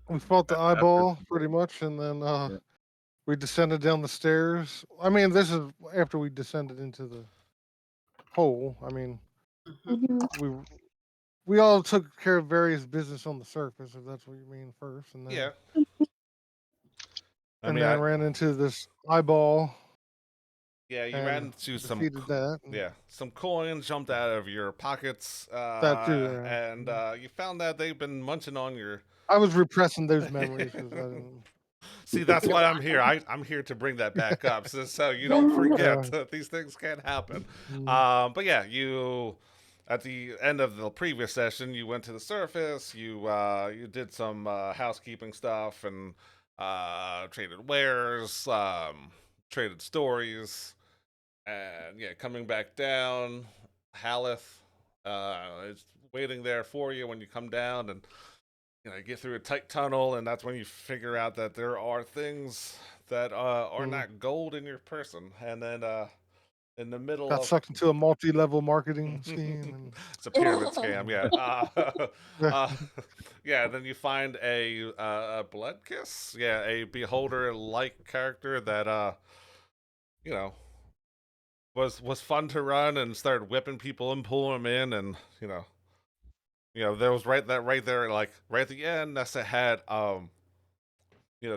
We fought the After eyeball pretty much, and then yeah. we descended down the stairs. I mean, this is after we descended into the hole. I mean, Mhm. we we all took care of various business on the surface, if that's what you mean first, Yeah. I and mean, then ran into this eyeball yeah, you ran and into defeated that. And some coins jumped out of your pockets, that too. and Yeah. you found that they've been munching on your. I was repressing those memories because I didn't. See, that's why I'm here. I'm here to bring that back up, so you don't forget Yeah. that these things can happen. Mm. But yeah, you at the end of the previous session, you went to the surface. You did some housekeeping stuff and traded wares, traded stories, and yeah, coming back down, Haleth is waiting there for you when you come down, and you get through a tight tunnel, and that's when you figure out that there are things that are Mm. not gold in your person, and then in the middle Got of sucked into a multi-level marketing scheme, it's a pyramid scam, yeah. and Uh, yeah, then you find a blood kiss, yeah, a beholder like character that you know was fun to run and started whipping people and pulling them in, and there was right there, like right at the end, Nessa had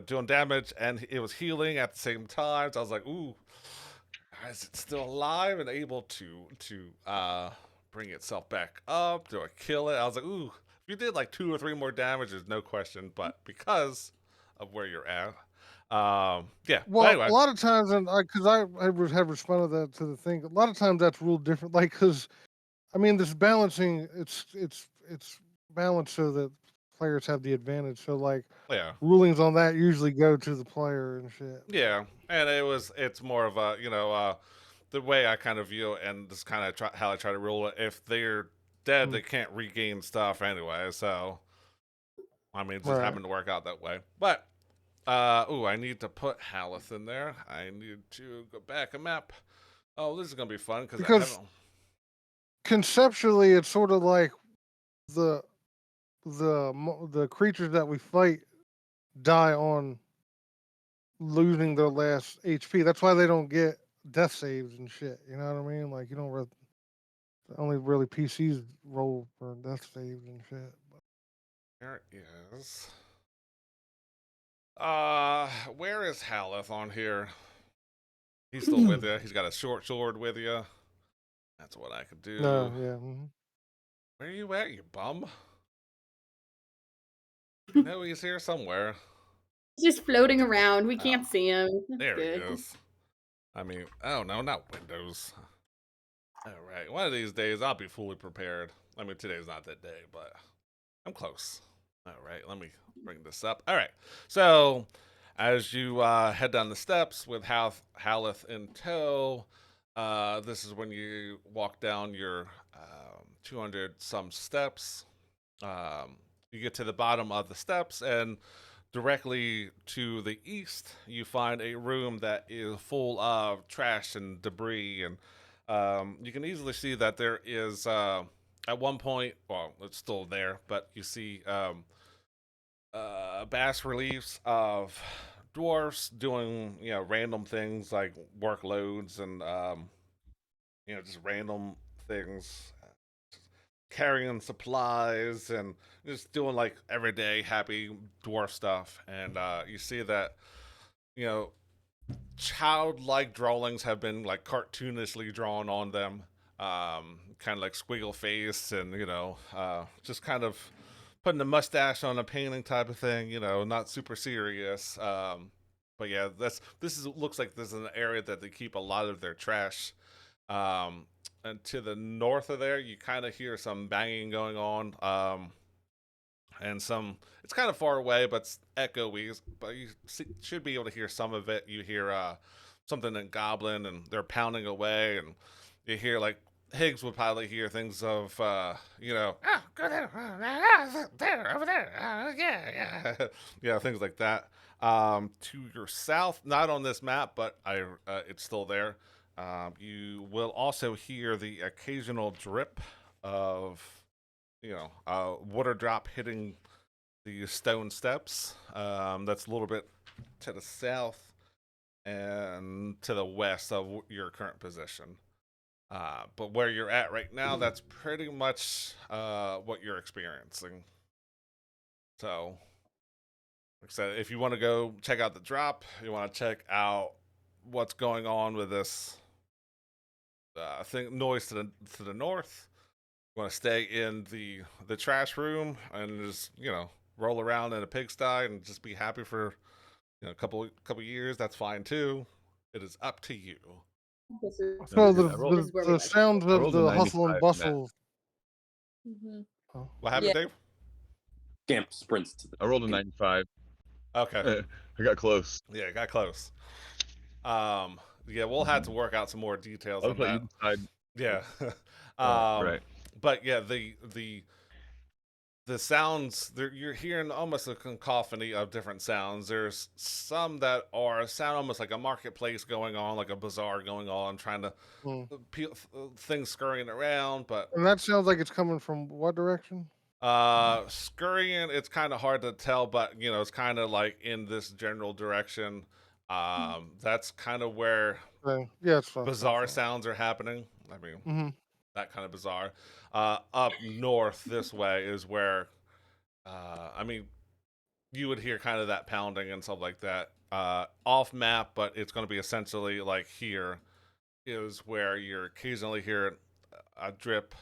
doing damage, and it was healing at the same time. So I was like, ooh, is it still alive and able to bring itself back up? Do I kill it? I was like, ooh, if you did like 2 or 3 more damage, there's no question. But because of where you're at, yeah. But well, a anyway, lot of times, and because have responded that to the thing. A lot of times that's ruled different. Like, because I mean, this balancing, it's balanced so that players have the advantage. So like yeah. rulings on that usually go to the player and shit. Yeah, and it's more of a the way I kind of view it, and this kind of how I try to rule it. If they're dead, Mm. they can't regain stuff anyway. So I mean, it just Right. happened to work out that way. But I need to put Haleth in there. I need to go back a map. Oh, this is gonna be fun because I Because haven't. conceptually, it's sort of like the the creatures that we fight die on losing their last HP. That's why they don't get death saves and shit. You know what I mean? Like you don't only really PCs roll for death saves and shit. There is. Where is Haleth on here? He's still with you. He's got a short sword with you. That's what I could No, do. yeah. Where are you at, you bum? I know he's here somewhere. He's just floating around. We Oh, can't see him. That's there he good. is. I mean, oh no, not Windows. All right, one of these days I'll be fully prepared. I mean, today's not that day, but I'm close. All right, let me bring this up. All right, so as you head down the steps with Haleth in tow, this is when you walk down your 200 some steps. You get to the bottom of the steps, and directly to the east, you find a room that is full of trash and debris, and you can easily see that there is, at one point, well, it's still there, but you see bas reliefs of dwarfs doing random things like workloads and just random things, carrying supplies and just doing like everyday happy dwarf stuff. And you see that you know childlike drawings have been like cartoonishly drawn on them, kind of like squiggle face, and just kind of putting a mustache on a painting type of thing. Not super serious. But yeah, this is looks like this is an area that they keep a lot of their trash. And to the north of there, you kind of hear some banging going on. And some, it's kind of far away, but it's echoey. But you should be able to hear some of it. You hear something in Goblin, and they're pounding away, and you hear like Higgs would probably hear things of, go there, there, over there, yeah, yeah, things like that. To your south, not on this map, but it's still there. You will also hear the occasional drip of water drop hitting the stone steps. That's a little bit to the south and to the west of your current position. But where you're at right now, that's pretty much what you're experiencing. So, like I said, if you want to go check out the drop, you want to check out what's going on with this noise to the north. You want to stay in the trash room and just roll around in a pigsty and just be happy for a couple years. That's fine too. It is up to you. This is, So dude, this is where we the like. sounds I of rolled a the hustle and 95 bustle. Mhm. Oh. What happened, Dave? Scamp sprints to the. I rolled a 95. Okay. I got close. Yeah, got close. Yeah, we'll have to work out some more details I'll on let that. you decide. Yeah. Right. But yeah, the sounds you're hearing almost a cacophony of different sounds. There's some that sound almost like a marketplace going on, like a bazaar going on, trying to Hmm. things scurrying around. But And that sounds like it's coming from what direction? scurrying, it's kind of hard to tell, but it's kind of like in this general direction. That's kind of where Yeah, it's fine. bizarre sounds are happening. I mean, Mm-hmm. that kind of bizarre. Up north this way is where, I mean, you would hear kind of that pounding and stuff like that. Off map, but it's going to be essentially like here is where you're occasionally hear a drip.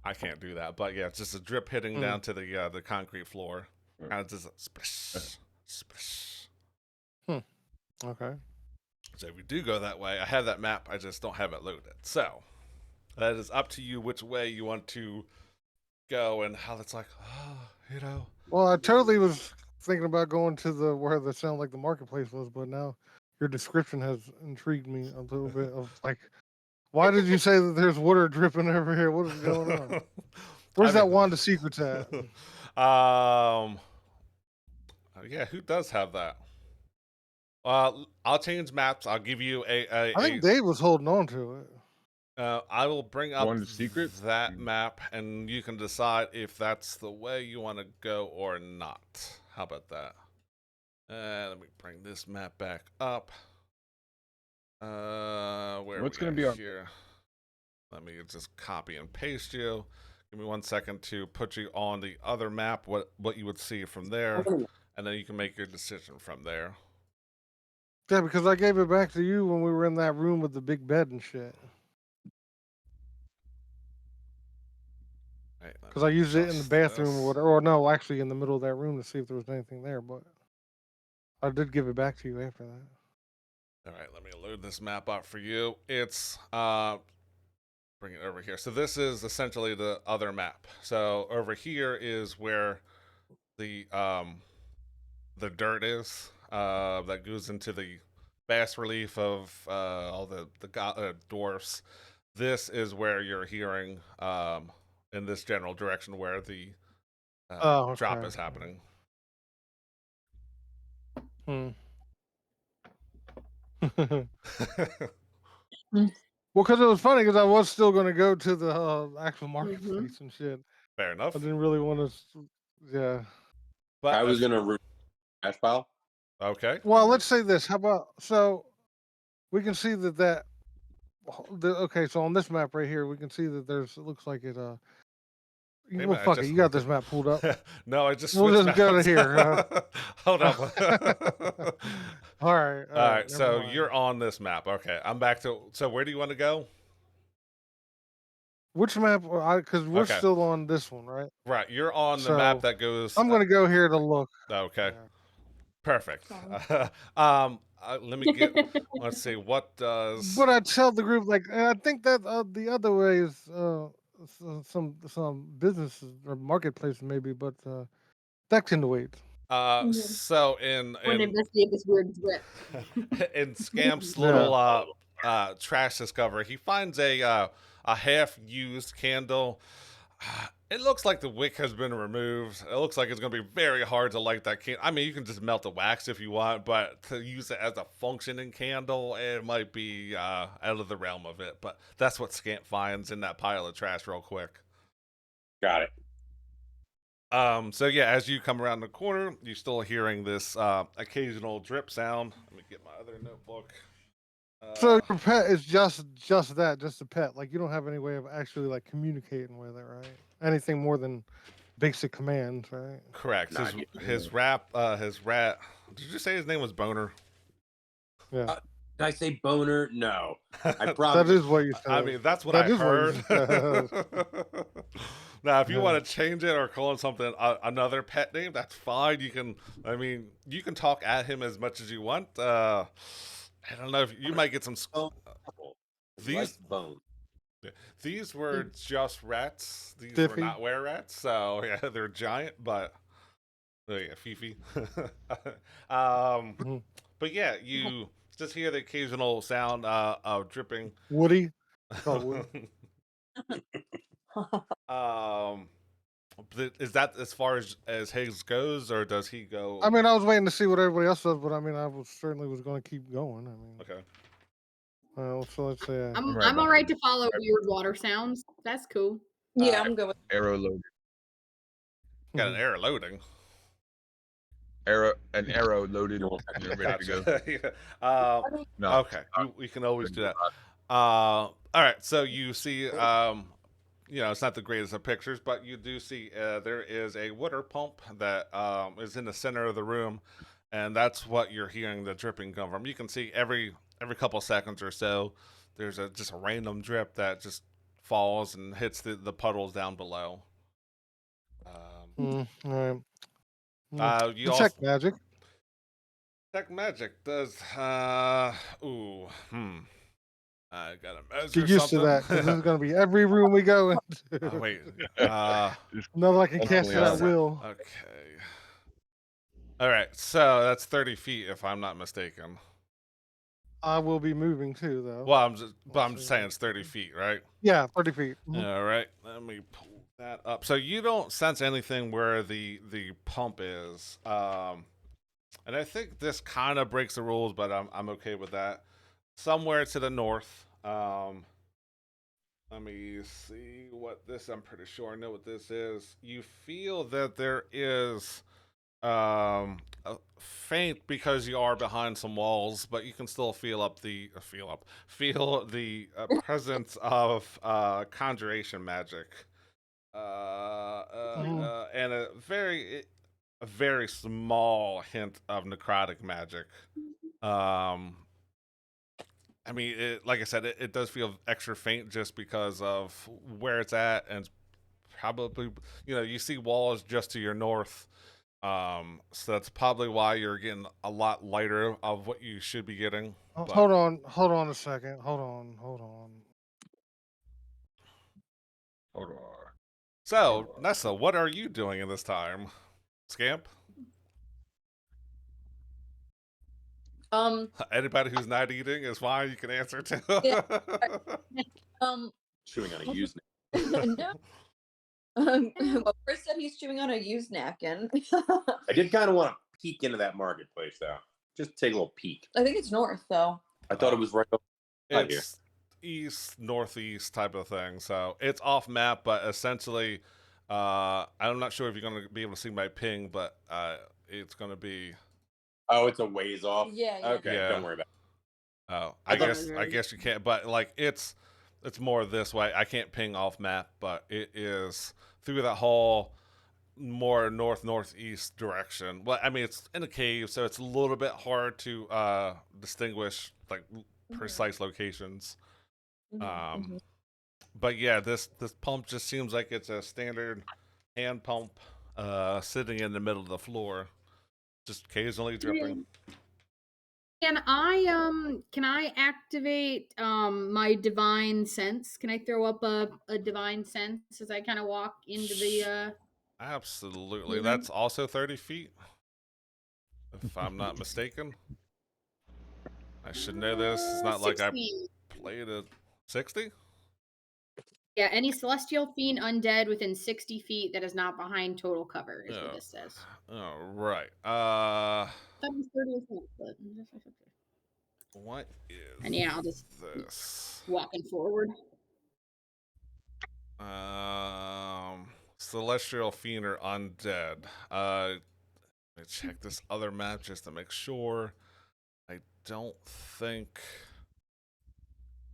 I can't do that, but yeah, it's just a drip hitting down to the concrete floor. Kind of just a splish, splish. Okay. So if we do go that way, I have that map. I just don't have it loaded. So that is up to you which way you want to go and how that's like. Well, I totally was thinking about going to where the sound like the marketplace was, but now your description has intrigued me a little bit. Of like, why did you say that there's water dripping over here? What is going on? Where's that wand of secrets at? Yeah, who does have that? I'll change maps. I'll give you I think Dave was holding on to it. I will bring up Wand of Secrets? that map, and you can decide if that's the way you want to go or not. How about that? Let me bring this map back up. Where What's going gonna be our- here? Let me just copy and paste you. Give me 1 second to put you on the other map. What you would see from there, and then you can make your decision from there. Yeah, because I gave it back to you when we were in that room with the big bed and shit. Because I used it in the bathroom or whatever. Or no, actually in the middle of that room to see if there was anything there. But I did give it back to you after that. All right, let me load this map up for you. It's bring it over here. So this is essentially the other map. So over here is where the dirt is that goes into the bas relief of all the dwarfs. This is where you're hearing in this general direction where the drop is happening. Well, because it was funny because I was still going to go to the actual marketplace and shit. Fair enough. I didn't really want to. Yeah. But I was gonna root trash pile. Okay. Well, let's say this. How about we can see that okay. So on this map right here, we can see that it looks like it. Well, fuck it. You got this map pulled up. No, I just We'll switched just go to here. Hold up. All right. All right. So you're on this map. Okay. I'm back to. So where do you want to go? Which map? Because we're Okay. still on this one, right? Right. You're on the map that goes. I'm going to go here to look. Okay. Yeah. Perfect. Let me get. Let's see. What does? But I tell the group like I think that the other way is some businesses or marketplaces maybe, but that can wait. So in Want to investigate this weird drip. in Scamp's little trash discovery, he finds a half-used candle. It looks like the wick has been removed. It looks like it's going to be very hard to light that candle. I mean, you can just melt the wax if you want, but to use it as a functioning candle, it might be out of the realm of it. But that's what Scamp finds in that pile of trash real quick. Got it. So yeah, as you come around the corner, you're still hearing this occasional drip sound. Let me get my other notebook. So your pet is just that, just a pet. Like you don't have any way of actually like communicating with it, right? Anything more than basic commands, right? Correct. Nah, His rat. Did you say his name was Boner? Yeah, Did I say boner? No. I that probably is what you said. I mean, that's what That I is what you heard. said. Now, if you Yeah. want to change it or call him something another pet name, that's fine. You can. I mean, you can talk at him as much as you want. I don't know if you might get some. bone. He likes These bone. these were just rats. These were Stiffy. not were rats. So yeah, they're giant, but oh yeah, Fifi. Mhm. But yeah, you just hear the occasional sound of dripping. Woody. It's called Woody. Is that as far as Higgs goes, or does he go? I mean, I was waiting to see what everybody else said, but I mean, certainly was going to keep going. I mean, Okay. so let's say. I'm right I'm all right to follow weird water sounds. That's cool. Yeah, I'm good with Arrow loaded. Got an error loading. An arrow loaded. No. And you're ready to go. Gotcha. Yeah. No. Okay, we can always do that. All right, so you see, it's not the greatest of pictures, but you do see there is a water pump that is in the center of the room, and that's what you're hearing the dripping come from. You can see every couple seconds or so, there's just a random drip that just falls and hits the puddles down below. All right. You Detect also magic. Tech magic does. I gotta measure Get used to something. that because this is going to be every room we go into. Oh wait. Another I can cast it at Definitely will. Okay. All right. So that's 30 feet, if I'm not mistaken. I will be moving too, though. Well, I'm just Let's see. saying it's 30 feet, right? Yeah, 30 feet. Mhm. All right. Let me pull that up. So you don't sense anything where the pump is. And I think this kind of breaks the rules, but I'm okay with that. Somewhere to the north. Let me see what this. I'm pretty sure I know what this is. You feel that there is a faint because you are behind some walls, but you can still feel the presence of conjuration magic, and a very small hint of necrotic magic. I mean, like I said, it does feel extra faint just because of where it's at, and it's probably, you see walls just to your north. So that's probably why you're getting a lot lighter of what you should be getting. But Hold on a second. Hold on. Hold on. so, Nessa, what are you doing in this time, Scamp? Anybody who's not eating is fine. You can answer too. Yeah. Chewing on a used no. Well, Chris said he's chewing on a used napkin. I did kind of want to peek into that marketplace, though. Just take a little peek. I think it's north, though. I thought it was right over right here. It's east northeast type of thing, so it's off map, but essentially, I'm not sure if you're going to be able to see my ping, but it's going to be. Oh, it's a ways off. Yeah. Okay, Yeah. don't worry about it. Oh, I I thought- guess you can't, but like it's more this way. I can't ping off map, but it is through that whole more northeast direction. Well, I mean it's in a cave, so it's a little bit hard to distinguish like precise locations. But yeah, this pump just seems like it's a standard hand pump sitting in the middle of the floor, just occasionally dripping. Can I activate my divine sense? Can I throw up a divine sense as I kind of walk into the Absolutely. Mhm. That's also 30 feet, if I'm not mistaken. I should know this. It's not like I 60. played it. 60? Yeah, any celestial fiend undead within 60 feet that is not behind total cover is Yeah. what this says. All right. I thought it was 30 as well, but What is and yeah, I'll just this? walking forward. celestial fiend or undead. Let me check this other map just to make sure. I don't think.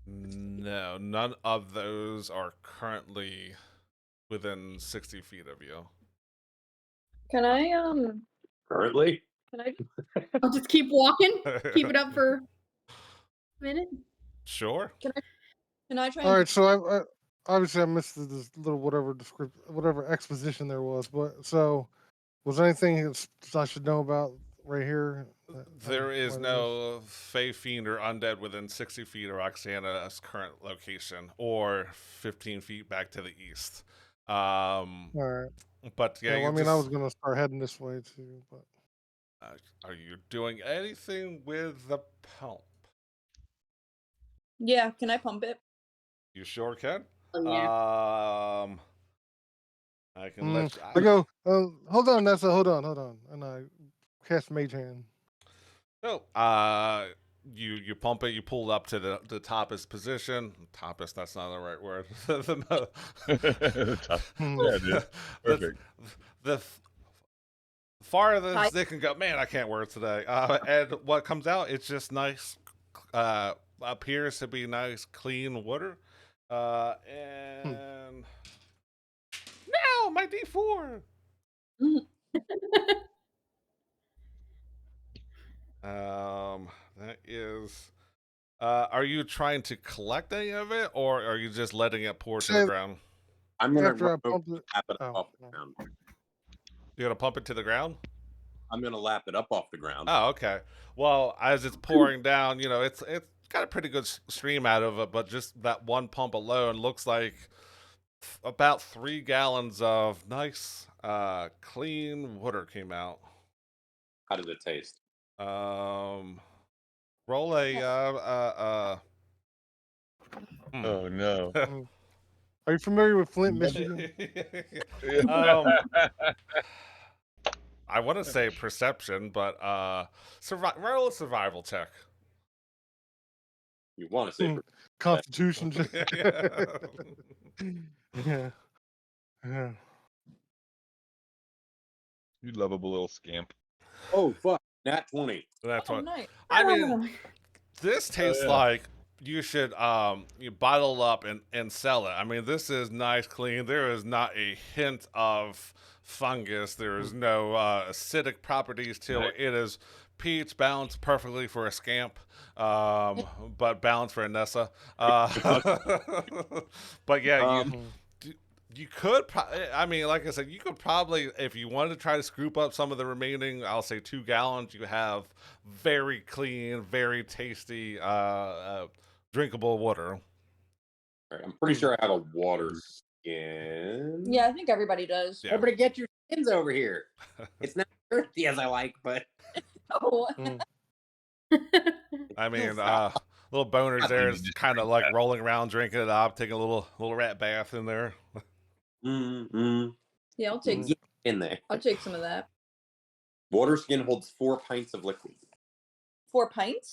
No, none of those are currently within 60 feet of you. Can I Currently, can I I'll just keep walking. Keep it up for a minute. Sure. can I try All and right, so I obviously I missed this little whatever exposition there was, but so was there anything I should know about right here? that I There is might have missed? no Fey Fiend or Undead within 60 feet of Roxana's current location, or 15 feet back to the east. All right. But yeah, Yeah, well, I you mean, I was just. gonna start heading this way too, but Are you doing anything with the pump? yeah, can I pump it? You sure can. Oh, yeah. I can let I you. go. Hold on, Nessa. Hold on, and I cast Mage Hand. Oh, you pump it. You pull it up to the toppest position. Toppest. That's not the right word. Hmm. Yeah, dude. Perfect. The farthest Hi. they can go. Man, I can't word today. And what comes out, it's just nice. Appears to be nice, clean water. And now my D4. That is. Are you trying to collect any of it, or are you just letting it pour to the Say ground? I'm gonna after I run over pump and it. lap it Oh, off the no. ground. You're gonna pump it to the ground? I'm gonna lap it up off the ground. Oh, okay. Well, as it's pouring down, it's got a pretty good stream out of it, but just that one pump alone looks like about 3 gallons of nice, clean water came out. How did it taste? Roll a Oh no. Are you familiar with Flint, Michigan? um, I want to say perception, but roll a survival check. You want to say Constitution. Yeah. Yeah. Yeah. You lovable little scamp. Oh fuck, nat 20. That's Oh, what. nice. I mean, this tastes yeah. like you should you bottle up and sell it. I mean, this is nice, clean. There is not a hint of fungus. There is no acidic properties to it. It is peach, balanced perfectly for a scamp, but balanced for a Nessa. But yeah, you could. I mean, like I said, you could probably, if you wanted to try to scoop up some of the remaining, I'll say 2 gallons. You have very clean, very tasty, drinkable water. Alright, I'm pretty sure I have a water skin. Yeah, I think everybody does. Yeah. Everybody get your skins over here. It's not earthy as I like, but Oh. I mean, little boners there is kind of like rolling around, drinking it up, taking a little rat bath in there. Yeah, I'll take Get in there. I'll take some of that. Water skin holds 4 pints of liquid. 4 pints?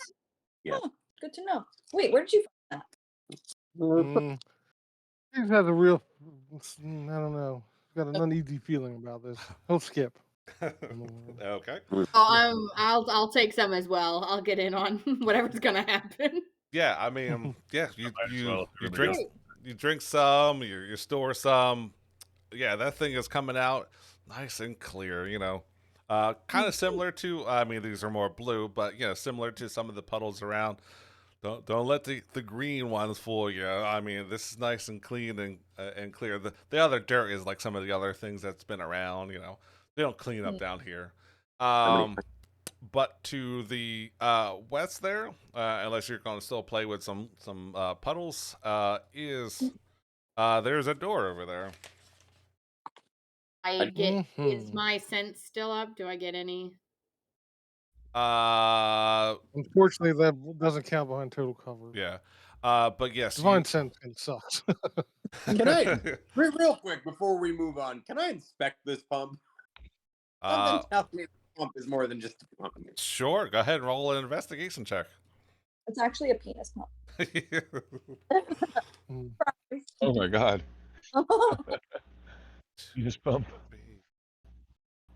Yeah. Oh, good to know. Wait, where did you find He just has a real. I don't know. He's got an uneasy feeling about this. He'll skip. Okay. I'll take some as well. I'll get in on whatever's gonna happen. Yeah, I mean, yeah, you everybody else. drink some, you store some. Yeah, that thing is coming out nice and clear. Kind of similar to. I mean, these are more blue, but similar to some of the puddles around. Don't let the green ones fool you. I mean, this is nice and clean and clear. The other dirt is like some of the other things that's been around. They don't clean up down here. But to the west there, unless you're going to still play with some puddles, there's a door over there. I get. Is my sense still up? Do I get any? Unfortunately, that doesn't count behind total cover. Yeah. But yes, Divine sense sucks. Can I, real quick before we move on, can I inspect this pump? Something tells me the pump is more than just a pump. Sure. Go ahead and roll an investigation check. It's actually a penis pump. Oh my god. You just pump.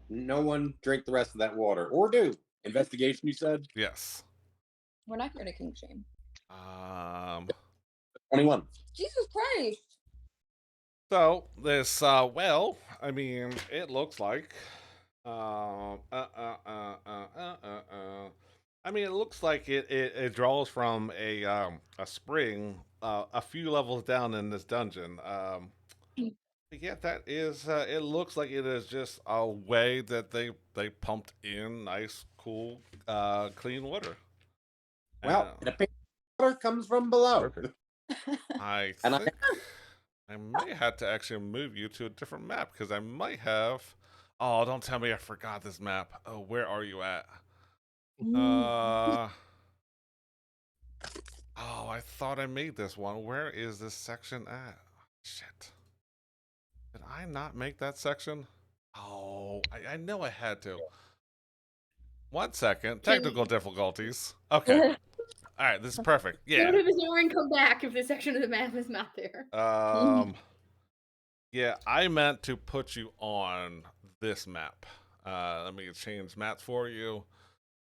No one drink the rest of that water. Or do. Investigation, you said? Yes. We're not here to king shame. 21. Jesus Christ. So this well, I mean, it looks like I mean, it looks like it draws from a spring a few levels down in this dungeon. But yeah, that is. It looks like it is just a way that they pumped in nice, cool, clean water. Well, it appears water comes from below. Perfect. I And think I may have to actually move you to a different map because I might have. Oh, don't tell me I forgot this map. Oh, where are you at? Oh, I thought I made this one. Where is this section at? Shit. Did I not make that section? Oh, I know I had to. 1 second. Technical difficulties. Okay. All right, this is perfect. Yeah. Go to the door and come back if this section of the map is not there. Yeah, I meant to put you on this map. Let me change maps for you.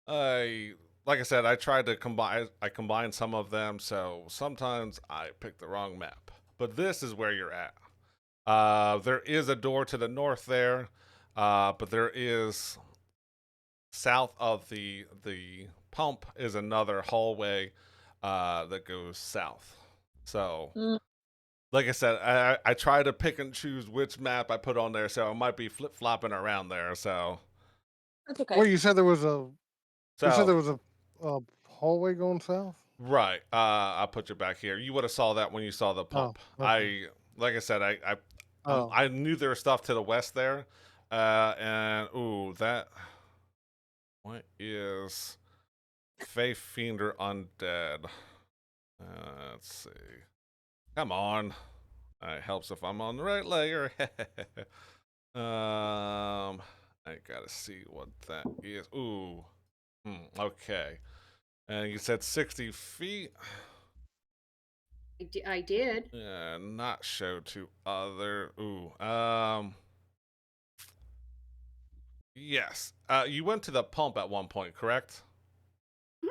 Like I said, I tried to combine some of them, so sometimes I pick the wrong map. But this is where you're at. There is a door to the north there, but there is south of the pump is another hallway that goes south. So, like I said, I try to pick and choose which map I put on there, so I might be flip flopping around there. So That's okay. Well, you said there was a. You said there so was a hallway going south. right. I'll put you back here. You would have saw that when you saw the pump. okay. Like I said, I knew there was stuff to the west there, and ooh, that. What is Faith Fiender Undead? Let's see. Come on. It helps if I'm on the right layer. I gotta see what that is. Ooh. Okay. And you said 60 feet. I did. Yeah, not show to other. Ooh. Yes. You went to the pump at one point, correct? All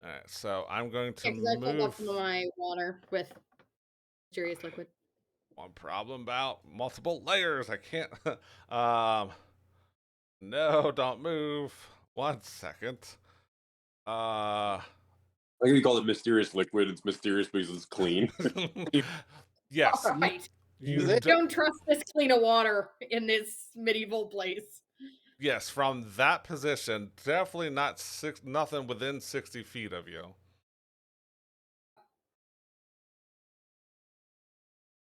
right. So I'm going to Yeah, because I filled up move. my water with mysterious liquid. One problem about multiple layers. I can't. No, don't move. 1 second. I think we call it mysterious liquid. It's mysterious because it's clean. Yes. Right. You Don't trust this clean of water in this medieval place. Yes, from that position, definitely not nothing within 60 feet of you.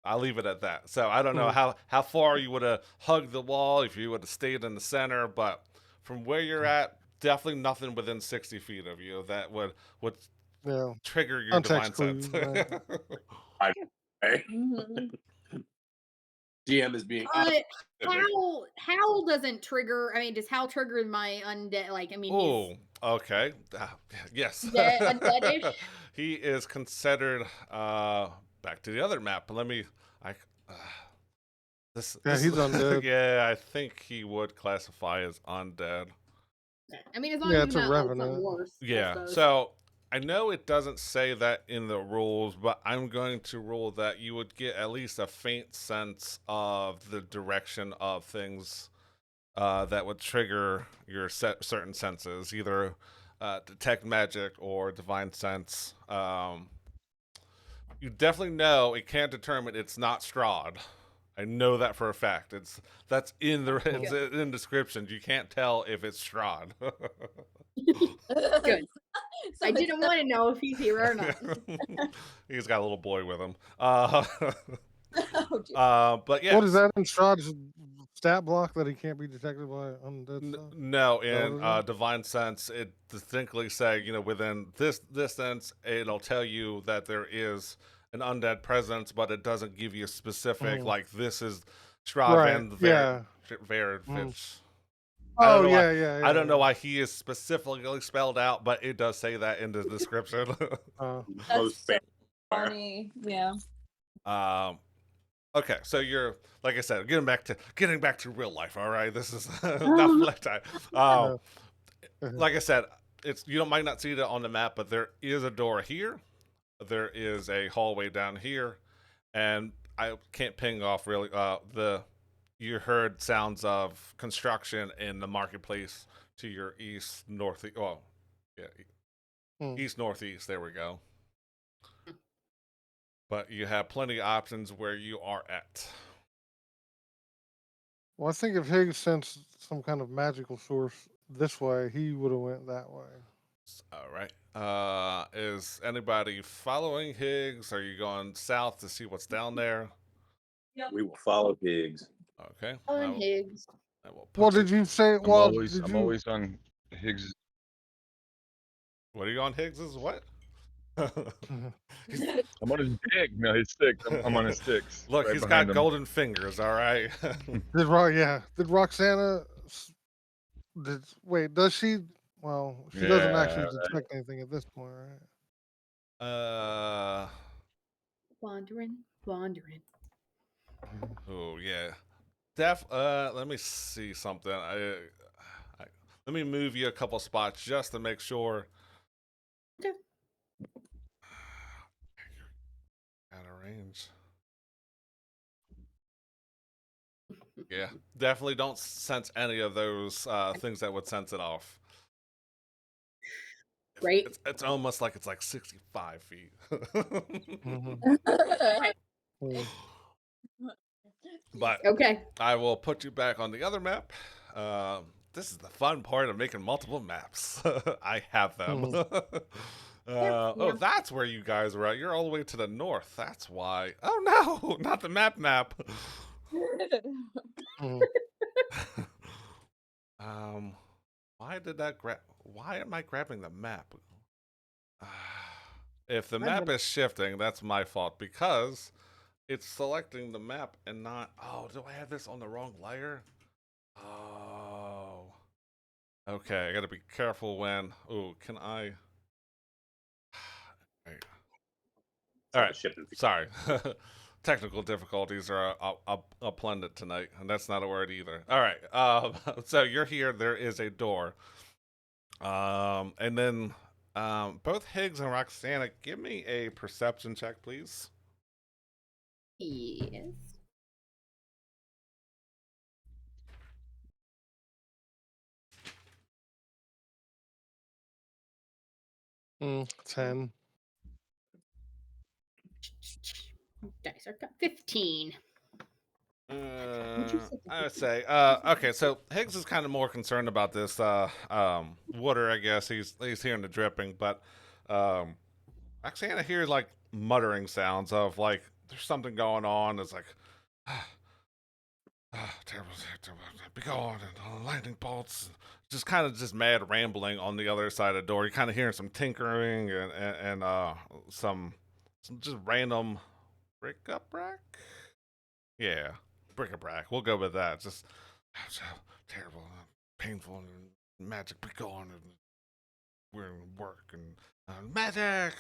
I'll leave it at that. So I don't know how far you would have hugged the wall if you would have stayed in the center, but from where you're at, definitely nothing within 60 feet of you that would trigger your divine sense. Right. GM is being Hal doesn't trigger. I mean, does Hal trigger my undead? Like, I mean, oh, okay. Yes. Undead-ish? He is considered back to the other map. But let me this he's undead. Yeah, I think he would classify as undead. I mean, as long as it's it's a not like revenant. something worse. Yeah. So I know it doesn't say that in the rules, but I'm going to rule that you would get at least a faint sense of the direction of things that would trigger your certain senses, either detect magic or divine sense. You definitely know it can't determine it's not Strahd. I know that for a fact. That's in the it's in descriptions. You can't tell if it's Strahd. Good. I didn't want to know if he's here or not. He's got a little boy with him. Oh, but yeah. What is that in Strahd's stat block that he can't be detected by undead stuff? No, in divine sense, it distinctly say, within this distance, it'll tell you that there is an undead presence, but it doesn't give you a specific like this is Strahd and Veridvich. I don't know why he is specifically spelled out, but it does say that in the description. That's so funny. Yeah. Okay, so you're like I said, getting back to real life. All right, this is not flat time. Like I said, you might not see it on the map, but there is a door here. There is a hallway down here, and I can't ping off really. You heard sounds of construction in the marketplace to your east northeast. Oh, yeah, east northeast. There we go. But you have plenty of options where you are at. Well, I think if Higgs sensed some kind of magical source this way, he would have went that way. All right. Is anybody following Higgs? Are you going south to see what's down there? We will follow Higgs. Okay. On Higgs. I will Well, put did you say? I'm Well, always did I'm you? always on Higgs. What are you on Higgs's? What? I'm on his dick. No, his sticks. I'm on his sticks. Look, right he's got behind him. golden fingers. All right. Did Roxana? Wait, does she? Well, she doesn't actually Yeah, detect anything at this point, right? Wandering. Oh yeah. Let me see something. Let me move you a couple spots just to make sure. Okay. Out of range. Yeah, definitely don't sense any of those things that would sense it off. Great. It's almost like it's like 65 feet. But Okay. I will put you back on the other map. This is the fun part of making multiple maps. I have them. Oh, that's where you guys are at. You're all the way to the north. That's why. Oh no, not the map. Why did that grab? Why am I grabbing the map? If the map is shifting, that's my fault because it's selecting the map and not. Oh, do I have this on the wrong layer? Oh. Okay, I gotta be careful when. Oh, can I? Right. All right. Sorry. Technical difficulties are a planet tonight, and that's not a word either. All right. So you're here. There is a door. And then both Higgs and Roxana, give me a perception check, please. Yes. Mm, 10. Dice are cut 15. I would say, okay, so Higgs is kind of more concerned about this water, I guess. He's hearing the dripping, but Roxana hears like muttering sounds of like there's something going on. It's like, terrible, be gone, and lightning bolts. Just kind of just mad rambling on the other side of the door. You're kind of hearing some tinkering and some just random bric-a-brac. Yeah, bric-a-brac. We'll go with that. Just so terrible, painful, and magic be gone, and we're in work and magic.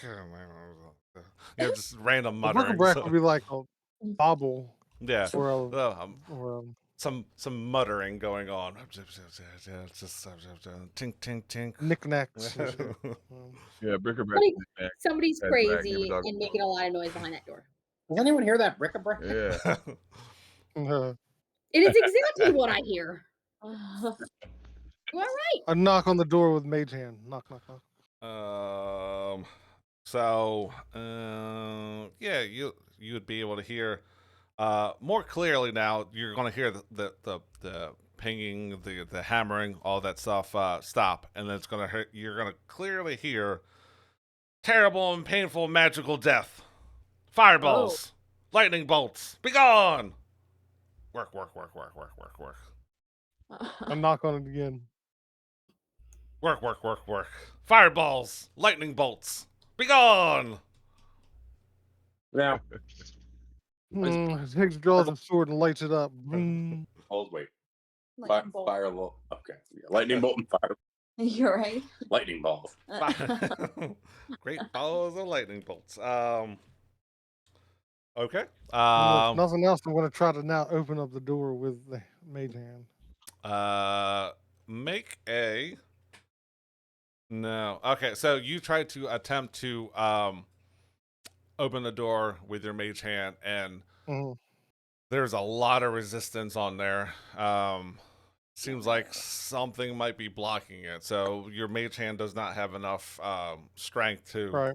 Just random The muttering. bric-a-brac would be like a bobble. Yeah. Or some muttering going on. Just tink tink tink. Knickknacks. Yeah, bric-a-brac. Somebody's Bad brag, crazy never dog. and making a lot of noise behind that door. Does anyone hear that bric-a-brac? Yeah. It is exactly what I hear. You all right? A knock on the door with mage hand. Knock, knock, knock. So yeah, you would be able to hear more clearly now. You're going to hear the pinging, the hammering, all that stuff stop, and then you're going to clearly hear terrible and painful magical death, fireballs, lightning bolts, be gone. Work. A knock on it again. Work. Fireballs, lightning bolts, be gone. Now, Higgs draws a sword and lights it up. hold, wait. Lightning bolt. Fire okay. Yeah, lightning bolt and fire. You're right. Lightning balls. Great balls of lightning bolts. Okay. And if nothing else, I'm going to try to now open up the door with the mage hand. Make a. No. Okay, so you try to attempt to open the door with your mage hand, and there's a lot of resistance on there. Seems like something might be blocking it. So your mage hand does not have enough strength to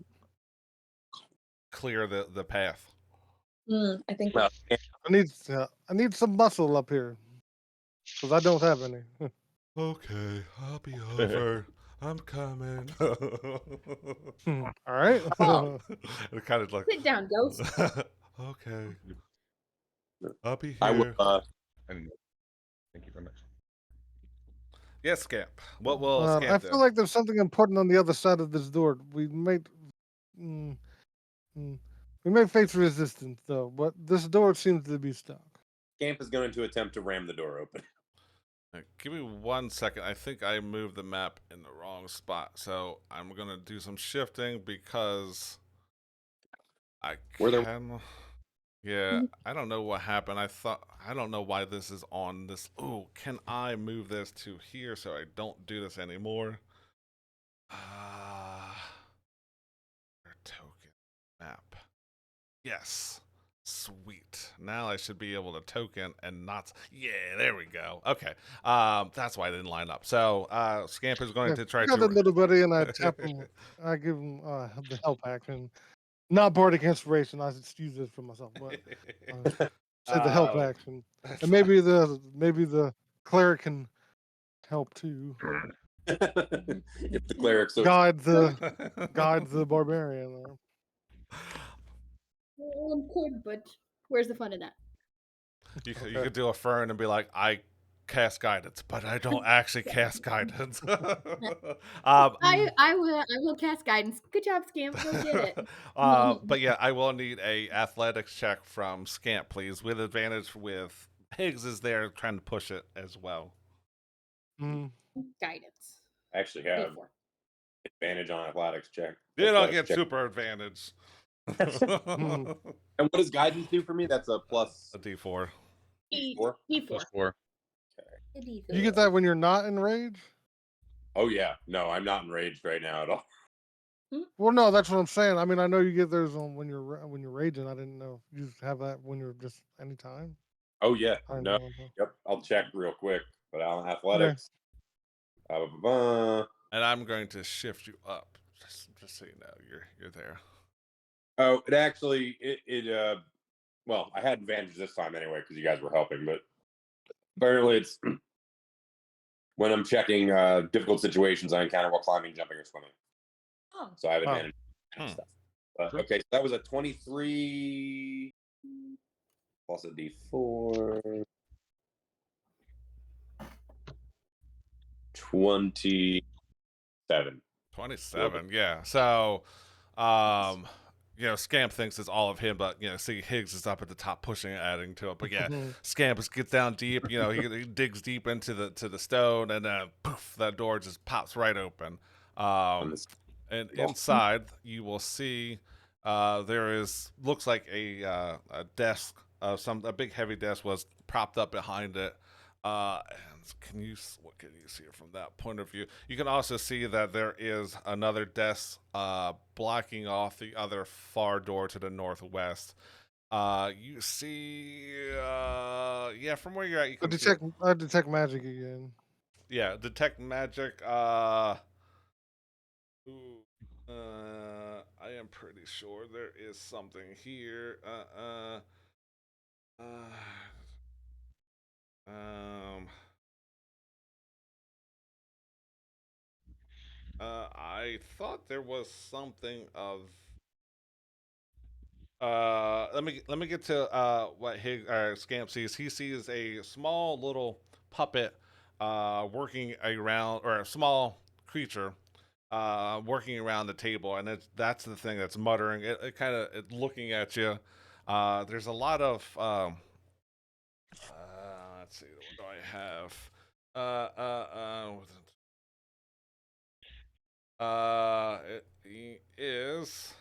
clear the path. I think. I need some muscle up here because I don't have any. Okay, I'll be over. I'm coming. All right. Oh, It kind of like sit down, ghost. okay, I'll be I will. here. And thank you very much. Yes, Scamp. What will Scamp I do? feel like there's something important on the other side of this door. We might. Mm, mm, we may face resistance though, but this door seems to be stuck. Scamp is going to attempt to ram the door open. Give me 1 second. I think I moved the map in the wrong spot, so I'm gonna do some shifting because I can. Yeah, I don't know what happened. I don't know why this is on this. Ooh, can I move this to here so I don't do this anymore? Token map. Yes. Sweet. Now I should be able to token and not. Yeah, there we go. Okay. That's why I didn't line up. So, Scamp is going to try got to. a little buddy, and I tap him. I give him the help action. Not bardic inspiration. I just use this for myself, but say the help action, and maybe the cleric can help too. If the cleric so guide the barbarian. Could, but where's the fun in that? You could do a fern and be like, I cast guidance, but I don't actually cast guidance. I will cast guidance. Good job, Scamp. Go get it. But yeah, I will need a athletics check from Scamp, please, with advantage. With Higgs is there trying to push it as well. Guidance. I actually have advantage on athletics check. You don't get super advantage. And what does guidance do for me? That's a plus a D4. D4. Plus 4. You get that when you're not enraged? Oh yeah, no, I'm not enraged right now at all. Well, no, that's what I'm saying. I mean, I know you get those on when you're raging. I didn't know if you just have that when you're just anytime. Oh yeah, I no, know. yep. I'll check real quick, but on athletics. And I'm going to shift you up, just so you know, you're there. Oh, it actually well, I had advantage this time anyway because you guys were helping, but apparently it's when I'm checking difficult situations I encounter while climbing, jumping, or swimming. Oh. So I have advantage stuff. Okay, so that was a 23 plus a D4. 27. 27, yeah. So, Scamp thinks it's all of him, but, see, Higgs is up at the top pushing and adding to it. But, yeah, Scamp gets down deep, he digs deep into the stone, and then, poof, that door just pops right open. And inside, you will see there looks like a desk, a big heavy desk was propped up behind it. And what can you see from that point of view? You can also see that there is another desk blocking off the other far door to the northwest. You see, from where you're at, you can I detect magic again. Yeah, detect magic. I am pretty sure there is something here. I thought there was something of. Let me get to what Scamp sees. He sees a small little puppet working around, or a small creature working around the table, and that's the thing that's muttering. It kind of looking at you. There's a lot of let's see, what do I have? It is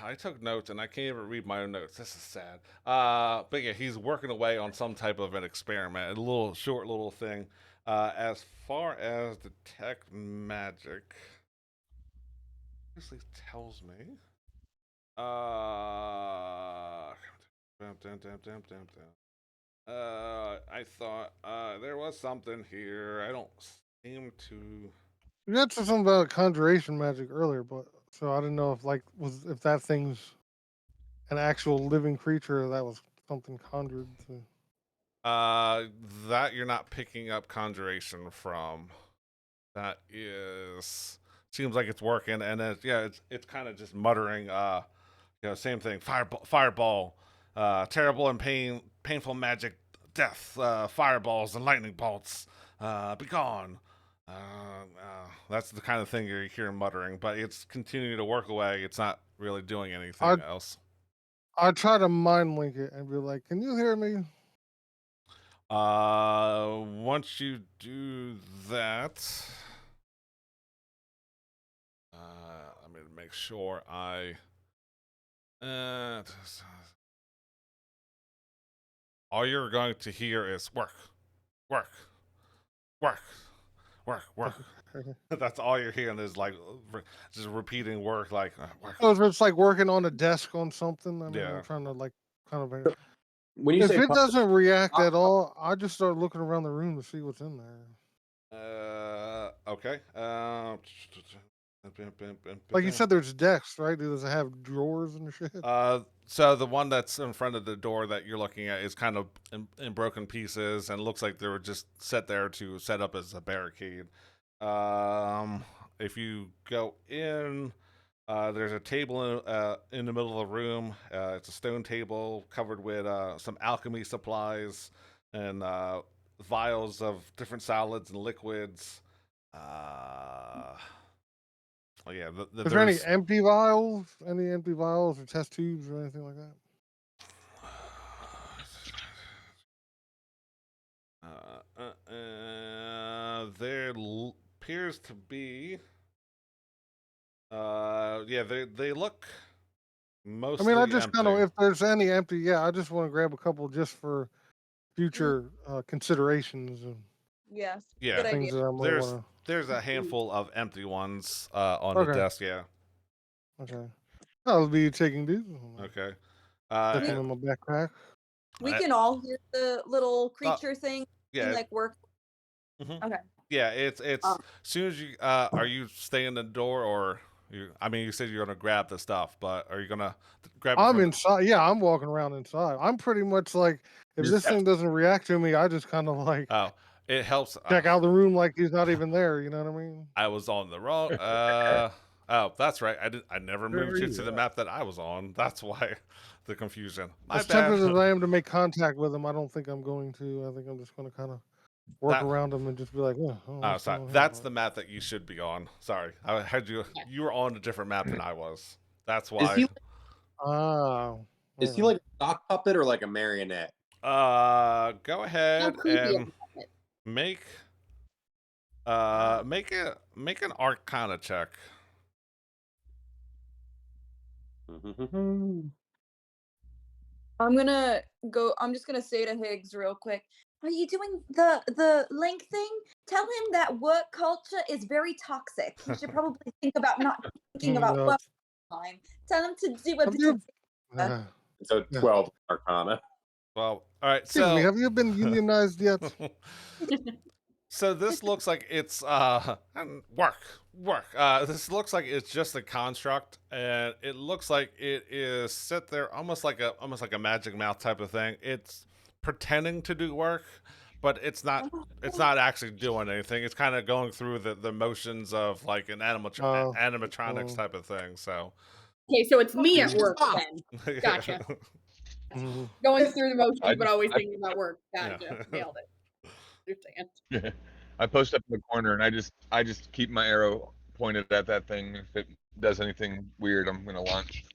I took notes and I can't even read my own notes. This is sad. But yeah, he's working away on some type of an experiment, a little short little thing. As far as detect magic, obviously tells me. I thought there was something here. I don't seem to. You had something about conjuration magic earlier, but so I didn't know if if that thing's an actual living creature or that was something conjured to. That you're not picking up conjuration from. That is seems like it's working, and then yeah, it's kind of just muttering. Same thing. Fireball, terrible and painful magic, death, fireballs and lightning bolts. Be gone. That's the kind of thing you're hearing muttering, but it's continuing to work away. It's not really doing anything I else. I try to mind link it and be like, "Can you hear me?" Once you do that, let me make sure I. All you're going to hear is work, work, work, work. That's all you're hearing is like just repeating work, like work. So if it's like working on a desk on something, I mean, Yeah. I'm trying to like kind of. When you If say it doesn't react at all, I just start looking around the room to see what's in there. Okay. Like you said, there's desks, right? Does it have drawers and shit? So the one that's in front of the door that you're looking at is kind of in broken pieces and looks like they were just set there to set up as a barricade. If you go in, there's a table in the middle of the room. It's a stone table covered with some alchemy supplies and vials of different solids and liquids. Oh yeah, Is there any empty vials? Any empty vials or test tubes or anything like that? There appears to be. Yeah, they look I mostly mean, I just kind of, empty. if there's any empty, yeah, I just want to grab a couple just for future considerations and Yes. Yeah, Good idea. things that I might there's want there's a handful of empty ones on to. the Okay, desk. Yeah. okay. I'll be taking these. Okay. Stick We- them in my backpack. We I- can all hear the little creature thing yeah. like work. Mhm. Okay. Yeah, it's Um, as soon as you are you staying in the door or you? I mean, you said you're gonna grab the stuff, but are you gonna grab it I'm from? inside. Yeah, I'm walking around inside. I'm pretty much like, if this thing doesn't react to me, I just kind of like Oh, it helps. check out the room like he's not even there. You know what I mean? I was on the wrong. Oh, that's right. I never moved you to the map that I was on. That's why the confusion. My As bad. tempted as I am to make contact with him, I don't think I'm going to. I think I'm just going to kind of work That- around him and just be like, oh, Oh, what's sorry. going on That's here, the map that you should be on. Sorry, I had you. Yeah. You were on a different map than I was. That's Is why. he Ah, is he alright. like a sock puppet or like a marionette? Go How ahead creepy and is it? make make an Arcana check. I'm just gonna say to Higgs real quick. Are you doing the link thing? Tell him that work culture is very toxic. He should probably think about not thinking about No. work time. Tell him to do a Have bit you, of uh, So Yeah. 12 Arcana. Well, all right. excuse me, So have you been unionized yet? so this looks like it's work. This looks like it's just a construct, and it looks like it is set there almost like a magic mouth type of thing. It's pretending to do work, but it's not actually doing anything. It's kind of going through the motions of like an Oh, animatronics oh. type of thing. So Okay, so it's me at work Ah. then. Gotcha. Mhm. Going through the motions, I but just- always I- thinking about work. Yeah. Gotcha. Nailed it. Understand. I post up in the corner and I just keep my arrow pointed at that thing. If it does anything weird, I'm gonna launch.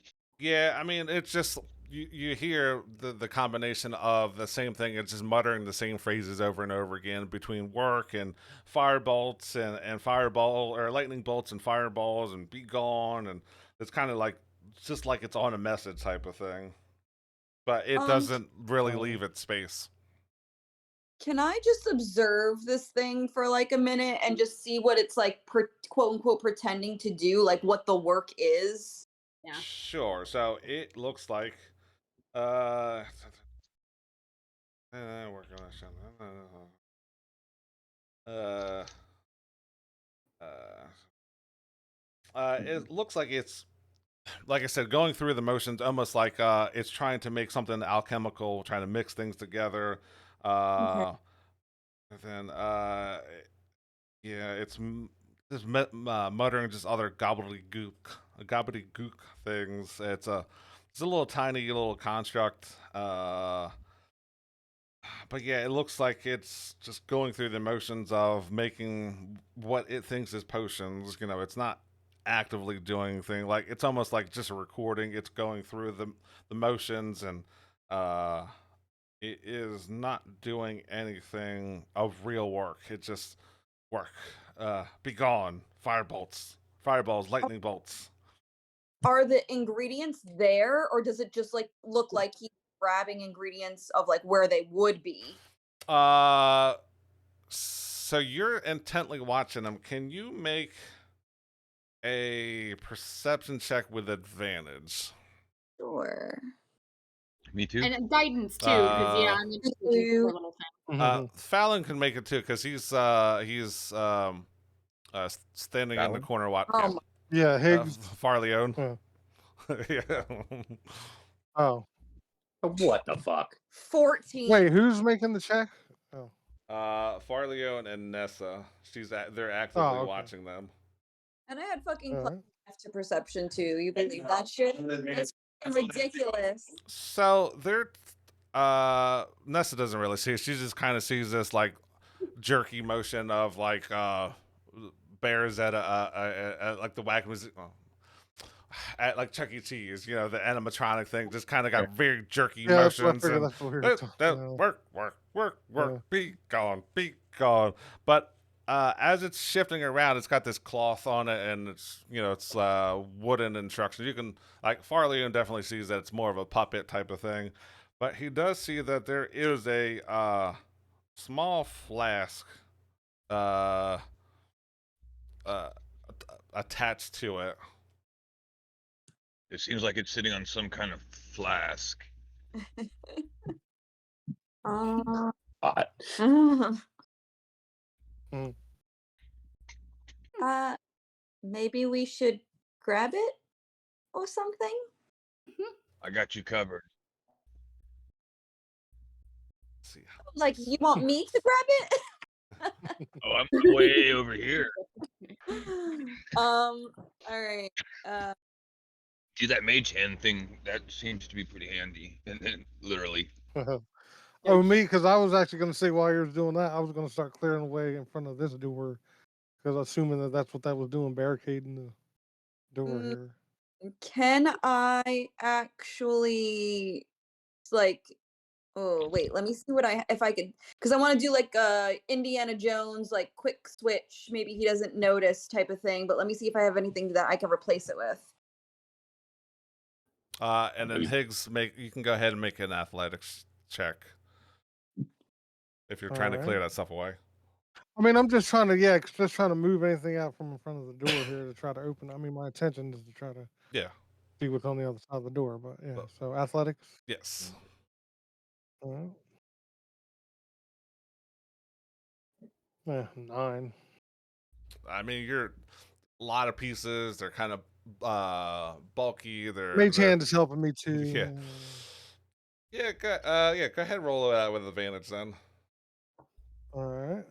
Yeah, I mean, it's just you hear the combination of the same thing. It's just muttering the same phrases over and over again between work and fire bolts and fireball or lightning bolts and fireballs and be gone, and it's kind of like just like it's on a message type of thing, but it Um, doesn't really leave its space. Can I just observe this thing for like a minute and just see what it's like, quote unquote, pretending to do, like what the work is? Yeah. Sure. So it looks like we're gonna show it looks like it's, like I said, going through the motions, almost like it's trying to make something alchemical, trying to mix things together. Okay. And then yeah, it's just muttering just other gobbledygook things. It's a little tiny little construct. But yeah, it looks like it's just going through the motions of making what it thinks is potions. You know, it's not actively doing anything. Like it's almost like just a recording. It's going through the motions, and it is not doing anything of real work. It just work. Be gone. Fireballs, lightning bolts. Are the ingredients there, or does it just like look like he's grabbing ingredients of like where they would be? So you're intently watching them. Can you make a perception check with advantage? Sure. Me too. And guidance too, because yeah, I'm interested in Two. poor little thing. Fallon can make it too because he's standing in the Fallon? corner watching. Oh my. Yeah, Higgs. Farleone. Yeah. Yeah. Oh, What the fuck? 14. wait, who's making the check? Oh, Farleone and Nessa. They're actively okay. watching them. And I had fucking All plus right. F to perception too. You believe that shit? It's ridiculous. So they're Nessa doesn't really see it. She just kind of sees this like jerky motion of like bears at like the whack was at like Chuck E. Cheese, you know, the animatronic thing just kind of got very jerky Yeah, that's what I motions figured. and That's what we were talking about. work, Yeah. be gone. But as it's shifting around, it's got this cloth on it, and it's, you know, it's wooden instructions. You can, like, Farleon definitely sees that it's more of a puppet type of thing, but he does see that there is a small flask uh, attached to it. It seems like it's sitting on some kind of flask. Hot. Maybe we should grab it or something. I got you covered. Let's see. Like, you want me to grab Oh, I'm way over here. it? All right. Do that mage hand thing. That seems to be pretty handy. And then literally. Oh, me, because I was actually going to say while you were doing that, I was going to start clearing away in front of this door, because assuming that that's what that was doing, barricading the door here. Can I actually, like, oh wait, let me see what if I could, because I want to do like Indiana Jones, like quick switch, maybe he doesn't notice type of thing, but let me see if I have anything that I can replace it with. And then Higgs, you can go ahead and make an athletics check if you're trying to clear that stuff away. I mean, I'm just trying to move anything out from in front of the door here to try to open. I mean, my intention is to try to see what's on the other side of the door, but yeah. So athletics. Yes. All right. Yeah, 9. I mean, you're a lot of pieces. They're kind of bulky. Mage hand is helping me too. Yeah. Yeah. Go ahead and roll it out with advantage then. All right.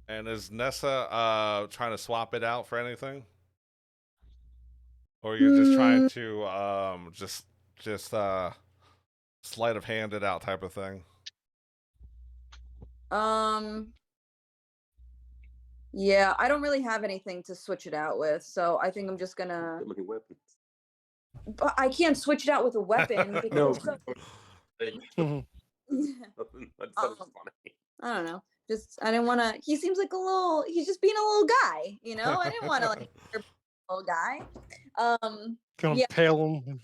And is Nessa trying to swap it out for anything, or you're just trying to just sleight of hand it out type of thing? Yeah, I don't really have anything to switch it out with, so I think I'm just gonna. Good looking weapons. But I can't switch it out with a weapon because No. it's so... That's funny. I don't know. Just I didn't want to. He seems like he's just being a little guy, you know. I didn't want to like a little guy. Can Yeah. impale him.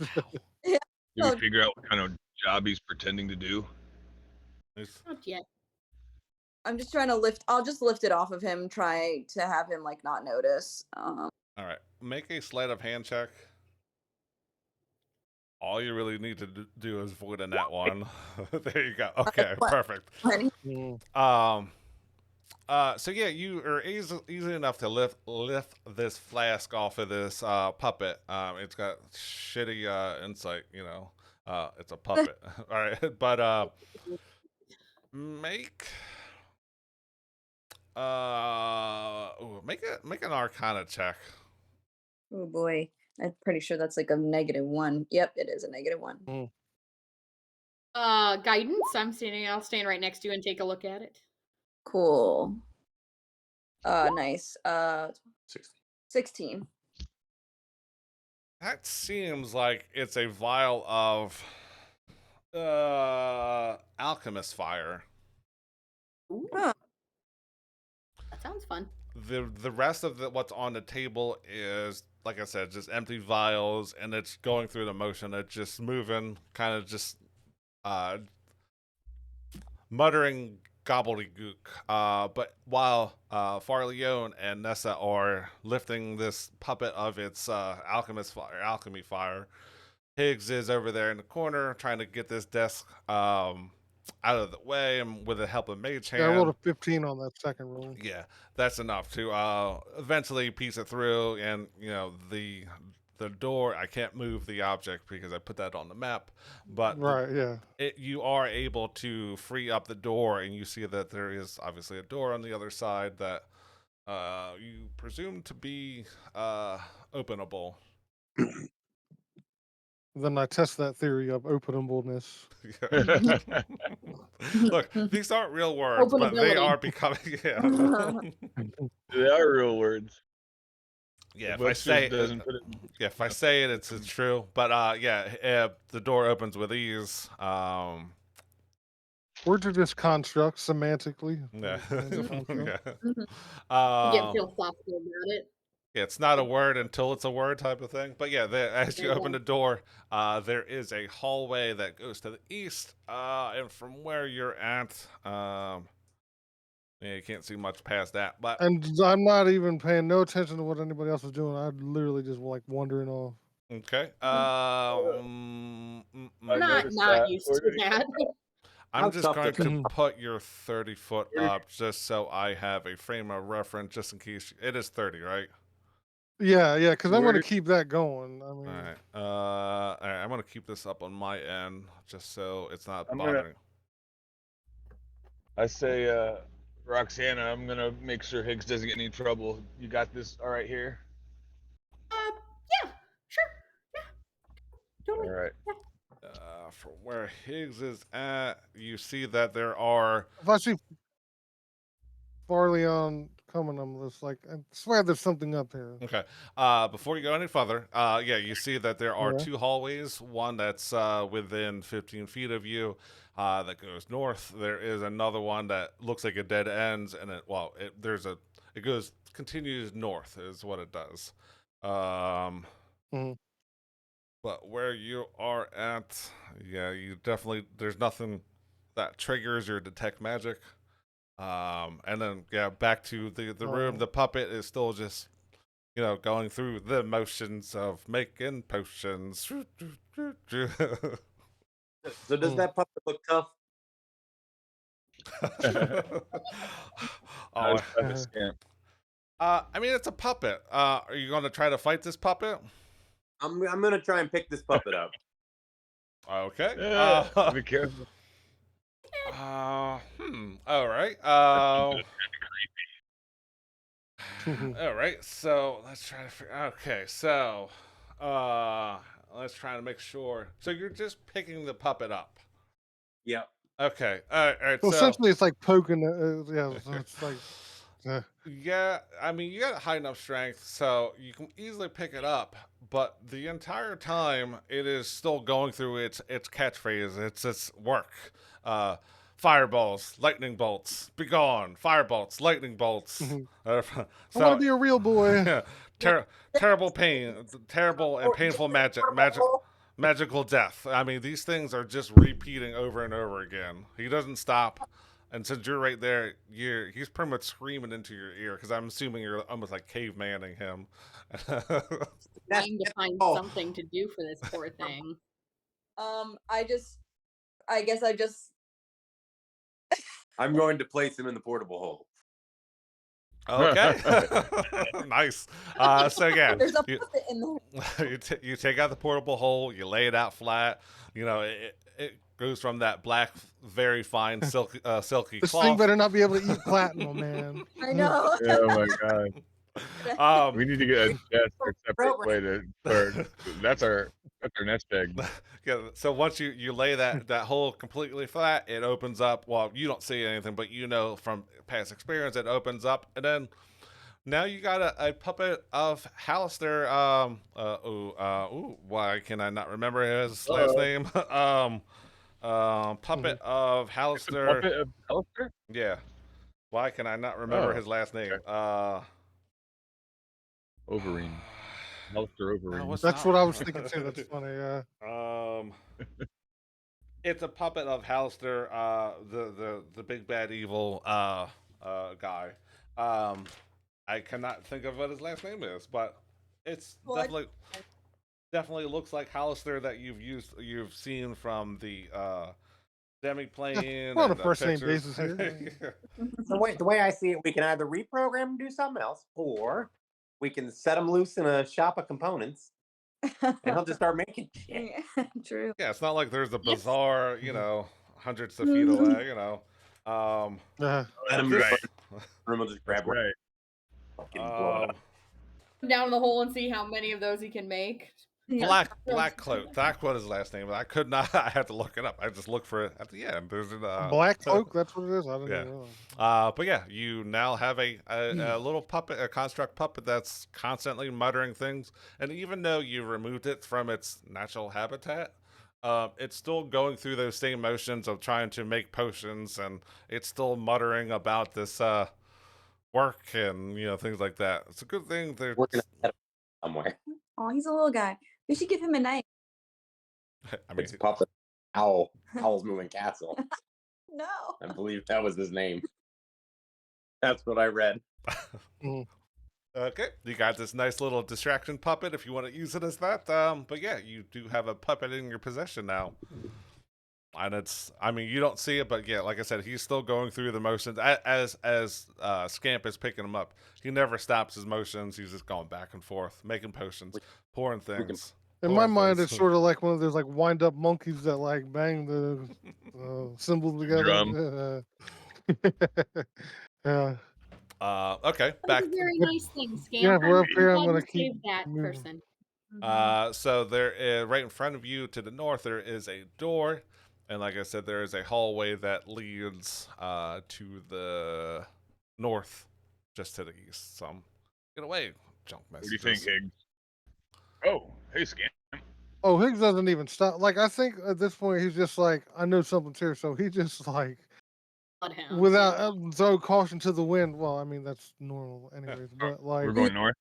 Did Oh. we figure out what kind of job he's pretending to do? He's- Not yet. I'm just trying to lift. I'll just lift it off of him. Try to have him like not notice. All right. Make a sleight of hand check. All you really need to do is avoid a nat one. There you go. Okay, perfect. Mm. So yeah, you are easy enough to lift this flask off of this puppet. It's got shitty insight, you know. It's a puppet. All right, but make make an Arcana check. Oh boy, I'm pretty sure that's like a -1. Yep, it is a -1. Mm. Guidance. I'll stand right next to you and take a look at it. Cool. Nice. 16. That seems like it's a vial of alchemist fire. Ooh, Huh. that sounds fun. The rest of what's on the table is, like I said, just empty vials, and it's going through the motion. It's just moving, kind of just muttering gobbledygook. But while Farleone and Nessa are lifting this puppet of its alchemy fire, Higgs is over there in the corner trying to get this desk out of the way, and with the help of Mage Hand. Yeah, I rolled a 15 on that second roll. Yeah, that's enough to eventually piece it through, and you know the door. I can't move the object because I put that on the map, but Right, yeah. you are able to free up the door, and you see that there is obviously a door on the other side that you presume to be openable. Then I test that theory of openableness. Look, these aren't real words, but they Openability. are becoming. Yeah. They are real words. Yeah, The if I book say just doesn't put it. yeah, if I say it, it's true. But yeah, the door opens with ease. Words are just constructs semantically. Yeah, It's a construct. yeah. You get Um, philosophical about it. yeah, it's not a word until it's a word type of thing. But yeah, as There you you open go. the door, there is a hallway that goes to the east, and from where you're at, yeah, you can't see much past that. But And I'm not even paying no attention to what anybody else is doing. I'm literally just like wandering off. okay, I Not noticed that. used Where to did he that. I'm How just tough going does to Mhm. put your 30 foot Where did- up just so I have a frame of reference, just in case. It is 30, right? Yeah, because I'm Where going to did- keep that going. I All mean, right. All right. I'm gonna keep this up on my end just so it's not I'm gonna- bothering. I say, Roxana, I'm gonna make sure Higgs doesn't get any trouble. You got this all right here? Yeah, sure. Yeah. All Totally. right. From where Higgs is at, you see that there are. if I see Farleon coming, I'm just like, I swear there's something up here. Okay. Before you go any further, yeah, you see that there are Yeah. two hallways. One that's within 15 feet of you, that goes north. There is another one that looks like it dead ends, and it goes continues north is what it does. Mhm. But where you are at, yeah, you definitely there's nothing that triggers your detect magic. And then yeah, back to the room. Oh. The puppet is still just going through the motions of making potions. So does Hmm. that puppet look tough? I was Oh, trying to scamp. I mean, it's a puppet. Are you going to try to fight this puppet? I'm gonna try and pick this puppet up. Okay. Be careful. All right. All right. So let's try to figure. Okay. So, let's try to make sure. So you're just picking the puppet up. Yep. Okay. All right. Well, So essentially, it's like poking. Yeah, so it's like. yeah, I mean, you got high enough strength, so you can easily pick it up. But the entire time, it is still going through its catchphrase. It's its work. Fireballs, lightning bolts, be gone. Firebolts, lightning bolts. Mhm. So, I want to be a real boy. yeah, terrible pain, terrible and painful magical death. I mean, these things are just repeating over and over again. He doesn't stop, and since you're right there, he's pretty much screaming into your ear because I'm assuming you're almost like cavemaning him. Trying to find something to do for this poor thing. I guess I just. I'm going to place him in the portable hole. Okay, nice. So yeah, There's a puppet in there. you take out the portable hole, you lay it out flat. You know, it goes from that black, very fine silky This cloth. thing better not be able to eat platinum, man. I know. Oh my god. We need to get a desk or separate way to. That's our nest egg. Yeah, so once you lay that hole completely flat, it opens up. Well, you don't see anything, but you know from past experience it opens up, and then now you got a puppet of Hallister. Why can I not remember his last name? Puppet of Hallister. Puppet of Hallister? Yeah. Why can I not remember his last name? Okay. Overeem. Hallister Overeem. No, That's what I was thinking too. That's funny. Yeah. It's a puppet of Hallister, the big bad evil guy. I cannot think of what his last name is, but it's definitely looks like Hallister that you've seen from the demi-plane. We're on a and first name pictures. basis here. The way I see it, we can either reprogram and do something else, or we can set him loose in a shop of components, and he'll just start making shit. Yeah, true. Yeah, it's not like there's a bizarre, hundreds of feet away, Let him Right. Room will just grab one. Right. Fucking blow it up. Down the hole and see how many of those he can make. Black Cloak. That's what his last name is. I could not. I had to look it up. I just looked for it at the end. There's Black Cloak. That's what it is. I didn't Yeah. realize. But yeah, you now have a little puppet, a construct puppet that's constantly muttering things, and even though you removed it from its natural habitat, it's still going through those same motions of trying to make potions, and it's still muttering about this work and things like that. It's a good thing. Working at somewhere. Oh, he's a little guy. We should give him a name. I mean, It's Puppet Owl. Owl's Moving Castle. No. I believe that was his name. That's what I read. okay, you got this nice little distraction puppet if you want to use it as that. But yeah, you do have a puppet in your possession now. And you don't see it, but yeah, like I said, he's still going through the motions as Scamp is picking him up. He never stops his motions. He's just going back and forth, making potions, pouring things. In my mind, it's sort of like one of those like wind up monkeys that like bang the cymbals together. Drum. Yeah. Okay, That's back. a very nice thing, Scamp. Yeah, we're up here. I'm glad gonna you keep saved that moving. person. So there, right in front of you to the north, there is a door, and like I said, there is a hallway that leads to the north, just to the east. So get away, junk What do messages. you think, Higgs? Oh, hey, Scamp. Oh, Higgs doesn't even stop. Like, I think at this point he's just like, I know something's here, so he just like, Bloodhound. without throw caution to the wind. Well, I mean that's normal, anyways. But like, We're going north.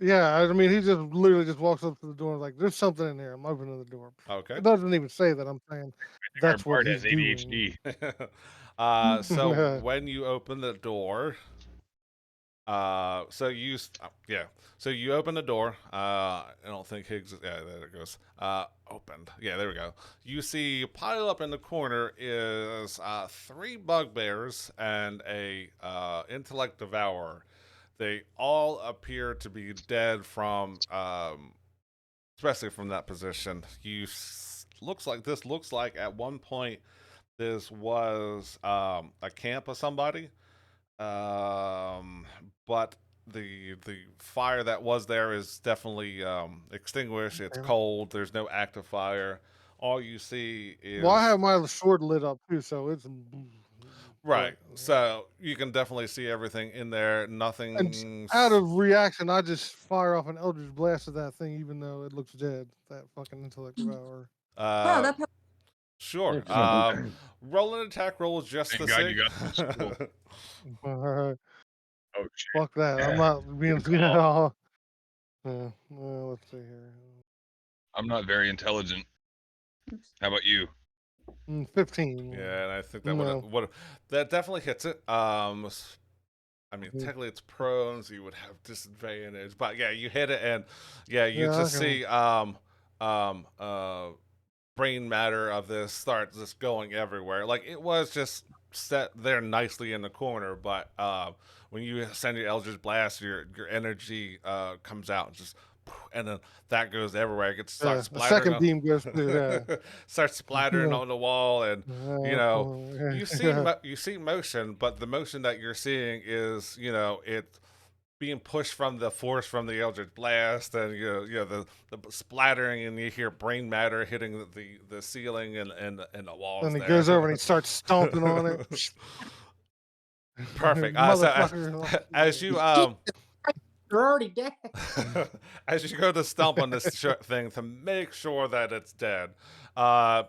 yeah, I mean he just literally just walks up to the door and like, there's something in there. I'm opening the door. Okay. It doesn't even say that. I'm saying that's Our what Bart he's has doing. ADHD. So when you open the door, so you open the door. I don't think Higgs. Yeah, there it goes. Opened. Yeah, there we go. You see, piled up in the corner is 3 bugbears and a intellect devourer. They all appear to be dead from, especially from that position. Looks like at one point this was a camp of somebody. But the fire that was there is definitely extinguished. It's cold. There's no active fire. All you see is Well, I have my sword lit up too, so it's right. So you can definitely see everything in there. Nothing. And out of reaction, I just fire off an Eldritch Blast at that thing, even though it looks dead. That fucking intellect devourer. Wow, that Sure. Roll an attack roll is just Thank the God same. you got some school. Alright, Oh shit. fuck that. Yeah. I'm not being. Good call. Well, let's see here. I'm not very intelligent. How about you? 15. Yeah, and I think that No. that definitely hits it. I mean, Mm. technically it's prone, so you would have disadvantage, but yeah, you hit it, and yeah, you Yeah, just okay. see um, uh, brain matter of this start just going everywhere. Like it was just set there nicely in the corner, but when you send your Eldritch Blast, your energy comes out and just, and then that goes everywhere. It gets starts A splattering second on, beam goes through that. starts splattering on the wall, and you know you see motion, but the motion that you're seeing is it being pushed from the force from the Eldritch Blast, and the splattering, and you hear brain matter hitting the ceiling and the walls And he there. goes over and he starts stomping on it. Perfect. Motherfucker. As you You're already dead. as you go to stomp on this thing to make sure that it's dead,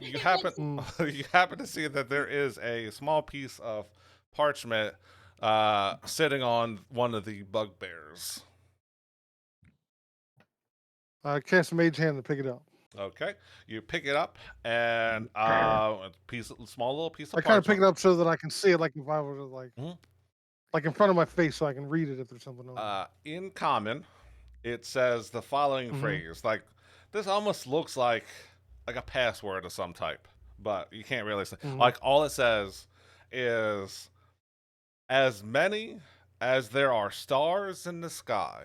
you happen you happen to see that there is a small piece of parchment sitting on one of the bugbears. Cast Mage Hand to pick it up. Okay, you pick it up, and small little piece of I kind of pick parchment. it up so that I can see it, like if I were to like in front of my face, so I can read it if there's something on it. In common, it says the following phrase. Like this almost looks like a password of some type, but you can't really say. Like all it says is, "As many as there are stars in the sky."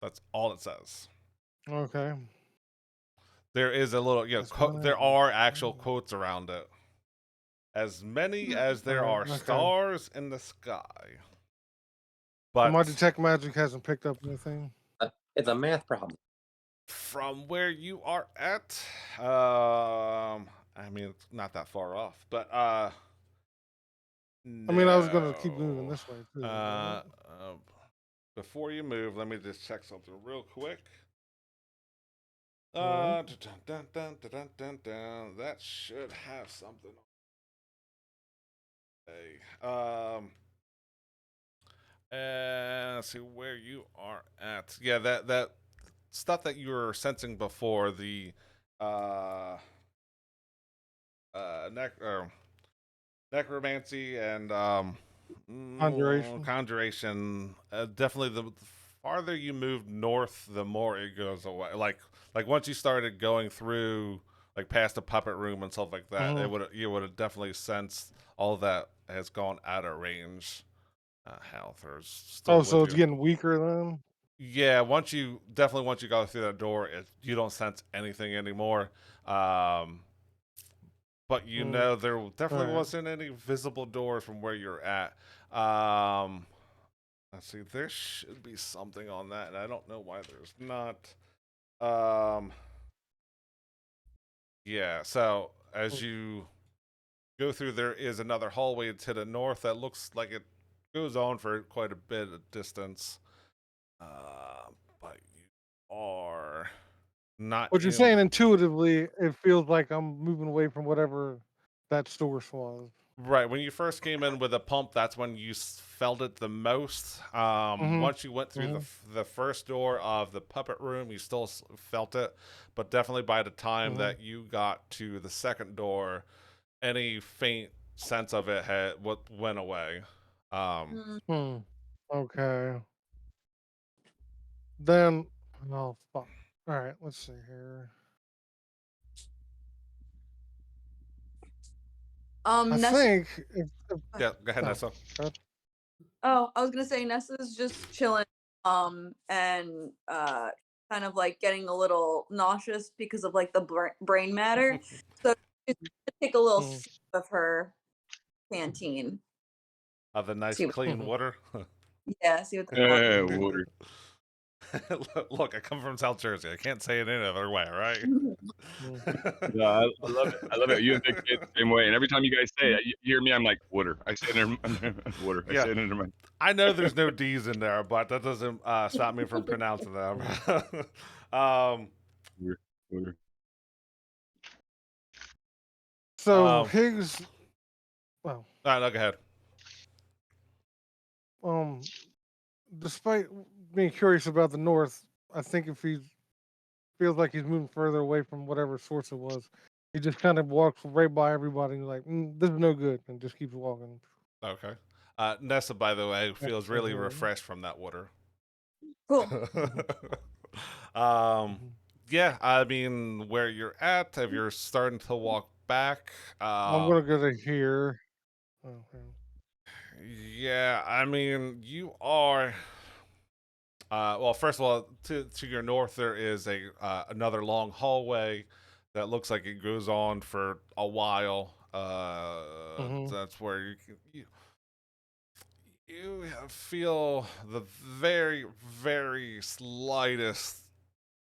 That's all it says. Okay. There is a little, there are actual quotes around it. As many as there are stars in the sky. But my detect magic hasn't picked up anything. It's a math problem. From where you are at, I mean, it's not that far off, but I mean, I was gonna keep moving this way too. Before you move, let me just check something real quick. Alright. That should have something. Okay. And let's see where you are at. Yeah, that stuff that you were sensing before, the necromancy and conjuration. Definitely, the farther you move north, the more it goes away. Like once you started going through, like past the puppet room and stuff like that, you would have definitely sensed all that has gone out of range. Halthor's still with so it's you. getting weaker then. Yeah, once you go through that door, you don't sense anything anymore. But there definitely wasn't any visible doors from where you're at. Let's see, there should be something on that, and I don't know why there's not. Yeah, so as you go through, there is another hallway to the north that looks like it goes on for quite a bit of distance. But you are not. What you're saying intuitively, it feels like I'm moving away from whatever that source was. Right. When you first came in with a pump, that's when you felt it the most. Once you went through the first door of the puppet room, you still felt it. But definitely by the time that you got to the second door, any faint sense of it went away. Okay. Then, oh fuck. All right, let's see here. I think. Yeah, go ahead, Nessa. Oh, I was gonna say Nessa's just chilling, and kind of like getting a little nauseous because of like the brain matter. So she's gonna take a little sip of her canteen. Of the nice clean water. Yeah, see what the Water. Look, I come from South Jersey. I can't say it any other way, right? Yeah, I love it. I love it. You and Vic say it the same way. And every time you guys say it, you hear me, I'm like, water. I say it in water. I say it under my. I know there's no D's in there, but that doesn't stop me from pronouncing them. Water. So Higgs. Well. No, go ahead. Despite being curious about the north, I think if he feels like he's moving further away from whatever source it was, he just kind of walks right by everybody and like, this is no good, and just keeps walking. Okay. Nessa, by the way, feels really refreshed from that water. Cool. Yeah, I mean, where you're at, if you're starting to walk back, I'm gonna go to here. Okay. yeah, I mean, you are. Well, first of all, to your north, there is another long hallway that looks like it goes on for a while. That's where you feel the very, very slightest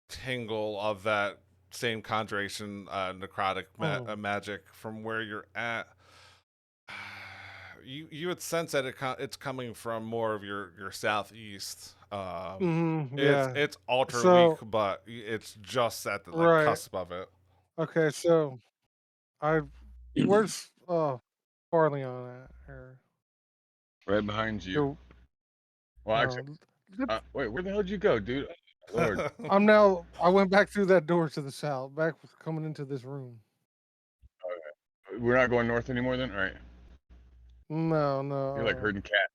tingle of that same conjuration necrotic magic from where you're at. You would sense that it's coming from more of your southeast. Yeah. It's ultra So weak, but it's just at the right. cusp of it. Okay. So where's Farleon at here? Right behind you. You're, Well, actually, wait, where the hell did you go, dude? Oh, Lord. I went back through that door to the south, back coming into this room. We're not going north anymore then? All right. No. You're like herding cats.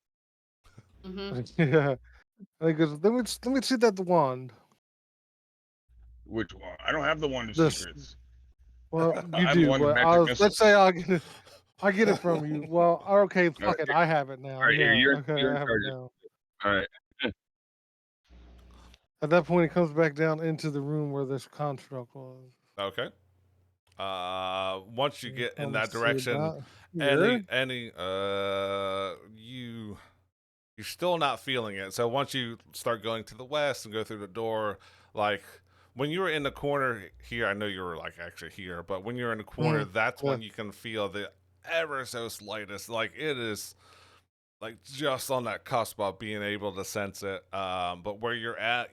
Yeah. He goes, let me see that wand. Which one? I don't have the wand of This- secrets. Well, you I have the do, wand of but magic missiles. let's say I get it from you. Well, okay, fuck it, I have it now. All right, Yeah, you're okay, in I have charge. it now. All right. At that point, it comes back down into the room where this construct was. Okay. Once you get in that Let's see direction, about here. you're still not feeling it. So once you start going to the west and go through the door, like when you were in the corner here, I know you were like actually here, but when you're in the corner, that's when you can feel the ever so slightest, like it is like just on that cusp of being able to sense it. But where you're at,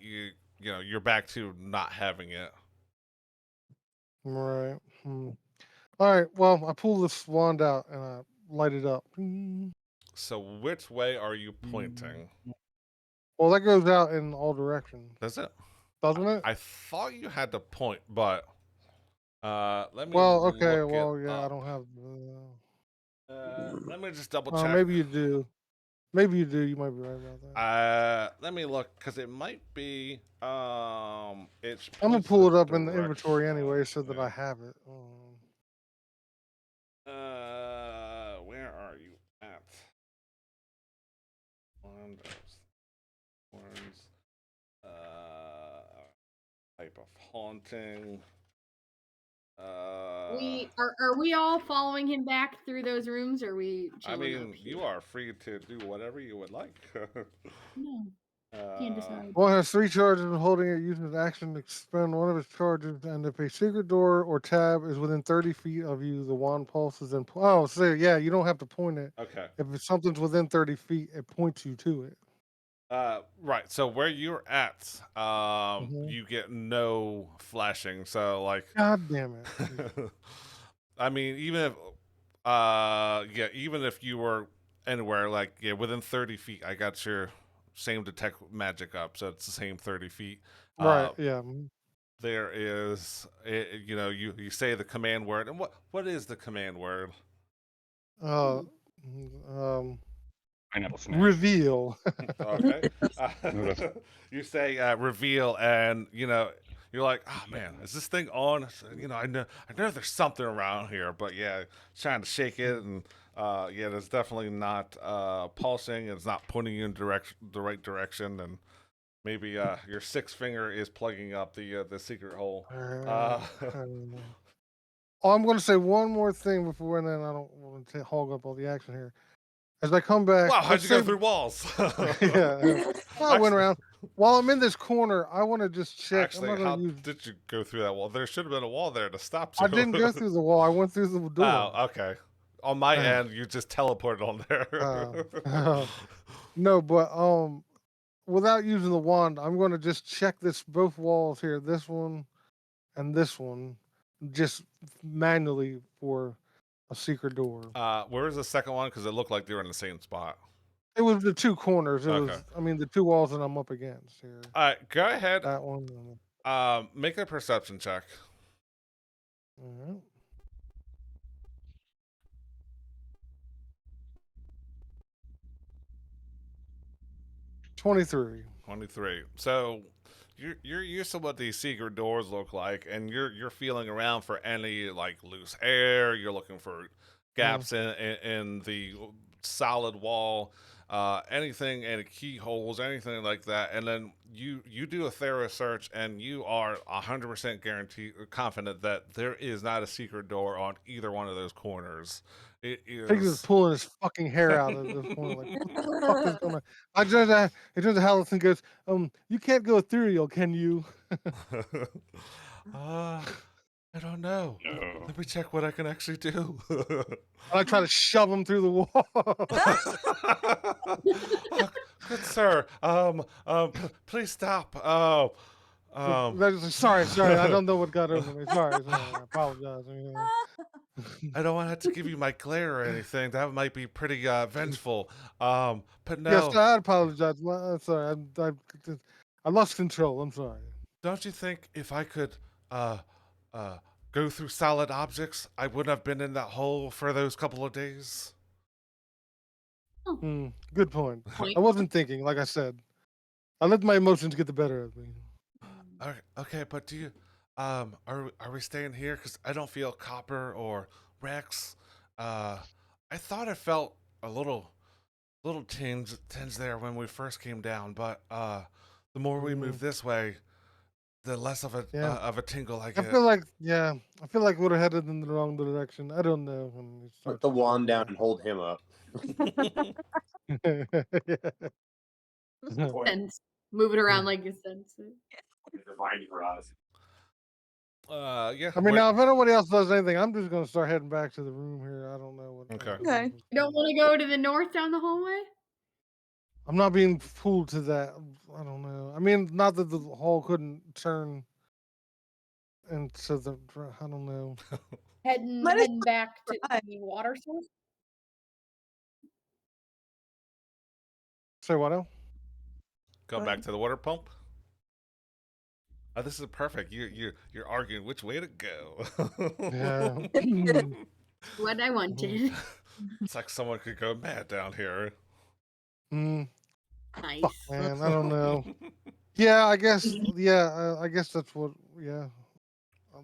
you're back to not having it. Right. All right. Well, I pull this wand out and I light it up. So which way are you pointing? Well, that goes out in all directions. Does it? Doesn't it? I thought you had to point, but let me. Well, okay. Look Well, it yeah, I up. don't have. Let me just double check. Maybe you do. Maybe you do. You might be right about that. Let me look because it might be. It's. I'm gonna pull it up in the inventory anyway, so that I have it. Where are you at? Horns. Type of haunting. Are we all following him back through those rooms, or are we? I mean, up here? you are free to do whatever you would like. No, can't decide. One has 3 charges and holding it uses an action to expend one of its charges, and if a secret door or tab is within 30 feet of you, the wand pulses and so yeah, you don't have to point it. Okay. If something's within 30 feet, it points you to it. Right. So where you're at, you get no flashing. So like, God damn it. I mean, even if you were anywhere like within 30 feet, I got your same detect magic up, so it's the same 30 feet. Right. Yeah. There is, you say the command word, and what is the command word? Pineapple snack. Reveal. Okay. You say reveal, and you're like, oh man, is this thing on? I know there's something around here, but yeah, trying to shake it, and there's definitely not pulsing. It's not pointing you in the right direction, and maybe your 6th finger is plugging up the secret hole. I'm going to say one more thing before, and then I don't want to hog up all the action here. As I come back, wow, how'd you go through walls? Yeah, I went around. While I'm in this corner, I want to just check. Actually, how did you go through that wall? There should have been a wall there to stop you. I didn't go through the wall. I went through the door. Oh, okay. On my end, you just teleported on there. No, but without using the wand, I'm going to just check both walls here, this one and this one, just manually for a secret door. Where is the second one? Because it looked like they were in the same spot. It was the two corners. It Okay. was, I mean, the two walls that I'm up against here. All right, go ahead. That one. And Make a perception check. all right. 23. 23. So you're used to what these secret doors look like, and you're feeling around for any like loose air. You're looking for gaps in the solid wall, anything, any keyholes, anything like that. And then you do a thorough search, and you are 100% guaranteed confident that there is not a secret door on either one of those corners. It Piggs is is. pulling his fucking hair out at this point. Like, what the fuck is going on? I just, it turns to Hallison goes, you can't go ethereal, can you? I don't know. No. Let me check what I can actually do. And I try to shove him through the wall. Good sir, please stop. Sorry, I don't know what got over me. Sorry, I apologize. I don't want to have to give you my glare or anything. That might be pretty vengeful. But no. Yes, I apologize. Well, sorry, I lost control. I'm sorry. Don't you think if I could go through solid objects, I wouldn't have been in that hole for those couple of days? Good point. I wasn't thinking, like I said. I let my emotions get the better of me. Okay, but do you are we staying here? Because I don't feel Copper or Rex. I thought I felt a little tinge there when we first came down, but the more we move this way, the less of a tingle I get. I feel like we're headed in the wrong direction. I don't know. When we Put start the to- wand down and hold him up. Sense. Move it around like you sense it. Yeah. I mean, now if anybody else does anything, I'm just gonna start heading back to the room here. I don't know what. Okay. Okay. You don't want to go to the north down the hallway? I'm not being fooled to that. I don't know. I mean, not that the hall couldn't turn into the. I don't know. Heading back to try. the water source? Say what else? Go back to the water pump. Oh, this is perfect. You're arguing which way to go. Yeah. What I wanted. It's like someone could go mad down here. Mm, Nice. fuck, man. I don't know. Yeah, I guess. Yeah, I guess that's what. Yeah,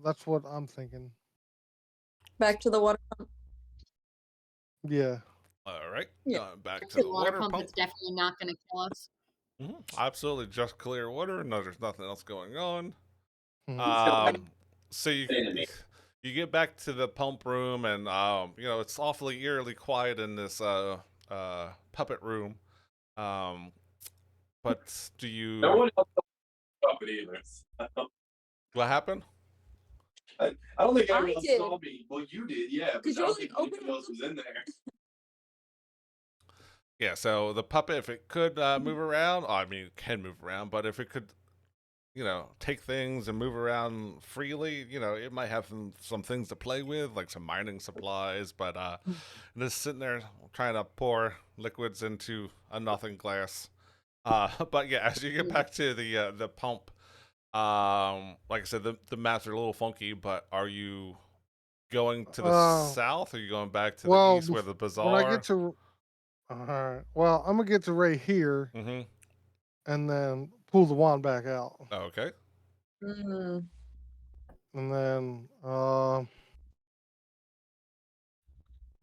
that's what I'm thinking. Back to the water pump. Yeah. All right. Yeah. Going back to The the water water pump pump. is definitely not going to kill us. Absolutely, just clear water. No, there's nothing else going on. Mhm. So you get back to the pump room, and it's awfully eerily quiet in this puppet room. But do you? No one else saw it either. What happened? I don't think I anyone else did. saw me. Well, you did, yeah. But 'Cause I you're don't like think open anyone else was in there. Yeah, so the puppet, if it could move around, I mean, it can move around, but if it could, take things and move around freely, it might have some things to play with, like some mining supplies, but just sitting there trying to pour liquids into a nothing glass. But yeah, as you get back to the pump, like I said, the maps are a little funky, but are you going to the south, or are you going back to the east where the bazaar? When I get to, well, I'm gonna get to right here, and then pull the wand back out, Okay. Mm. and then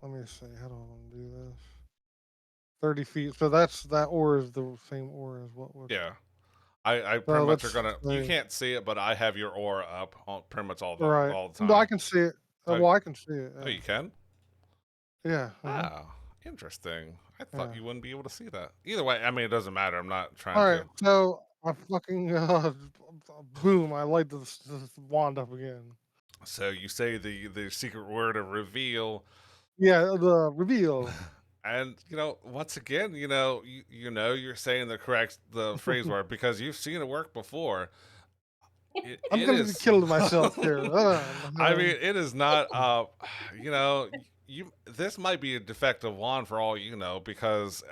let me see. How do I want to do this? 30 feet. So that ore is the same ore as what was. Yeah. I pretty much are let's gonna. You see. can't see it, but I have your aura up pretty much all the Right. time. No, I can see it. Oh, Well, I can see it. Oh, you can? Yeah. Ah, interesting. I thought Yeah. you wouldn't be able to see that. Either way, I mean, it doesn't matter. I'm not trying All right. to. So I fucking boom! I light this wand up again. So you say the secret word of reveal, Yeah, the reveal. and once again, you're saying the phrase word because you've seen it work before. I'm gonna be killing myself here. I mean, it is not. This might be a defective wand for all you know, because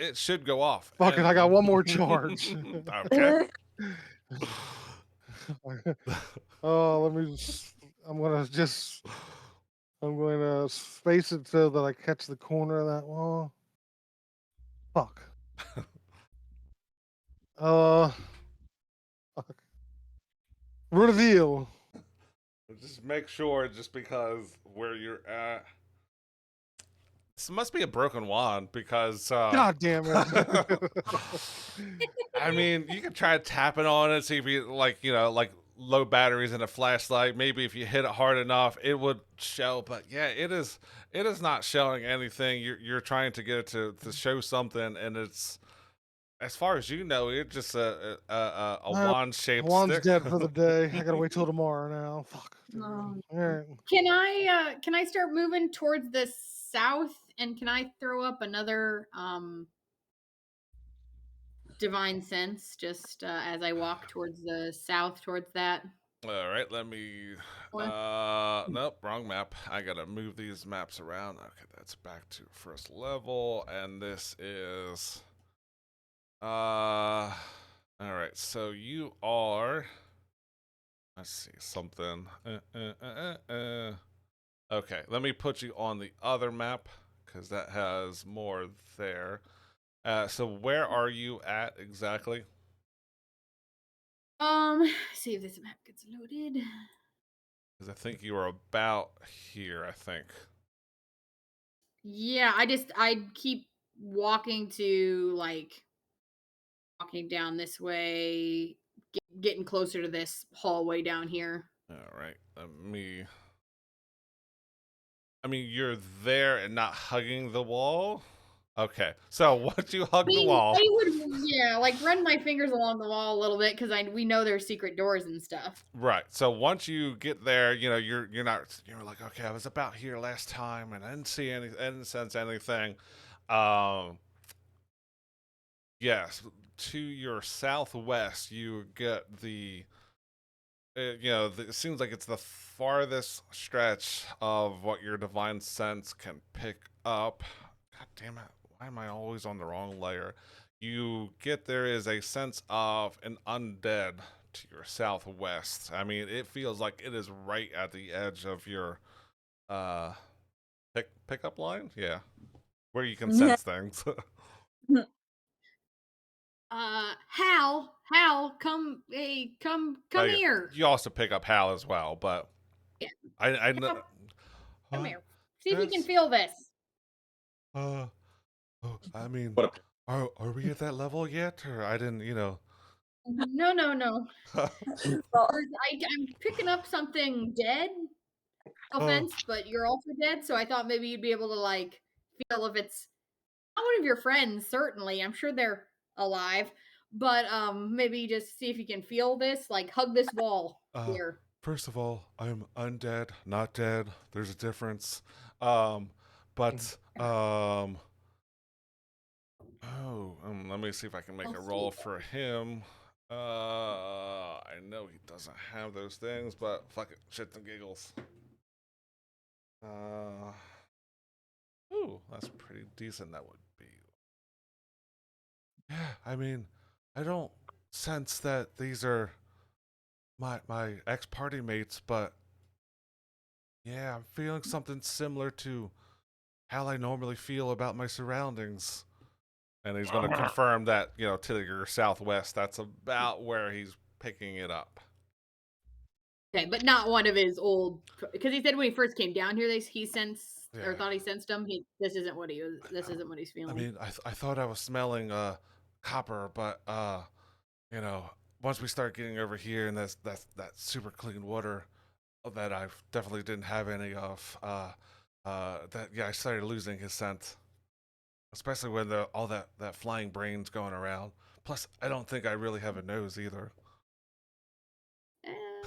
it should go off. Fuck it, and- I got one more charge. Okay. Oh, let me just. I'm going to space it so that I catch the corner of that wall. Fuck. Fuck. Reveal. Just make sure, just because where you're at. This must be a broken wand because. God damn it. I mean, you can try tapping on it, see if you like low batteries in a flashlight. Maybe if you hit it hard enough, it would show. But yeah, it is not showing anything. You're trying to get it to show something, and it's, as far as you know, it's just a wand shaped Wand's stick. dead for the day. I gotta wait till tomorrow now. Fuck. No. All right. Can I start moving towards the south, and can I throw up another divine sense just as I walk towards the south towards that? All right, let me. Nope, wrong map. I gotta move these maps around. Okay, that's back to first level, and this is. All right, so you are. Let's see something. Okay, let me put you on the other map because that has more there. So where are you at exactly? See if this map gets loaded. Because I think you are about here. I think. Yeah, I keep walking to walking down this way, getting closer to this hallway down here. All right, let me. I mean, you're there and not hugging the wall. Okay, so once you hug the wall, I would run my fingers along the wall a little bit because we know there's secret doors and stuff. right? So once you get there, you're like, okay, I was about here last time and I didn't see any, I didn't sense anything. Yes, to your southwest, you get the. It seems like it's the farthest stretch of what your divine sense can pick up. God damn it. Why am I always on the wrong layer? You get there is a sense of an undead to your southwest. I mean, it feels like it is right at the edge of your pickup line. Yeah, where you can sense things. Hal, come, hey, come Oh, yeah. here. You also pick up Hal as well, but Yeah. I know. Come here. See if you can feel this. I mean, What are we at that level yet? Or I didn't, No. Well, I'm picking up something dead. No offense, but you're also dead, so I thought maybe you'd be able to feel if it's not one of your friends. Certainly, I'm sure they're alive, but maybe just see if you can feel this. Hug this wall here. First of all, I'm undead, not dead. There's a difference. But let me see if I can make a roll for him. I know he doesn't have those things, but fuck it, shits and giggles. Ooh, that's pretty decent. That would be. Yeah, I mean, I don't sense that these are my ex-party mates, but yeah, I'm feeling something similar to how I normally feel about my surroundings. And he's going to confirm that, to your southwest, that's about where he's picking it up. Okay, but not one of his old, because he said when he first came down here, he sensed or Yeah. thought he sensed him. This isn't what he's feeling. I mean, I thought I was smelling copper, but once we start getting over here and that's that super clean water that I definitely didn't have any of, I started losing his scent. Especially when all that flying brain's going around. Plus, I don't think I really have a nose either.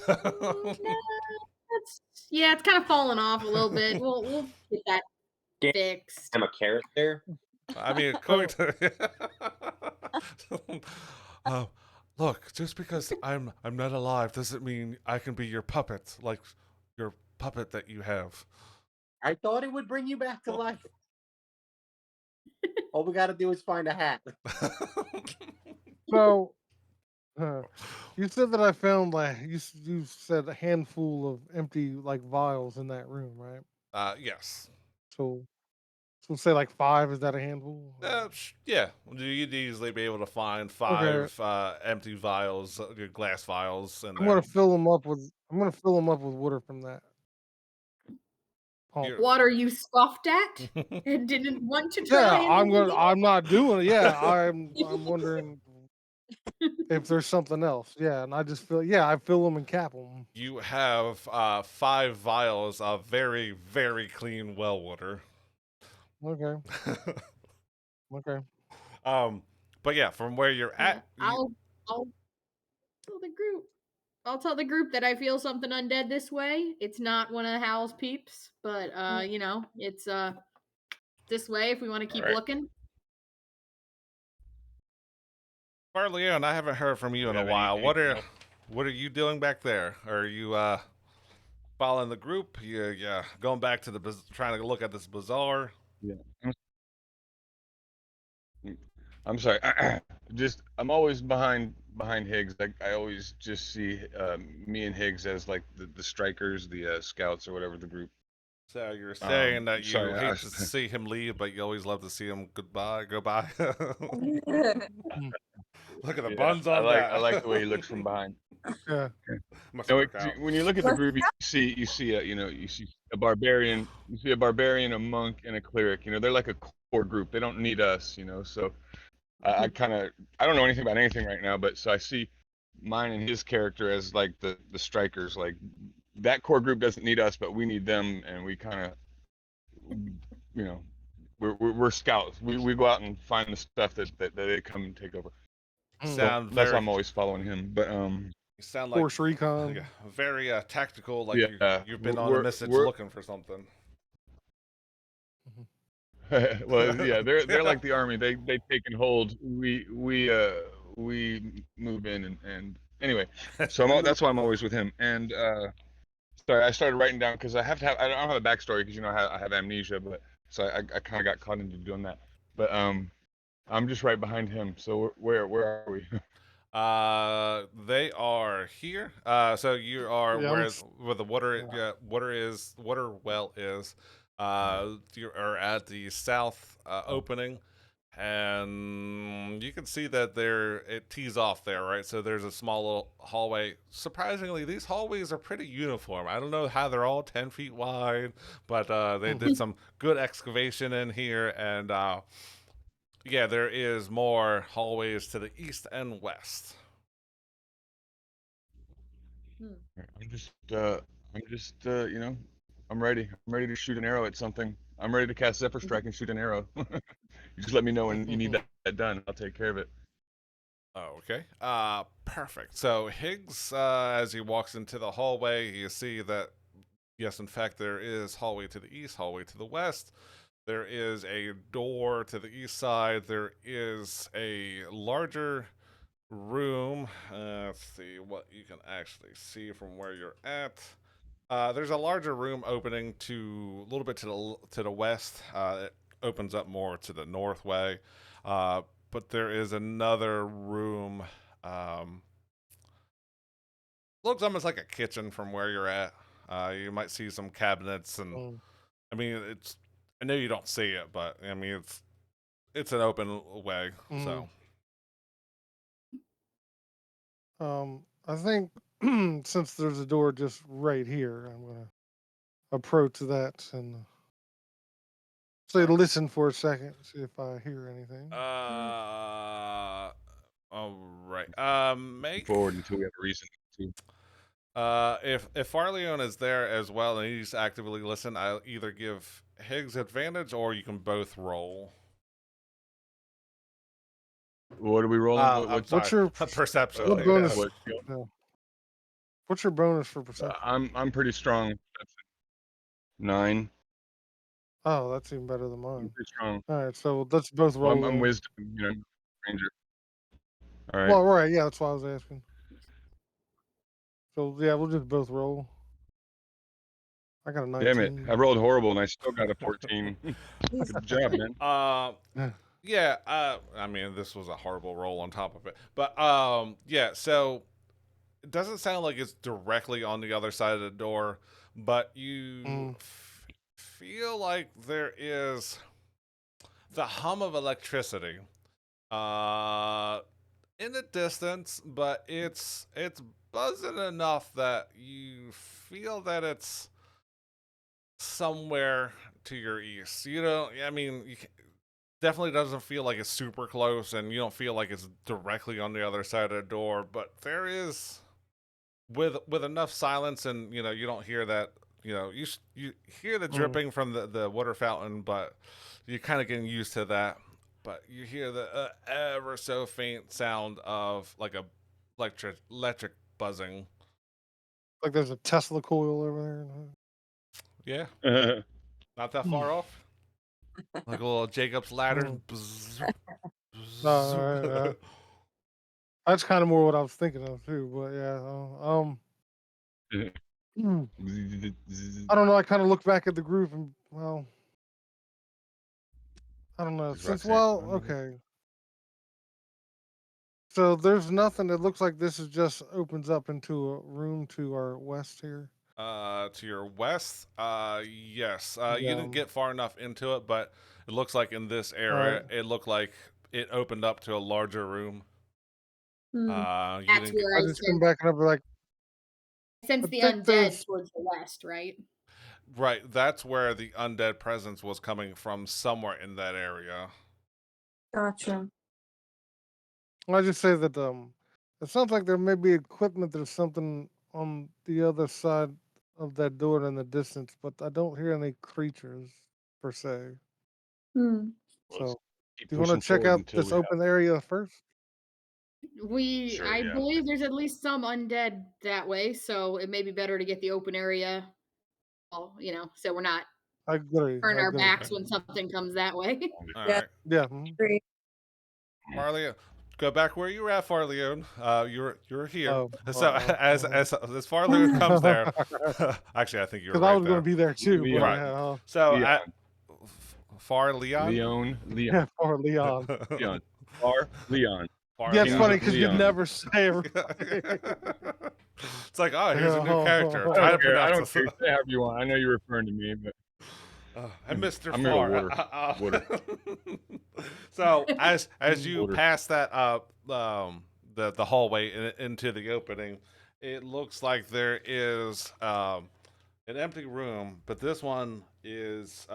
No, it's kind of fallen off a little bit. We'll get that fixed. I'm a carrot there. I mean, according to look, just because I'm not alive doesn't mean I can be your puppet, like your puppet that you have. I thought it would bring you back to life. All we got to do is find a hat. So, you said that I found like you said a handful of empty like vials in that room, right? Yes. So say like 5. Is that a handful? Yeah. You'd easily be able to find Okay. 5 empty vials, glass vials in I'm there. gonna fill them up with water from that pump. Water you scoffed at and didn't want to try. Yeah, anymore? I'm not doing it. Yeah, I'm wondering if there's something else. Yeah, and I just I fill them and cap them. You have 5 vials of very, very clean well water. Okay. Okay. But yeah, from where you're at, I'll tell the group. I'll tell the group that I feel something undead this way. It's not one of Hal's peeps, but you know, it's this way if we want to keep looking. Barleon, I haven't heard from you in a while. What are you doing back there? Are you following the group? You going back to trying to look at this bazaar? Yeah. I'm sorry. I'm always behind Higgs. I always just see me and Higgs as like the strikers, the scouts or whatever the group. So you're saying that you hate to see him leave, but you always love to see him go by. Look at the buns on that. I like the way he looks from behind. Yeah. When you look at the group, you see a barbarian, a monk, and a cleric. They're like a core group. They don't need us. So I don't know anything about anything right now, but so I see mine and his character as like the strikers. Like that core group doesn't need us, but we need them, and we kind of, we're scouts. We go out and find the stuff that they come and take over. So that's why I'm always following him. But you sound like Force recon. very tactical. Like Yeah, you've been on a message looking for something. Well, yeah, they're like the army. They've taken hold. We move in and anyway. So that's why I'm always with him. And sorry, I started writing down because I don't have a backstory because I have amnesia, but so I kind of got caught into doing that. But I'm just right behind him. So where are we? They are here. So you are where the water water well is. You are at the south opening, and you can see that it tees off there, right? So there's a small little hallway. Surprisingly, these hallways are pretty uniform. I don't know how they're all 10 feet wide, but they did some good excavation in here, and yeah, there is more hallways to the east and west. I'm just I'm ready. I'm ready to shoot an arrow at something. I'm ready to cast Zephyr Strike and shoot an arrow. You just let me know when you need that done. I'll take care of it. Okay. Perfect. So Higgs, as he walks into the hallway, you see that yes, in fact, there is hallway to the east, hallway to the west. There is a door to the east side. There is a larger room. Let's see what you can actually see from where you're at. There's a larger room opening a little bit to the west. It opens up more to the north way. But there is another room. Looks almost like a kitchen from where you're at. You might see some cabinets and I mean I know you don't see it, but I mean it's an open way. So I think since there's a door just right here, I'm gonna approach that and say listen for a second, see if I hear anything. All right. Make forward until we have a reason to. If Farleon is there as well and he's actively listening, I'll either give Higgs advantage or you can both roll. What are we rolling? What's your perception? What bonus? What's your bonus for perception? I'm pretty strong. 9. Oh, that's even better than mine. I'm pretty strong. All right, so let's both roll. Well, I'm wisdom, ranger. All right. Well, right, yeah, that's why I was asking. So yeah, we'll just both roll. I got a 19. Damn it! I rolled horrible and I still got a 14. Good job, man. Yeah, I mean, this was a horrible roll on top of it, but yeah. So it doesn't sound like it's directly on the other side of the door, but you Mm. feel like there is the hum of electricity in the distance, but it's buzzing enough that you feel that it's somewhere to your east. You know, I mean, definitely doesn't feel like it's super close, and you don't feel like it's directly on the other side of the door, but there is, with enough silence, and you don't hear that. You hear the dripping from the water fountain, but you're kind of getting used to that. But you hear the ever so faint sound of like a electric buzzing. Like there's a Tesla coil over Yeah, there. not that far off. Like a little Jacob's ladder. Mm. Bzz, Yeah. That's kind of more what I was thinking of too. But yeah, I don't know. I kind of look back at the group and well, I don't know. Is Since Roxanne well, on there? okay. So there's nothing. It looks like this is just opens up into a room to our west here. To your west, yes. You Yeah. didn't get far enough into it, but it looks like in this All right. area, it looked like it opened up to a larger room. You That's didn't get where I I just come sense, back and I'll be like, I the think undead there's. towards the west, right? right. That's where the undead presence was coming from, somewhere in that area. Gotcha. I just say that it sounds like there may be equipment. There's something on the other side of that door in the distance, but I don't hear any creatures per se. Hmm. Well, let's So, keep do you want to pushing check forward out until this we have. open area first? Sure, I yeah. believe there's at least some undead that way, so it may be better to get the open area. Well, so we're not I agree. turning I our agree. backs when something comes that way. All Yeah. right, Yeah. Great. Farleone, go back where you were at, Farleone. You're here. Oh. So as Farleone comes there, actually, I think you were Because I right was going to there. be there too, but Leon. Right. yeah. So Leon. Farleone. Yeah, for Leon. Leon. Far Leon. Yeah, it's Kings funny of because you Leon. never say it right. It's like, oh, here's a new Yeah. character. I Try to don't care. I pronounce don't this. care. Say however you want. I know you're referring to me, but And Mr. I'm here to Far. water. So as you Water. pass that the hallway into the opening, it looks like there is an empty room, but this one is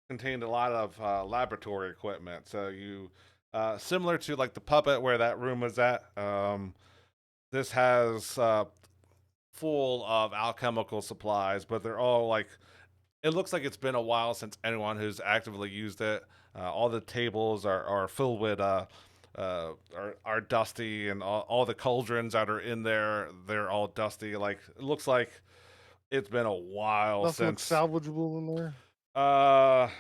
contained a lot of laboratory equipment. So you similar to like the puppet where that room was at. This has full of alchemical supplies, but they're all like, it looks like it's been a while since anyone who's actively used it. All the tables are filled with are dusty, and all the cauldrons that are in there, they're all dusty. Like, it looks like it's been a while Nothing looks since. salvageable in there. I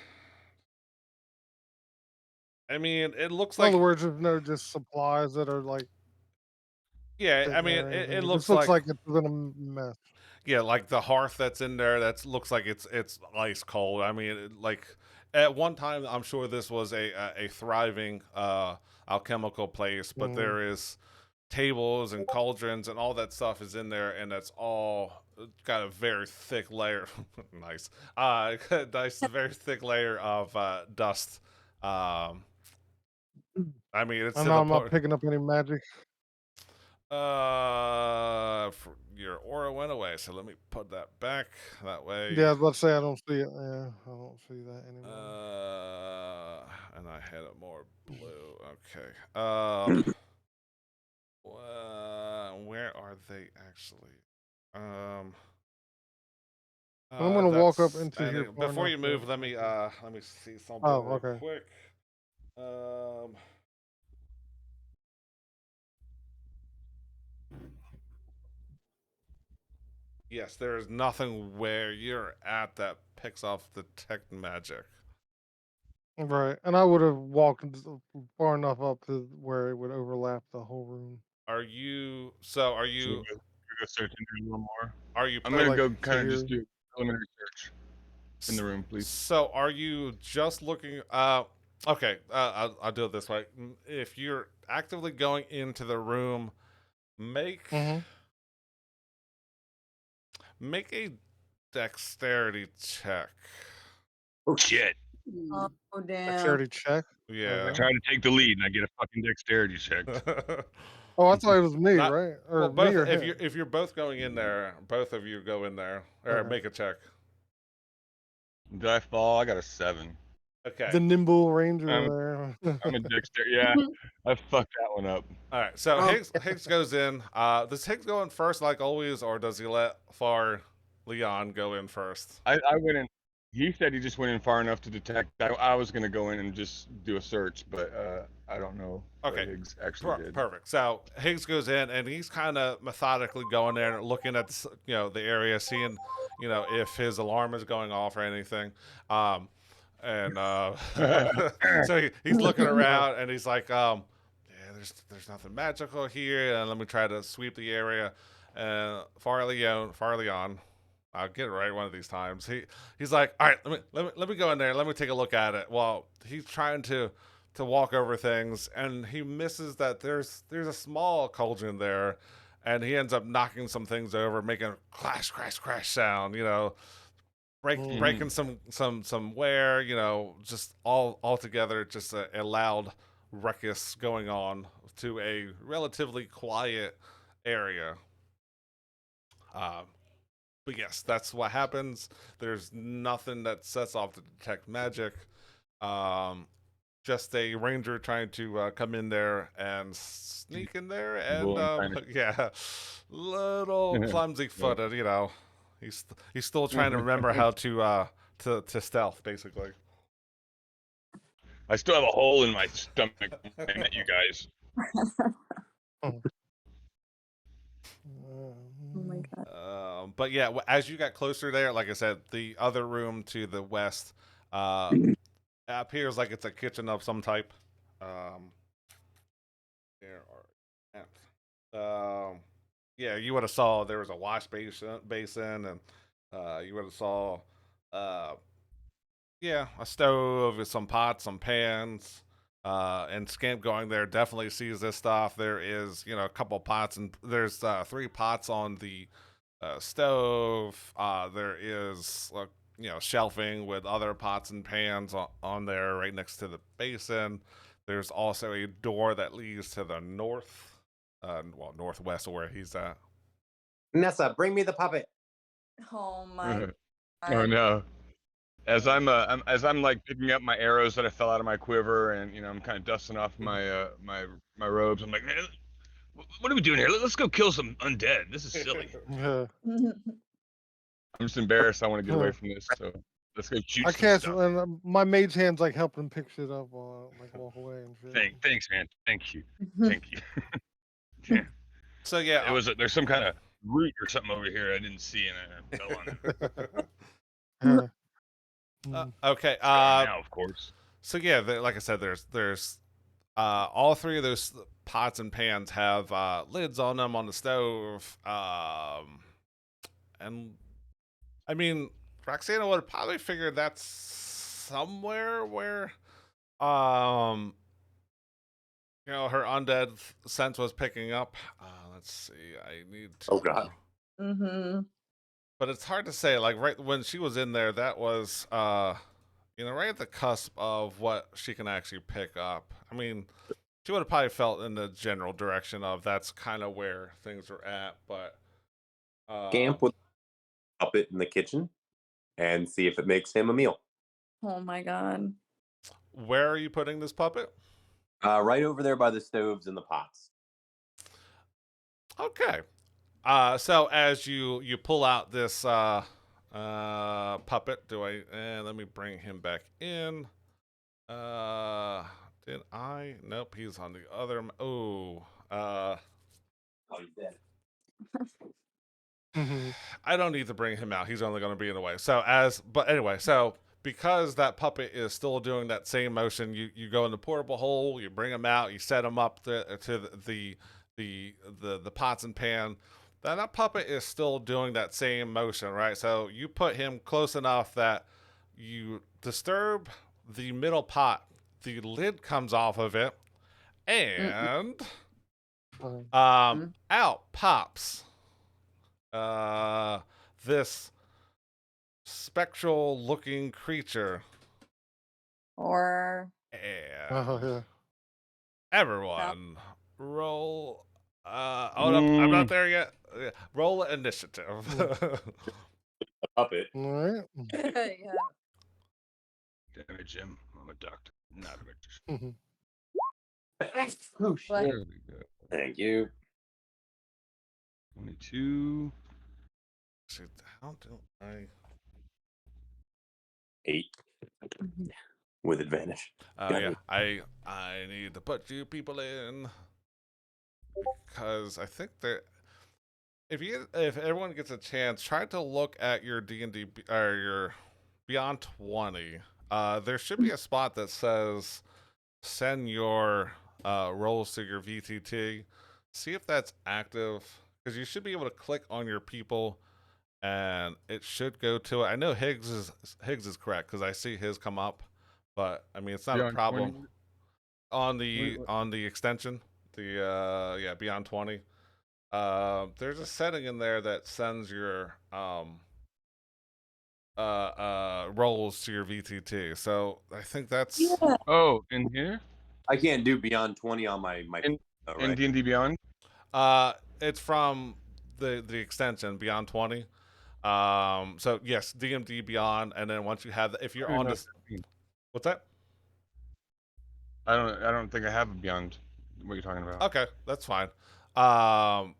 mean, it looks In other like, words, there's no just supplies that are like yeah. I sitting mean, there or it anything. It looks just looks like, like it's been a mess. yeah, like the hearth that's in there. That looks like it's ice cold. I mean, like at one time, I'm sure this was a thriving alchemical place, but Mhm. there is tables and cauldrons and all that stuff is in there, and that's all got a very thick layer. Nice, nice, very thick layer of dust. I mean, it's I to know the I'm not point. picking up any magic. Your aura went away, so let me put that back. That way. Yeah, let's say I don't see it. Yeah, I don't see that anymore. And I had it more blue. Okay. Where are they actually? I'm gonna walk up That's, into here far before you enough move, to. let me see something Oh, real okay. quick. Yes, there is nothing where you're at that picks off detect magic. Right, and I would have walked far enough up to where it would overlap the whole room. Are you? So are So you? we're gonna search in there a little more. Are you? I'm Or gonna like go to kind of just here. do preliminary search in the room, please. So are you just looking? Okay, I'll do it this way. If you're actively going into the room, make Mm-hmm. make a dexterity check. Oh shit! Oh damn. Dexterity check. Yeah. I Okay. try to take the lead, and I get a fucking dexterity check. Oh, I thought it was me, Not- right? Or well, me both or if him. you're both going in there, both of you go in there or Okay. make a check. Did I fall? I got a 7. Okay. The nimble ranger I'm, there. I'm a dexterity. Yeah, I fucked that one up. All right. So Oh. Higgs goes in. Does Higgs go in first like always, or does he let Leon go in first? I went in. He said he just went in far enough to detect. I was gonna go in and just do a search, but I don't know what Okay. Higgs actually did. Perfect. So Higgs goes in and he's kind of methodically going there, looking at the area, seeing if his alarm is going off or anything. And so he's looking around and he's like, yeah, there's nothing magical here, and let me try to sweep the area. And Farleon, I'll get it right one of these times. He's like, all right, let me go in there, let me take a look at it. Well, he's trying to walk over things, and he misses that there's a small cauldron there, and he ends up knocking some things over, making a crash sound. Breaking some ware. Just all together, just a loud ruckus going on to a relatively quiet area. But yes, that's what happens. There's nothing that sets off to detect magic. Just a ranger trying to come in there and sneak in there, and yeah, little clumsy footed. He's still trying to remember how to stealth, basically. I still have a hole in my stomach. I met you guys. Oh my god. But yeah, as you got closer there, like I said, the other room to the west appears like it's a kitchen of some type. There are yeah, you would have saw there was a wash basin, and you would have saw yeah, a stove with some pots, some pans. And Scamp going there definitely sees this stuff. There is, a couple pots, and there's 3 pots on the stove. There is, shelving with other pots and pans on there right next to the basin. There's also a door that leads to the north, northwest of where he's at. Nessa, bring me the puppet. Oh my Oh no. As I'm like picking up my arrows that I fell out of my quiver, and I'm kind of dusting off my my robes. I'm like, man, what are we doing here? Let's go kill some undead. This is silly. Yeah. I'm just embarrassed. I want to get away from this. So let's go shoot I some can't. stuff. And my maid's hands like helping him pick shit up while I like walk away and shit. Thanks, man. Thank you. Thank you. Yeah. So yeah, There's some kind of root or something over here I didn't see, and I fell on it. okay. Now, of course. So yeah, like I said, there's all 3 of those pots and pans have lids on them on the stove. And I mean, Roxana would have probably figured that's somewhere where her undead sense was picking up. Let's see. I need to. Oh god. Mm-hmm. But it's hard to say. Like right when she was in there, that was right at the cusp of what she can actually pick up. I mean, she would have probably felt in the general direction of that's kind of where things are at. But Scamp would up it in the kitchen and see if it makes him a meal. Oh my god. Where are you putting this puppet? Right over there by the stoves and the pots. Okay. So as you pull out this puppet, let me bring him back in. Did I? Nope, he's on the other. Oh, he's dead. I don't need to bring him out. He's only going to be in the way. But anyway, because that puppet is still doing that same motion, you go in the portable hole, you bring him out, you set him up to the pots and pan. Then that puppet is still doing that same motion, right? So you put him close enough that you disturb the middle pot the lid comes off of it, and Uh, out pops this spectral looking creature. Or oh, And yeah. everyone roll I'm not there yet. Roll initiative. Puppet. All right. yeah. Damn it, Jim. I'm a doctor, not a magician. Oh, What? There we go. Thank you. 22. See, how do I? 8 with advantage. Oh Got yeah, it. I need to put you people in because I think that if everyone gets a chance, try to look at your D&D or your Beyond 20. There should be a spot that says send your rolls to your VTT. See if that's active because you should be able to click on your people and it should go to it. I know Higgs is correct because I see his come up, but I mean it's not a Beyond problem 20? on the extension. The Beyond 20. There's a setting in there that sends your rolls to your VTT. So I think that's Yeah. Oh, in here? I can't do beyond 20 on my In, phone, in right? D&D Beyond? it's from the extension Beyond 20. So yes, DMD Beyond, and then once you have if you're on this, what's that? I don't think I have a Beyond. What are you talking about? Okay, that's fine. All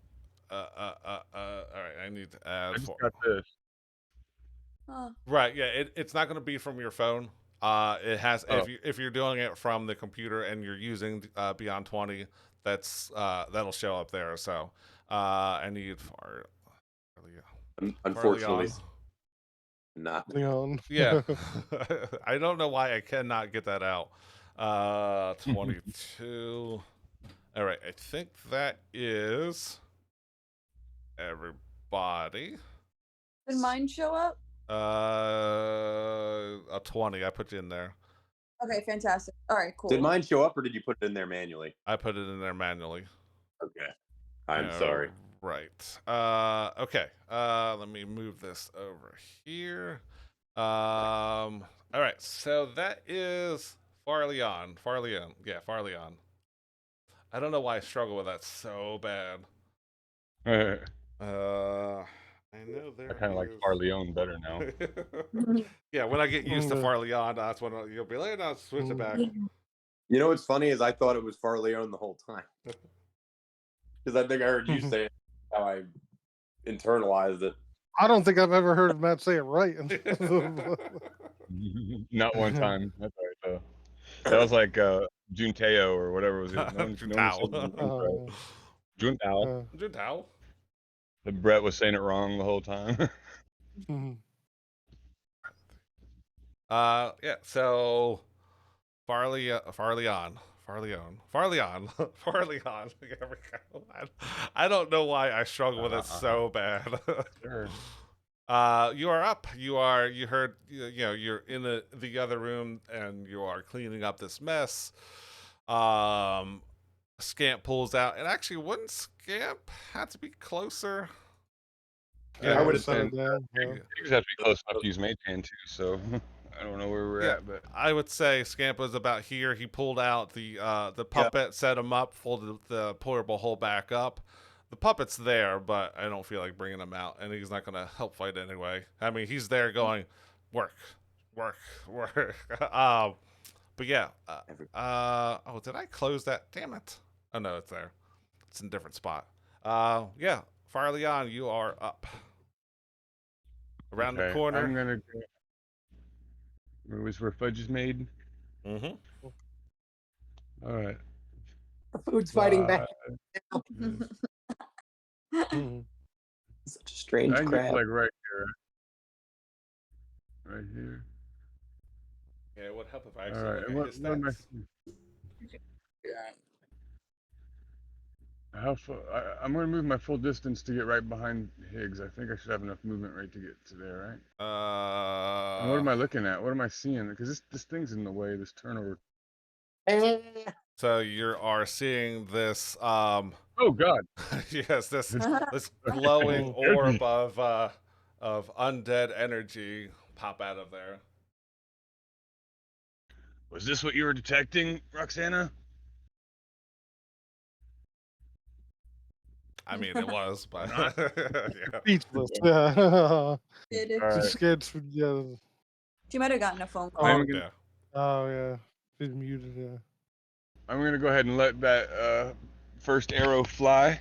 right, I need to I add just for got this. right. Yeah, it's not going to be from your phone. It has Oh. if you're doing it from the computer and you're using Beyond 20, that's that'll show up there. So I need for Unfortunately, Leon. not. Leon. Yeah, I don't know why I cannot get that out. 22. All right, I think that is everybody. Did mine show up? A 20. I put you in there. Okay, fantastic. All right, cool. Did mine show up or did you put it in there manually? I put it in there manually. Okay. I'm sorry. Right. Okay. Let me move this over here. All right. So that is Farleon. Yeah, Farleon. I don't know why I struggle with that so bad. I know there. I kind of like Farleon better now. Yeah, when I get used to Farleon, that's when you'll be like, "No, switch it back." You know what's funny is I thought it was Farleon the whole time. Because I think I heard you say it, how I internalized it. I don't think I've ever heard Matt say it right. Not one time. That's all right though. That was like Junteo or whatever was it? Juntao. Juntao. Juntao. The Brett was saying it wrong the whole time. Yeah. So Farleon. There we go. I don't know why I struggle with it so bad. Sure. You are up. You heard, you're in the other room and you are cleaning up this mess. Scamp pulls out, and actually, wouldn't Scamp have to be closer? Yeah, I would set have it down. You just have to be close enough to use Mage Hand too, so I don't know where we're at, but I would say Scamp was about here. He pulled out the puppet, set him up, folded the portable hole back up. The puppet's there, but I don't feel like bringing him out, and he's not going to help fight anyway. I mean, he's there going, work. But yeah. Oh, did I close that? Damn it. Oh, no, it's there. It's in a different spot. Yeah. Farleon, you are up. Around the corner. I'm gonna go. Where was where fudge is made? Mm-hmm. All right. The food's fighting back. Such a strange I can get crab. like right here. Right here. Yeah, it would help if I All actually right. look at his stats. How far? I'm gonna move my full distance to get right behind Higgs. I think I should have enough movement right to get to there, right? And what am I looking at? What am I seeing? Because this thing's in the way. This turnover. Eh. So you are seeing this. Oh God. Yes, this Uh-huh. this glowing Mhm. orb of undead energy pop out of there. Was this what you were detecting, Roxana? I mean, it was, Or but not? yeah. Speechless. Yeah. Did- All Just right. scared. Yeah. She might have gotten a phone call. Oh, I'm gonna Yeah. oh yeah. She's muted. Yeah. I'm gonna go ahead and let that first arrow fly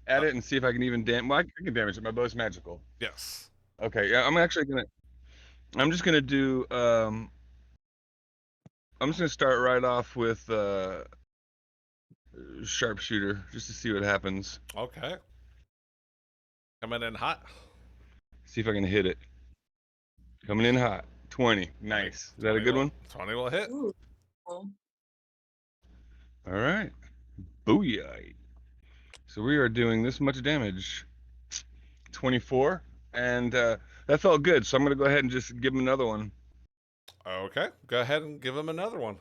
at Uh, it and see if I can even well, I can damage it. My bow's magical. yes. Okay, yeah, I'm actually gonna. I'm just gonna do. I'm just gonna start right off with sharpshooter just to see what happens. Okay. Coming in hot. See if I can hit it. Coming in hot. 20. 20, Nice. Is that a good one? 20 will hit. Ooh. Cool. All right. Booyah. So we are doing this much damage. 24. And that felt good. So I'm going to go ahead and just give him another one. Okay. Go ahead and give him another one.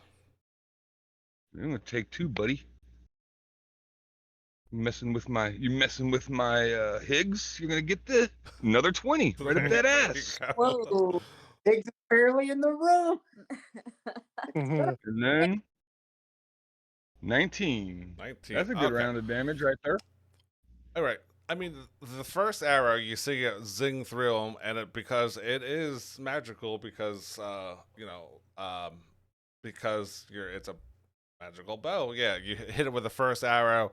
I'm going to take 2, buddy. You messing with my Higgs? You're going to get another 20 right up that There you ass. go. Whoa. Higgs is barely in the room. Mhm. And then 19. 19. That's a good Okay. round of damage right there. All right. I mean, the first arrow you see it zing through him, and because it is magical, because because it's a magical bow. Yeah, you hit it with the first arrow,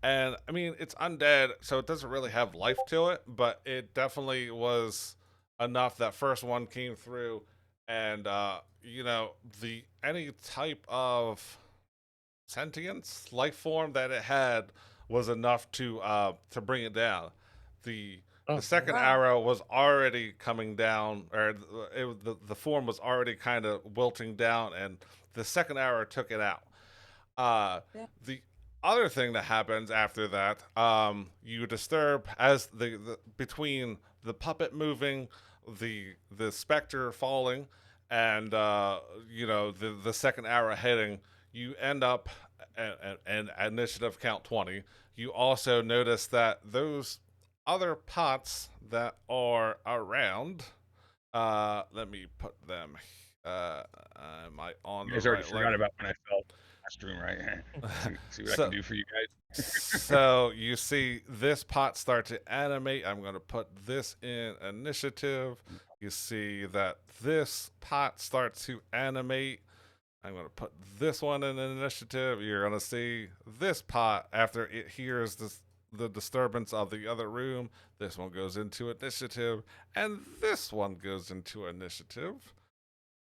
and I mean it's undead, so it doesn't really have life to it, but it definitely was enough. That first one came through, and the any type of sentience, life form that it had was enough to bring it down. The Oh, the second wow. arrow was already coming down, or the form was already kind of wilting down, and the second arrow took it out. Yeah. The other thing that happens after that, you disturb as the between the puppet moving, the specter falling, and the second arrow hitting. You end up and initiative count 20. You also notice that those other pots that are around. Let me put them. Am I on You the guys already right forgot line? about when I fell last room, right? see what I So, can do for you guys. so you see this pot start to animate. I'm going to put this in initiative. You see that this pot starts to animate. I'm going to put this one in initiative. You're going to see this pot after it hears the disturbance of the other room. This one goes into initiative, and this one goes into initiative.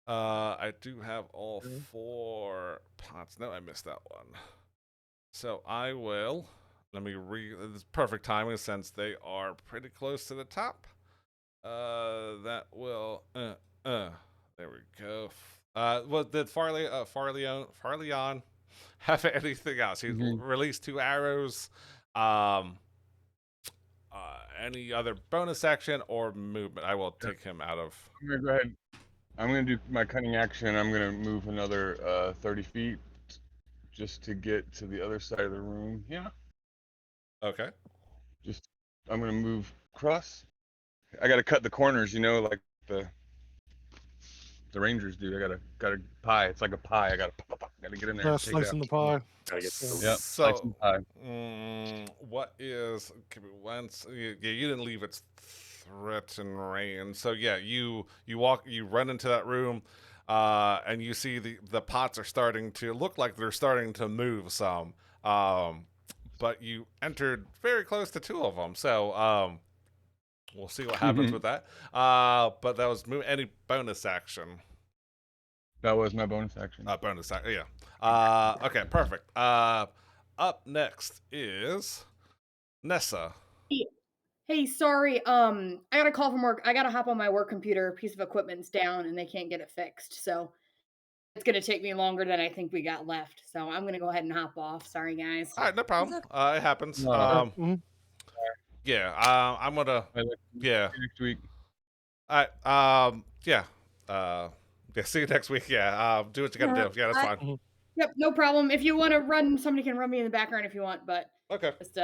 I do have all 4 pots. No, I missed that one. So I will. Let me It's perfect timing since they are pretty close to the top. That will. There we go. Well, did Farleon have anything else? He released 2 arrows. Um, any other bonus action or movement? I will take him out of. I'm gonna go ahead. I'm gonna do my cunning action. I'm gonna move another 30 feet just to get to the other side of the room. Yeah. Okay. Just I'm gonna move across. I gotta cut the corners, like the Rangers do. I gotta pie. It's like a pie. I gotta get in there and take it out. Slicing the pie. Gotta get Yeah. Yep. Slice So, and pie. what is? Give me once. Yeah, you didn't leave its threat and range. So yeah, you run into that room, and you see the pots are starting to look like they're starting to move some. But you entered very close to 2 of them. So we'll see what happens with that. But that was any bonus action. That was my bonus action. Bonus action. Yeah. Okay. Perfect. Up next is Nessa. Hey, sorry. I got a call from work. I gotta hop on my work computer. A piece of equipment's down and they can't get it fixed. So it's gonna take me longer than I think we got left. So I'm gonna go ahead and hop off. Sorry, guys. All right, no problem. It happens. No. Mhm. Yeah. I'm gonna. Yeah. Next week. All right. Yeah. Yeah. See you next week. Yeah. Do what you gotta do. Yeah, that's fine. Yep, no problem. If you want to run, somebody can run me in the background if you want, but Okay. just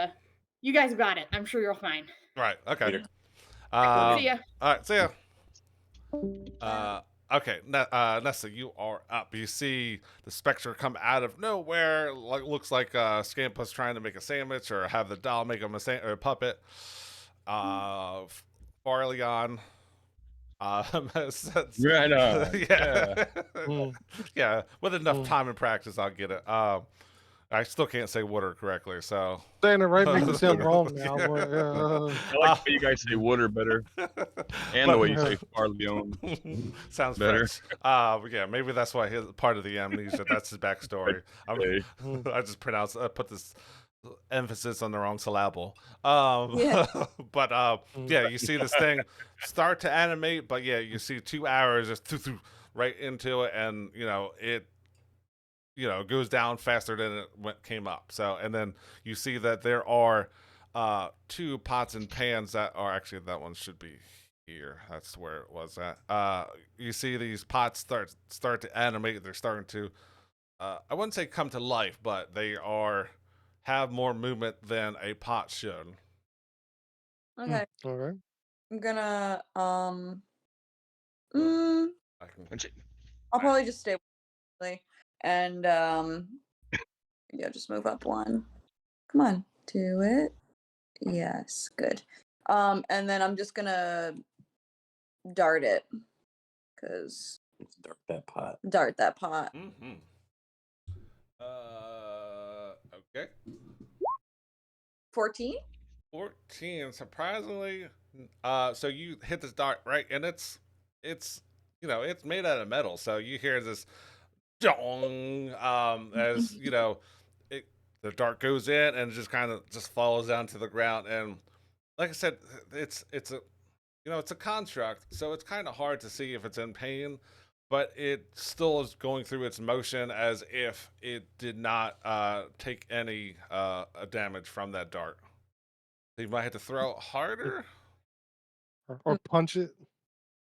you guys got it. I'm sure you're fine. Right. Okay. Peter. See ya. All right. See ya. Okay, Nessa, you are up. You see the specter come out of nowhere. Like looks like Scamp was trying to make a sandwich or have the doll make him a puppet. Farleon. Right on. Yeah. Mm. Yeah. With enough Mm. time and practice, I'll get it. I still can't say water correctly, so. Saying it right makes it sound wrong now. Yeah. But, I like the way you guys say water better, and the way you say Farleon Sounds better. French. Yeah, maybe that's why his part of the amnesia. That's his backstory. Okay. I just put this emphasis on the wrong syllable. Yeah. But yeah, you see this thing start to animate, but yeah, you see 2 hours just right into it, and it goes down faster than it came up. So, and then you see that there are 2 pots and pans that are actually, that one should be here. That's where it was at. You see these pots start to animate. They're starting to, I wouldn't say come to life, but they have more movement than a pot should. Okay. all right. I'm gonna I can, I'll probably just stay with Lee and yeah, just move up 1. Come on, do it. Yes, good. And then I'm just gonna dart it, cause Dart that pot. dart that pot. mm-hmm. Okay. 14. 14, surprisingly. So you hit this dart, right? And it's it's made out of metal, so you hear this dong, as the dart goes in and just kind of just falls down to the ground. And like I said, it's a it's a construct, so it's kind of hard to see if it's in pain, but it still is going through its motion as if it did not take any damage from that dart. So you might have to throw harder. Or punch it.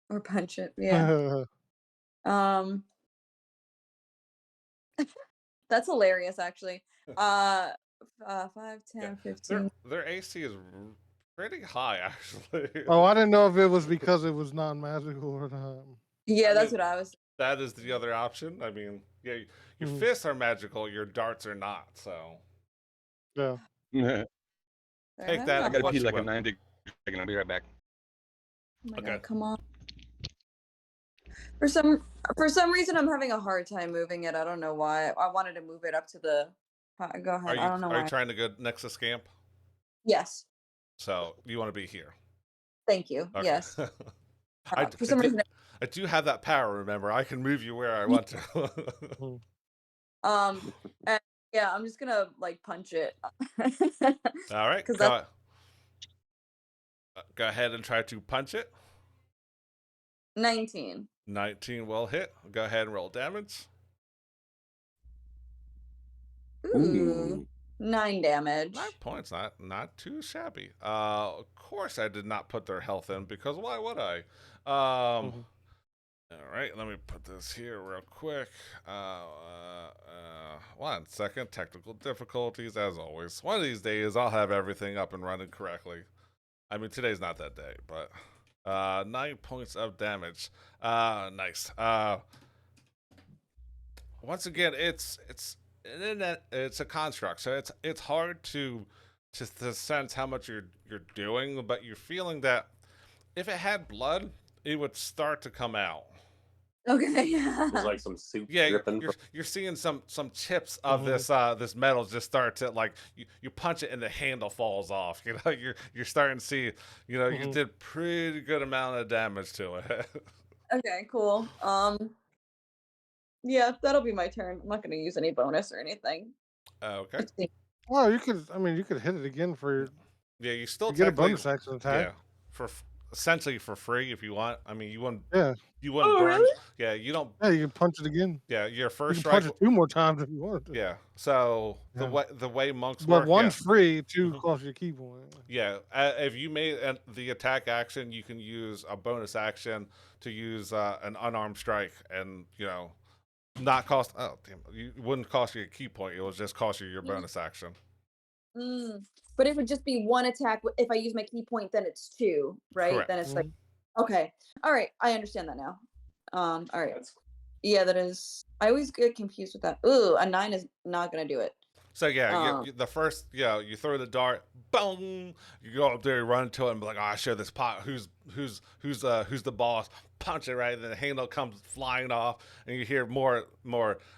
Or punch it. Yeah. That's hilarious, actually. 5, 10, 15. Their AC is pretty high, actually. Oh, I didn't know if it was because it was non-magical or not. Yeah, that's what I was. That is the other option. I mean, yeah, your Mhm. fists are magical, your darts are not. So Yeah. I take that. gotta What pee you like a will. 90 second. I'll be right back. Oh my Okay. God, come on. For some reason, I'm having a hard time moving it. I don't know why. I wanted to move it up to the. Go ahead. I don't know Are why. you trying to go next to Scamp? Yes. So you want to be here? Thank you. Okay. Yes. I, For some reason. I do have that power. Remember, I can move you where I want to. Mhm. And yeah, I'm just gonna like punch it. All right. 'Cause Go ahead and try to punch it. 19. 19 will hit. Go ahead and roll damage. Ooh. 9 damage. 9 points, not too shabby. Of course I did not put their health in because why would I? Mhm. All right, let me put this here real quick. 1 second. Technical difficulties, as always. One of these days, I'll have everything up and running correctly. I mean, today's not that day, but 9 points of damage. Nice. Once again, it's a construct, so it's hard to sense how much you're doing, but you're feeling that if it had blood, it would start to come out. Okay. There's like some soup Yeah, dripping. you're seeing some chips of Mhm. this metal just start to, like, you punch it and the handle falls off. You're starting to see, you Mhm. did pretty good amount of damage to it. Okay, cool. Yeah, that'll be my turn. I'm not gonna use any bonus or anything. Okay. 16. Well, you could. I mean, you could hit it again for your. Yeah, you still You get a technically, bonus action attack. yeah, essentially for free if you want. I mean, you wouldn't Yeah. Oh, burn. really? Yeah, you don't. Yeah, you can punch it again. Yeah, your You first can strike. punch it 2 more times if you wanted to. Yeah. So Yeah. the way monks But work, yeah. one's free, 2 Mhm. costs you a key point. Yeah, if you made the attack action, you can use a bonus action to use an unarmed strike, and not cost. Oh damn! You wouldn't cost you a key point. It would just cost you your bonus action. But it would just be one attack. If I use my key point, then it's 2, right? Correct. Then it's like, okay, all right, I understand that now. All right, yeah, that is. I always get confused with that. Ooh, a 9 is not gonna do it. So yeah, the first, you throw the dart, boom, you go up there, you run into it, and be like, "Oh, I share this pot. Who's the boss?" Punch it right, and then the handle comes flying off, and you hear more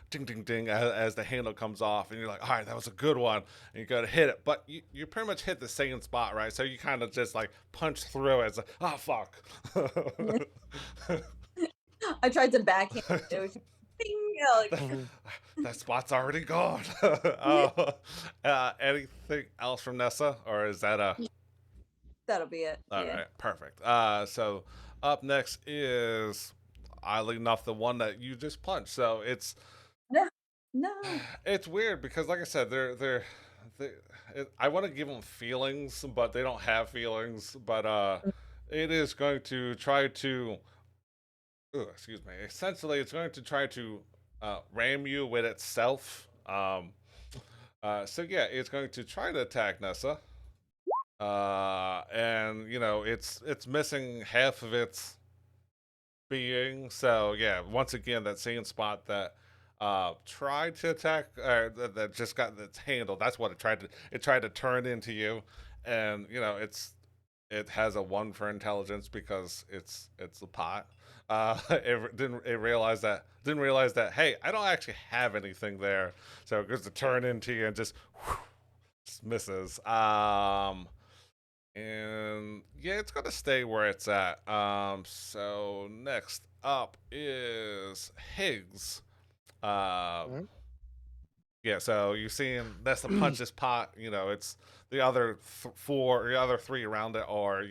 ding ding ding as the handle comes off, and you're like, "All right, that was a good one," and you go to hit it, but you pretty much hit the same spot, right? So you kind of just like punch through it. It's like, oh fuck. I tried to backhand. It was ding, that spot's already gone. Anything else from Nessa, or is that a? that'll be it. All Yeah. right, perfect. So up next is, oddly enough, the one that you just punched. So it's No. it's weird because, like I said, I want to give them feelings, but they don't have feelings. But it is going to try to. Excuse me. Essentially, it's going to try to ram you with itself. So yeah, it's going to try to attack Nessa. And it's missing half of its being. So yeah, once again, that same spot that tried to attack, that just got its handle. That's what it tried to turn into you, and it has a 1 for intelligence because it's a pot. It didn't realize that, hey, I don't actually have anything there, so it goes to turn into you and just misses. And yeah, it's gonna stay where it's at. So next up is Higgs. Yeah, so you see him. That's the punch this pot. It's the other the other 3 around it are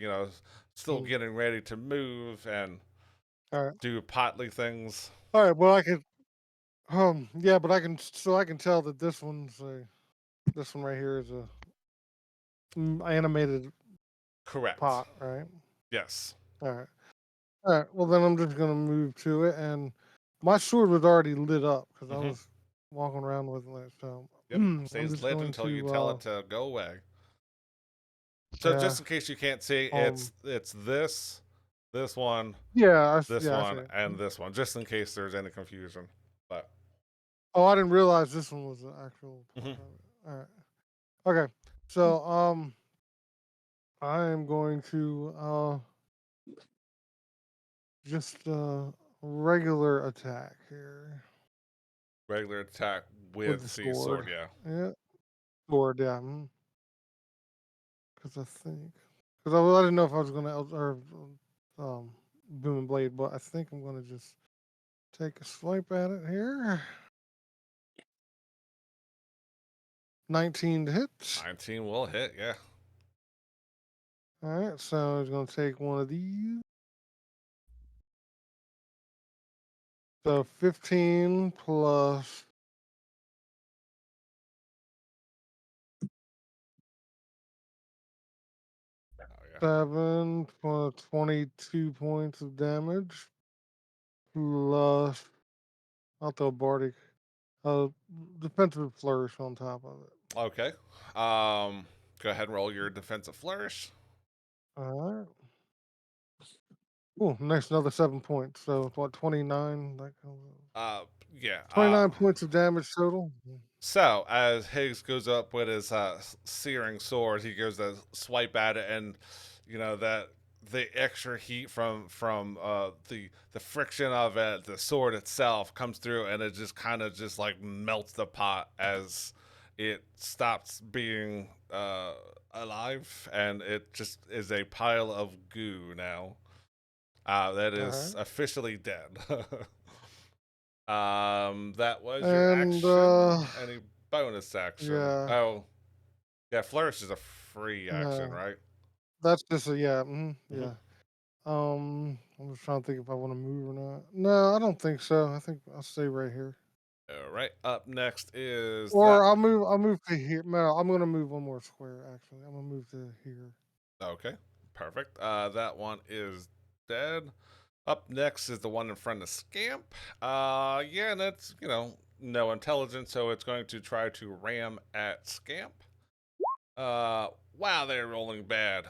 still getting ready to move and do potly things. All right. Well, I could. Yeah, but I can. So I can tell that this one right here is a animated Correct. pot, right? Yes. All right. All right. Well, then I'm just gonna move to it, and my sword was already lit up because I was walking around with it. So yep. Stays lit until you tell it to go away. So just in case you can't see, it's this one, this one, and this one, just in case there's any confusion. But I didn't realize this one was the actual. All right. Okay. So I am going to just regular attack here. Regular attack with the sword, yeah. Yeah. Sword, yeah. Because I didn't know if I was gonna boom and blade, but I think I'm gonna just take a swipe at it here. 19 to hit. 19 will hit, yeah. All right, so he's gonna take one of these. So 15 plus 7 plus 22 points of damage. Plus, I'll throw Bardic, defensive flourish on top of it. Okay. Go ahead and roll your defensive flourish. All right. Oh, next another 7 points. So what? 29. Yeah. 29 points of damage total. So as Higgs goes up with his searing sword, he goes to swipe at it, and that the extra heat from the friction of it, the sword itself comes through, and it just kind of just like melts the pot as it stops being alive, and it just is a pile of goo now. That is officially dead. That was your action. Any bonus action? Yeah. Oh, yeah. Flourish is a free action, right? That's just yeah. Yeah. I'm just trying to think if I want to move or not. No, I don't think so. I think I'll stay right here. All right. Up next is. I'll move to here. No, I'm gonna move one more square. Actually, I'm gonna move to here. Okay. Perfect. That one is dead. Up next is the one in front of Scamp. Yeah, and that's, no intelligence, so it's going to try to ram at Scamp. Wow, they're rolling bad.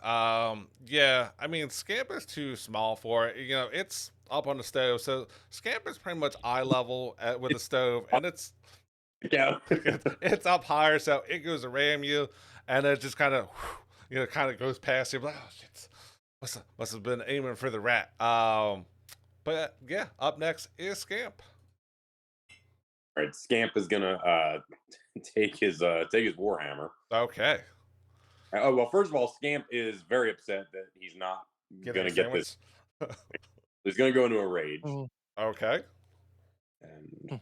Yeah, I mean, Scamp is too small for it. It's up on the stove, so Scamp is pretty much eye level with the stove, and it's Yeah. it's up higher, so it goes to ram you, and it just kind of, kind of goes past you. Like, oh shit, must have been aiming for the rat. But yeah, up next is Scamp. All right, Scamp is gonna take his warhammer. Okay. Oh well, first of all, Scamp is very upset that he's not gonna get this. He's gonna go into a rage. Okay. And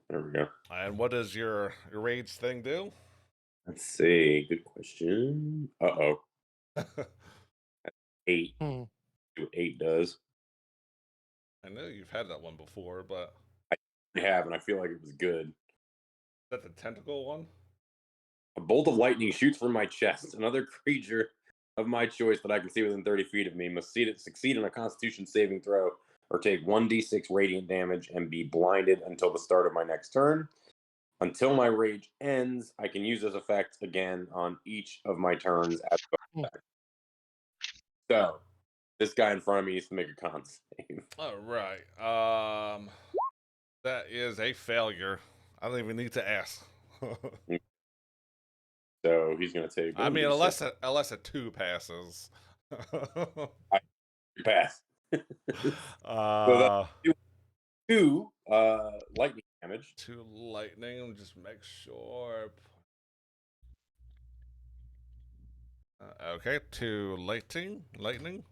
there we go. And what does your rage thing do? Let's see. Good question. Uh-oh. 8. Hmm. See what 8 does. I know you've had that one before, but I have, and I feel like it was good. Is that the tentacle one? A bolt of lightning shoots from my chest. Another creature of my choice that I can see within 30 feet of me must succeed in a Constitution saving throw or take 1d6 radiant damage and be blinded until the start of my next turn. Until my rage ends, I can use this effect again on each of my turns as a effect. So, this guy in front of me needs to make a con save. All right. That is a failure. I don't even need to ask. So he's going to take. I mean, unless a 2 passes. I pass. So 2 lightning damage. 2 lightning. Just make sure. Okay, 2 lightning.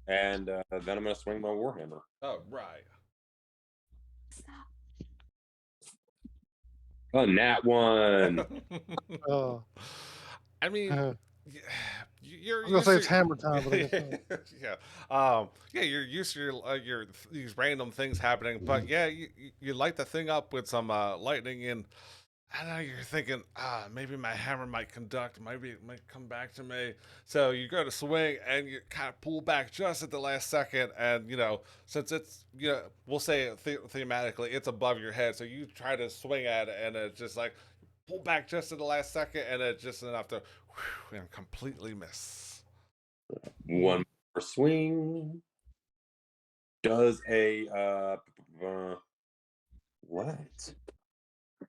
And then I'm going to swing my warhammer. Oh, right. Oh, nat 1. I mean, you're I'm gonna say it's hammer time, but I guess not. yeah, you're used to your these random things happening, but yeah, you light the thing up with some lightning, and I know you're thinking, maybe my hammer might conduct, maybe it might come back to me. So you go to swing, and you kind of pull back just at the last second, and since it's we'll say thematically, it's above your head, so you try to swing at it, and it's just like pull back just at the last second, and it's just enough to and completely miss. 1 more swing. Does a what?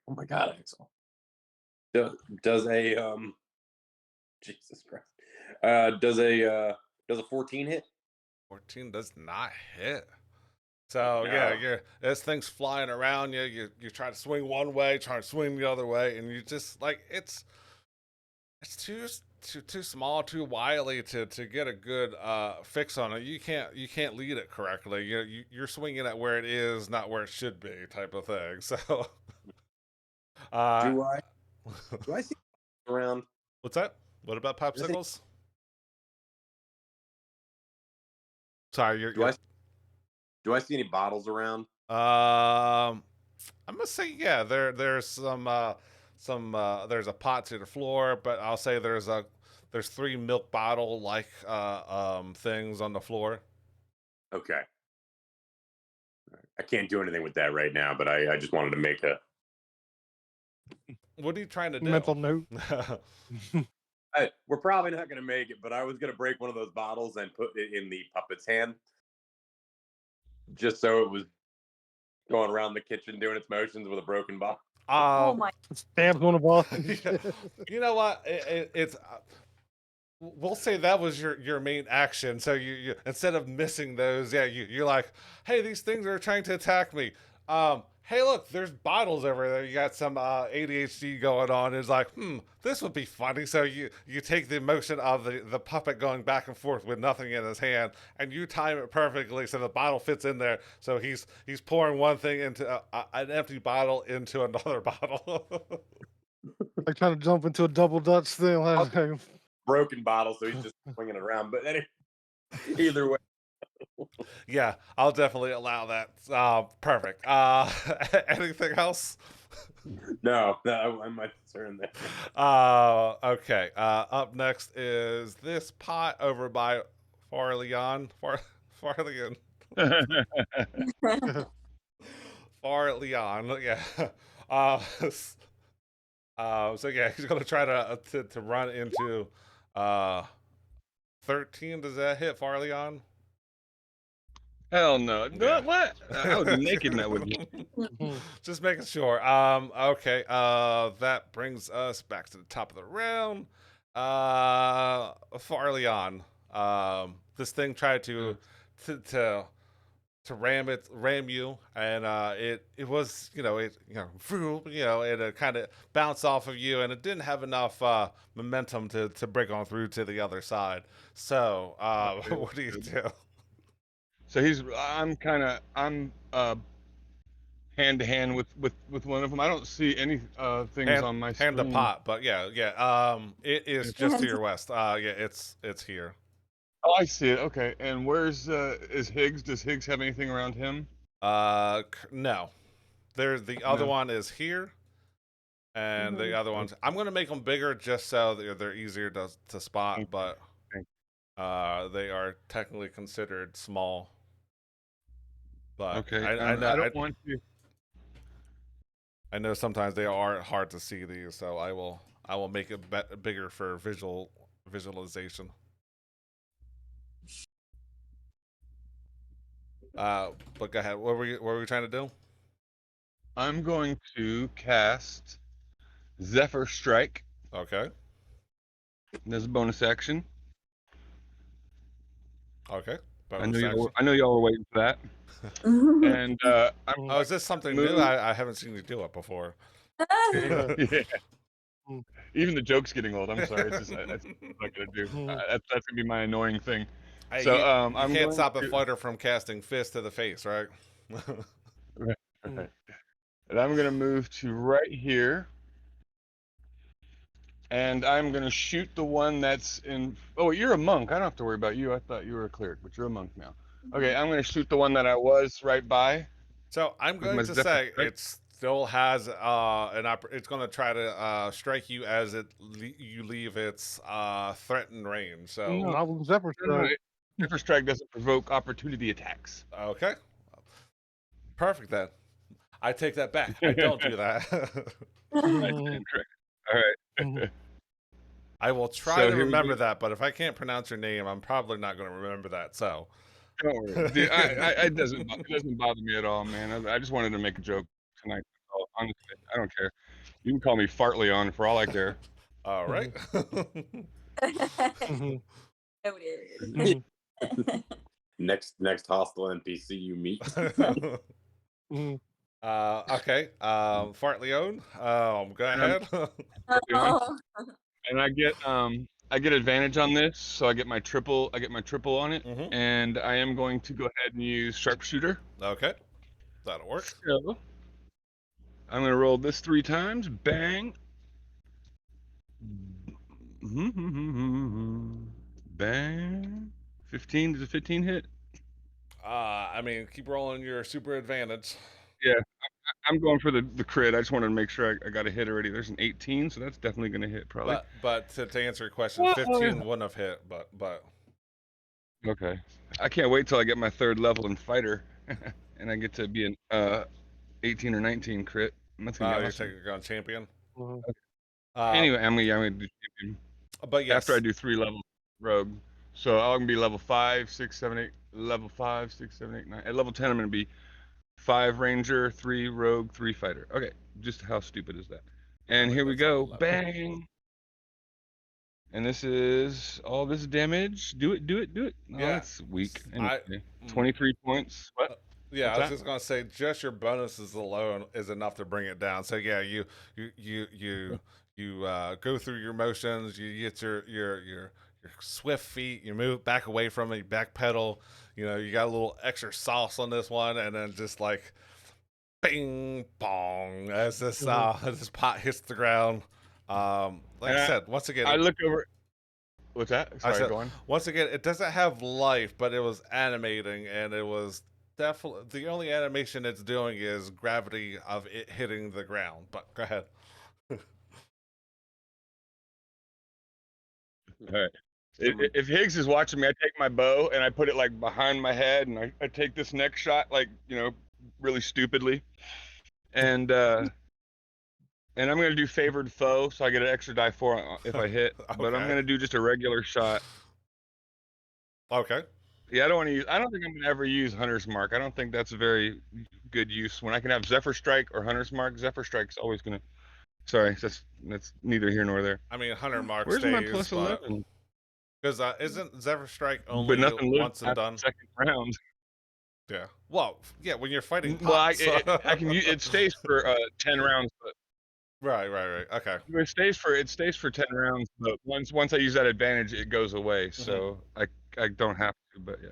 Oh my god, Axel. Does a Jesus Christ. Does a 14 hit? 14 does not hit. So yeah, this thing's flying around you. You try to swing one way, try to swing the other way, and you just like it's too small, too wily to get a good fix on it. You can't lead it correctly. You're swinging it where it is, not where it should be, type of thing. So, do I see around? What's that? What about popsicles? Sorry, do I see any bottles around? I'm gonna say yeah. There's some there's a pot to the floor, but I'll say there's 3 milk bottle like things on the floor. Okay. I can't do anything with that right now, but I just wanted to make a. What are you trying to do? Mental note. We're probably not going to make it, but I was going to break one of those bottles and put it in the puppet's hand, just so it was going around the kitchen doing its motions with a broken bottle. Oh my! Stabs on the Boston. You know what? It's. We'll say that was your main action. So you instead of missing those, yeah, you're like, hey, these things are trying to attack me. Hey, look, there's bottles over there. You got some ADHD going on. It's like, this would be funny. So you take the motion of the puppet going back and forth with nothing in his hand, and you time it perfectly so the bottle fits in there. So he's pouring one thing into an empty bottle into another bottle. Like trying to jump into a double Dutch thing. Like, broken bottle, so he's just swinging it around. But anyway, either way. Yeah, I'll definitely allow that. Perfect. Anything else? No, I'm my turn there. Okay. Up next is this pot over by Farleon. Farleon. Farleon, yeah. So yeah, he's gonna try to run into 13. Does that hit Farleon? Hell no. Yeah. What? I would be naked and that would be. Just making sure. Okay. That brings us back to the top of the round. Farleon. This thing tried to ram you, and it was it kind of bounced off of you, and it didn't have enough momentum to break on through to the other side. So what do you do? So I'm hand to hand with one of them. I don't see any things on my screen. Hand to pot, but yeah. It is just to your west. Yeah, it's here. Oh, I see it. Okay, and where's is Higgs? Does Higgs have anything around him? No. There's the other one is here, and the other ones. I'm gonna make them bigger just so they're easier to spot, but they are technically considered small. But okay, I know I don't want to. I know sometimes they are hard to see these, so I will make it bigger for visualization. But go ahead. What were we trying to do? I'm going to cast Zephyr Strike. Okay. There's a bonus action. Okay. I know y'all were waiting for that. And is this something new? I haven't seen you do it before. Yeah. Even the joke's getting old. I'm sorry. It's just that's what I'm gonna do. That's gonna be my annoying thing. Hey, so you can't stop a fighter from casting fist to the face, right? Right. And I'm gonna move to right here, and I'm gonna shoot the one that's in. Oh, you're a monk. I don't have to worry about you. I thought you were a cleric, but you're a monk now. Okay, I'm gonna shoot the one that I was right by. So I'm going to say it still has it's going to try to strike you as you leave its threatened range. So no, Zephyr Strike. Zephyr Strike doesn't provoke opportunity attacks. Okay, perfect then. I take that back. I don't do that. All right. I will try to remember that, but if I can't pronounce your name, I'm probably not going to remember that. So. Don't worry. Dude, it doesn't bother me at all, man. I just wanted to make a joke tonight. Honestly, I don't care. You can call me Fartleon for all I care. All right. Next hostile NPC you meet. Okay. Fartleon. Go ahead. And I get advantage on this, so I get my triple on it, and I am going to go ahead and use sharpshooter. Okay, that'll work. So I'm gonna roll this 3 times. Bang. Bang. 15. Does a 15 hit? I mean, keep rolling your super advantage. Yeah, I'm going for the crit. I just wanted to make sure I got a hit already. There's an 18, so that's definitely going to hit probably. But to answer your question, 15 wouldn't have hit, but. Okay. I can't wait till I get my 3rd level in fighter, and I get to be an 18 or 19 crit. That's gonna be awesome. You're taking on champion. Okay. Anyway, I'm gonna do champion. But yes, after I do 3 levels rogue, so I'm gonna be level 5, 6, 7, 8. Level 5, 6, 7, 8, 9. At level 10, I'm gonna be 5 ranger, 3 rogue, 3 fighter. Okay, just how stupid is that? And here we go. Bang! And this is all this damage. Do it. Oh, yeah, that's weak. Anyway, 23 points. What? Yeah, What's I was just gonna say, just your bonuses alone is enough to bring it down. So yeah, you go through your motions. You get your swift feet. You move back away from it. You backpedal. You got a little extra sauce on this one, and then just like, bing bong as this this pot hits the ground. Like I said, once again, I look over. What's that? Sorry, go on. Once again, it doesn't have life, but it was animating, and it was definitely the only animation it's doing is gravity of it hitting the ground. But go ahead. All right. If Higgs is watching me, I take my bow and I put it like behind my head, and I take this next shot like really stupidly, and I'm gonna do favored foe, so I get an extra die 4 if I hit. But I'm gonna do just a regular shot. Okay. Yeah, I don't want to use. I don't think I'm gonna ever use Hunter's Mark. I don't think that's a very good use when I can have Zephyr Strike or Hunter's Mark. Zephyr Strike's always gonna. Sorry, that's neither here nor there. I mean, Hunter Mark Where's stays, my plus 11? Because isn't Zephyr Strike But only nothing once and after done? the second round. Yeah. Well, yeah, when you're fighting Well, pots. I can use it stays for 10 rounds, but Right. Okay. it stays for 10 rounds. But once I use that advantage, it goes away. So I don't have to. But yeah,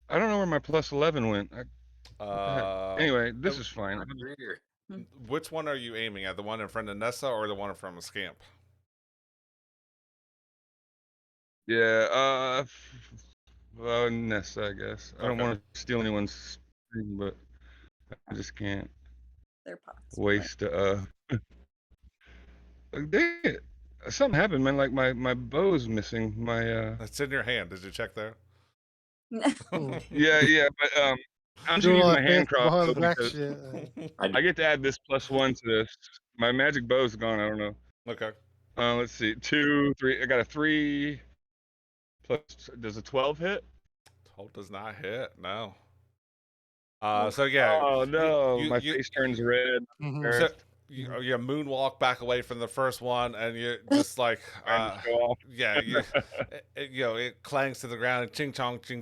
I don't know where my plus 11 went. What the heck? Anyway, this is fine. Which one are you aiming at? The one in front of Nessa or the one from a Scamp? Yeah, Nessa, I guess. I don't want to steal anyone's thing, but I just can't They're pots. waste. Dang it! Something happened, man. Like my bow's missing. My It's in your hand. Did you check there? yeah, but I'm just Doing using all my that hand fancy behind the crossbow back because shit. I get to add this +1 to this. My magic bow's gone. I don't know. Okay. Let's see. 2, 3. I got a 3 plus. Does a 12 hit? 12 does not hit. No. So yeah. Oh no, my face turns red. So you moonwalk back away from the first one, and you just like yeah, it clangs to the ground, and ching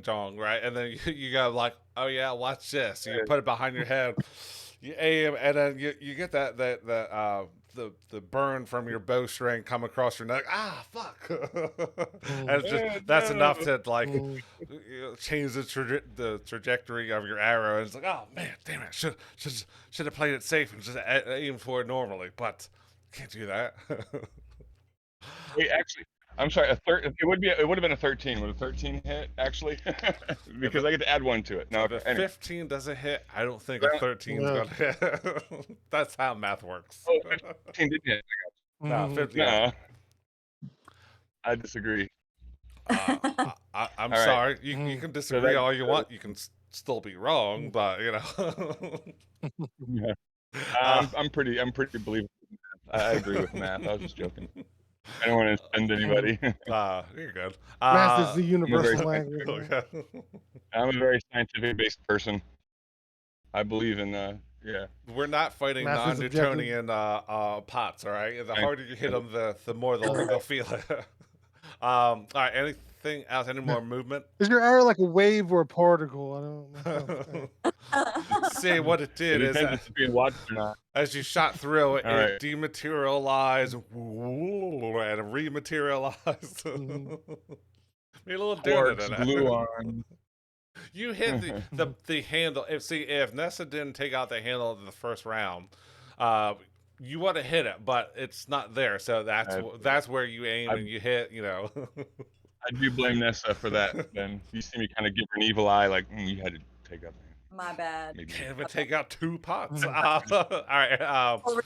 chong, right? And then you go like, oh yeah, watch this. You put it behind your head, you aim, and then you get the burn from your bowstring come across your neck. Ah, fuck! And that's enough to like change the trajectory of your arrow. And it's like, oh man, damn it! Should have played it safe and just aim for it normally, but can't do that. Wait, actually, I'm sorry. It would have been a 13. Would a 13 hit actually? Because I get to add 1 to it. No, if a 15 doesn't hit, I don't think a 13 is gonna hit. That's how math works. Oh, 15 did hit. No, 15. No, I disagree. I'm sorry. You can disagree all you want. You can still be wrong, but Yeah. I'm pretty believable. I agree with math. I was just joking. I don't want to offend anybody. You're good. Math is the universal language. I'm a very scientific-based person. I believe in yeah. We're not fighting non-Newtonian pots, all right? The harder you hit them, the more they'll feel it. All right. Anything else? Any more movement? Is your arrow like a wave or a particle? I don't know. See, what it did is if it's being watched or not. As you shot through it, Right. dematerialized and rematerialized. Made a little Quartz donut in it. glue on. You hit the handle. If Nessa didn't take out the handle of the first round, you would have hit it, but it's not there. So that's where you aim and you hit. I do blame Nessa for that. Then you see me kind of give her an evil eye, like you had to take out. My bad. Can't even take out 2 pots. All right. All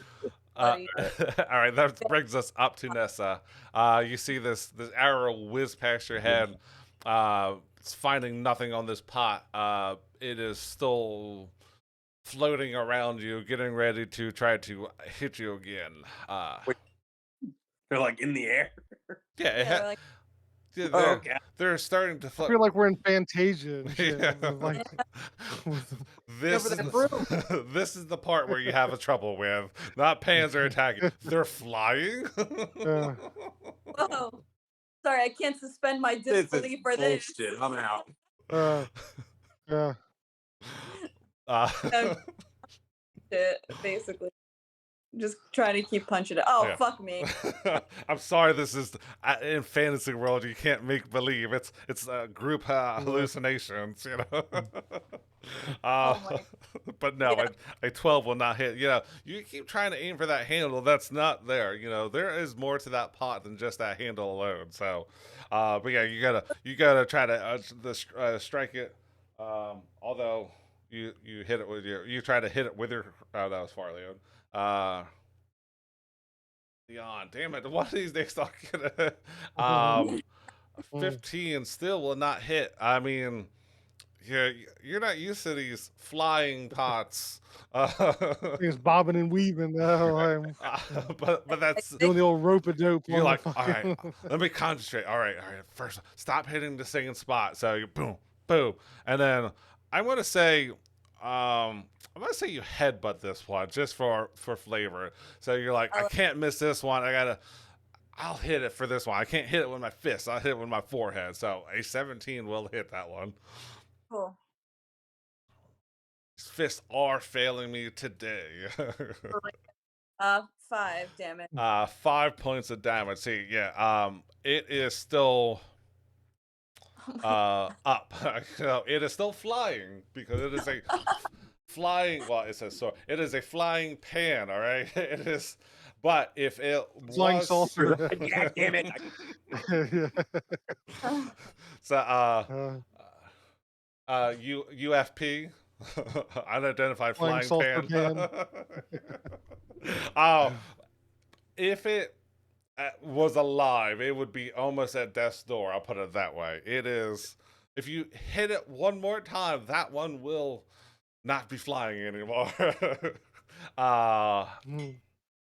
right. That brings us up to Nessa. You see this arrow whiz past your head. It's finding nothing on this pot. It is still floating around you, getting ready to try to hit you again. They're like in the air. Yeah. They're starting to float. I feel like we're in Fantasia and shit. Yeah. Like, This is the part where you have a trouble with. Not Panzer attacking. They're flying. Whoa. Sorry, I can't suspend my disbelief for this. Bullshit. I'm out. Basically. Just trying to keep punching it. Oh, Yeah. fuck me. I'm sorry. This is in fantasy world. You can't make believe. It's group hallucinations. But no, Yeah. a 12 will not hit. You keep trying to aim for that handle. That's not there. There is more to that pot than just that handle alone. So, but yeah, you gotta try to strike it. Although you hit it with you try to hit it with your. Oh, that was far, Leon. Leon, damn it! One of these days, Mm. 15 still will not hit. I mean, you're not used to these flying pots. It's bobbing and weaving. But that's Doing the old rope a dope. you're like, all right, let me concentrate. All right. First, stop hitting the same spot. So you boom, boom, and then I'm gonna say, you headbutt this one just for flavor. So you're like, I can't miss this one. I'll hit it for this one. I can't hit it with my fist. I'll hit it with my forehead. So a 17 will hit that one. Cool. His fists are failing me today. 5 damage. 5 points of damage. See, yeah. It is still up. So it is still flying because it is a flying. Well, it says so. It is a flying pan. All right. It is. But if it Flying was saucer. God damn it! so UFP, unidentified Flying flying saucer pan. If it was alive, it would be almost at death's door. I'll put it that way. It is. If you hit it one more time, that one will not be flying anymore.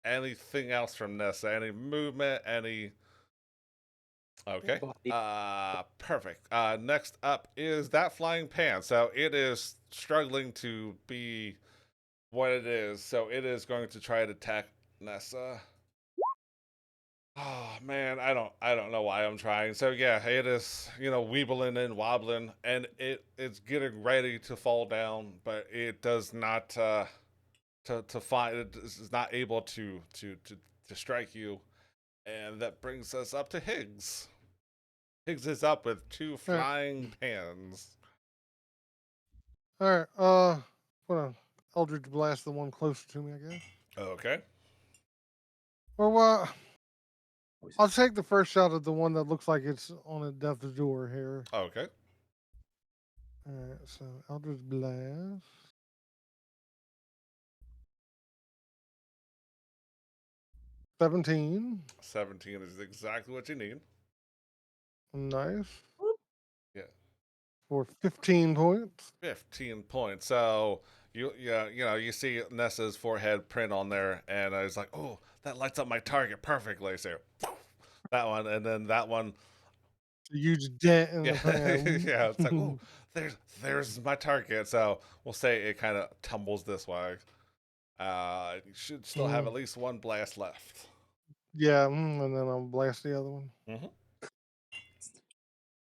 Anything else from Nessa? Any movement? Any? Okay. Perfect. Next up is that flying pan. So it is struggling to be what it is. So it is going to try to attack Nessa. Oh man, I don't know why I'm trying. So yeah, it is, weebling and wobbling, and it's getting ready to fall down, but it does not to find it is not able to strike you. And that brings us up to Higgs. Higgs is up with 2 flying pans. All right. Hold on. Eldritch Blast, the one closer to me, I guess. Okay. Well, I'll take the first shot at the one that looks like it's on a death's door here. Okay. All right. So Eldritch Blast. 17. 17 is exactly what you need. Nice. Yeah. For 15 points. 15 points. So you see Nessa's forehead print on there, and I was like, oh, that lights up my target perfectly. So that one, and then that one. A huge dent in the yeah, it's like, oh, there's my target. So we'll say it kind of tumbles this way. You should still have at least 1 blast left. Yeah, and then I'll blast the other one.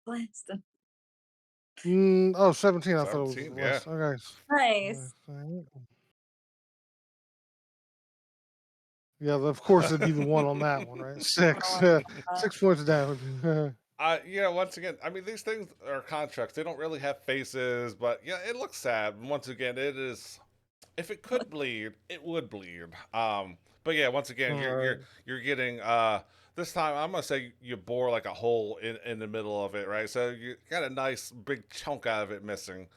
Blast. 17. I thought it was 17, less. yeah. Okay. Nice. Yeah, of course it'd be the one on that one, right? 6. 6 points of damage. Once again, I mean, these things are constructs. They don't really have faces, but yeah, it looks sad. And once again, it is. If it could bleed, it would bleed. But yeah, once again, you're getting. This time, I'm gonna say you bore like a hole in the middle of it, right? So you got a nice big chunk out of it missing.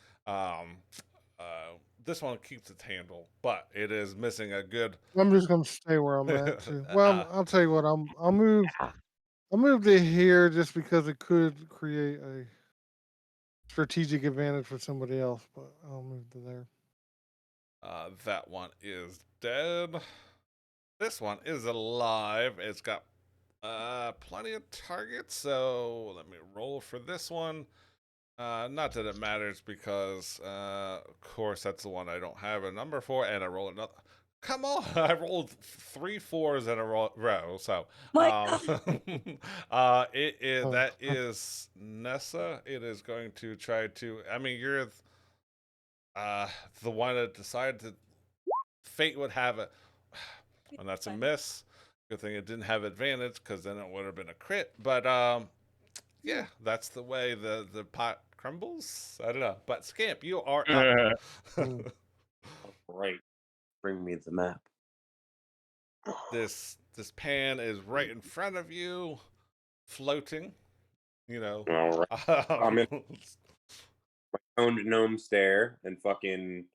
This one keeps its handle, but it is missing a good. I'm just gonna stay where I'm at too. Well, I'll tell you what. I'll move. I'll move to here just because it could create a strategic advantage for somebody else. But I'll move to there. That one is dead. This one is alive. It's got plenty of targets, so let me roll for this one. Not that it matters because, of course, that's the one I don't have a number for, and I roll another. Come on, I rolled 3 4s in a row. So, that is Nessa. It is going to try to. I mean, you're the one that decided to. Fate would have it, and that's a miss. Good thing it didn't have advantage because then it would have been a crit. But yeah, that's the way the pot crumbles. I don't know, but Scamp, you are up. Right, bring me the map. This pan is right in front of you, floating. All right. I'm in my own gnome stare and fucking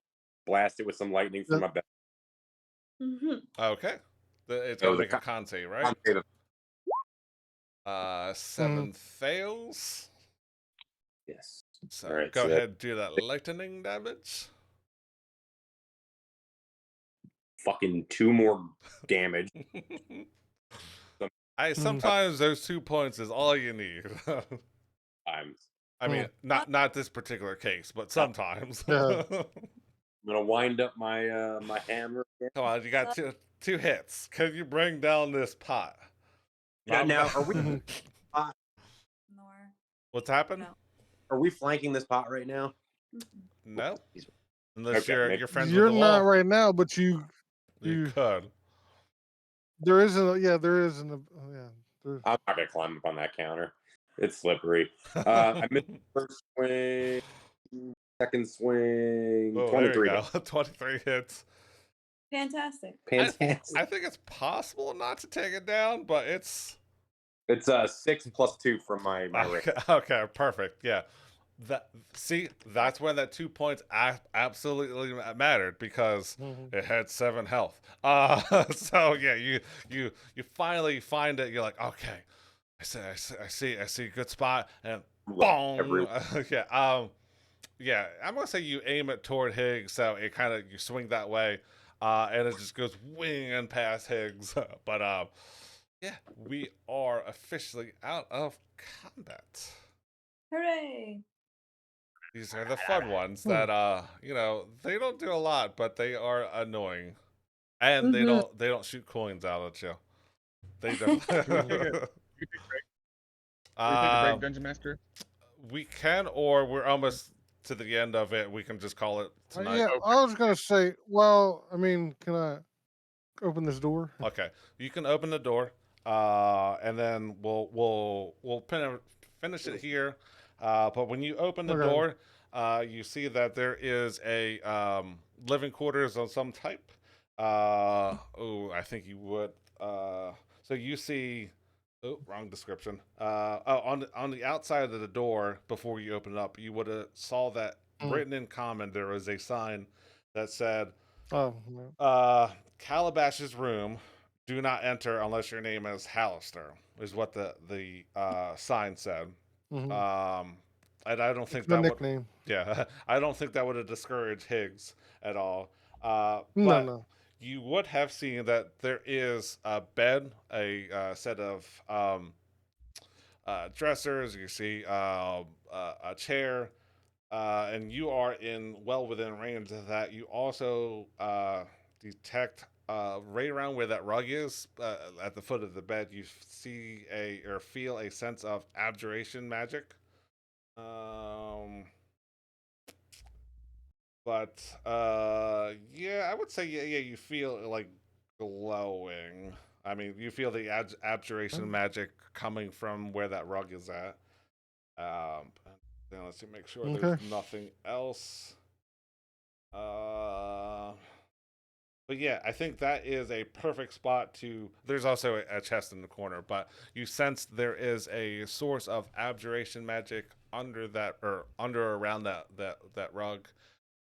blast it with some lightning from my back. Okay. It's gonna make a con save, right? 7 fails. Yes. So All right, go so ahead and do that lightning damage. Fucking 2 more damage. Sometimes those 2 points is all you need. I mean, not this particular case, but sometimes. Yeah. I'm gonna wind up my my hammer. Come on, you got two hits. Can you bring down this pot? Now, are we? Nor. What's happened? No. Are we flanking this pot right now? No. Unless Okay, you're friends You're with the not wall. right now, but you could. there isn't. Yeah, there isn't. I'm not gonna climb up on that counter. It's slippery. I missed the first swing, second swing. Oh, 23. there you go. 23 hits. Fantastic. Fantastic. I think it's possible not to take it down, but it's 6 plus 2 from my okay, range. okay, perfect. Yeah. That's when that 2 points absolutely mattered because it had 7 health. So yeah, you finally find it. You're like, okay, I see a good spot, and boom. Yeah. I'm gonna say you aim it toward Higgs, so it kind of you swing that way, and it just goes winging past Higgs. But yeah, we are officially out of combat. Hooray! These are the fun ones that they don't do a lot, but they are annoying, and they don't shoot coins out at you. They definitely. Can we take a break, Dungeon Master? We can, or we're almost to the end of it. We can just call it tonight. Yeah, I was gonna say. Well, I mean, can I open this door? Okay, you can open the door, and then we'll finish it here. But when you open the door, you see that there is a living quarters of some type. I think you would. So you see. Oh, wrong description. On the outside of the door before you open it up, you would have saw that written in common. There was a sign that said, "Oh, no. Calabash's room. Do not enter unless your name is Hallister." Is what the sign said. And I don't think that nickname. would. Yeah, I don't think that would have discouraged Higgs at all. No. You would have seen that there is a bed, a set of dressers. You see a chair, and you are within range of that. You also detect right around where that rug is, at the foot of the bed. You see or feel a sense of abjuration magic. But yeah, I would say yeah, you feel like glowing. I mean, you feel the abjuration magic coming from where that rug is at. Now let's make sure there's nothing else. But yeah, I think that is a perfect spot to. There's also a chest in the corner, but you sense there is a source of abjuration magic under around that rug.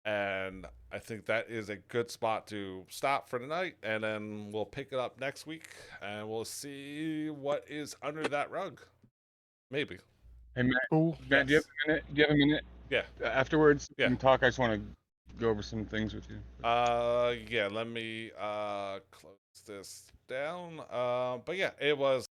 And I think that is a good spot to stop for tonight, and then we'll pick it up next week, and we'll see what is under that rug. Maybe. Hey, Matt, Cool. Matt, do you have a minute? Yeah. Afterwards, yeah. We can talk. I just want to go over some things with you. Yeah. Let me close this down. But yeah, it was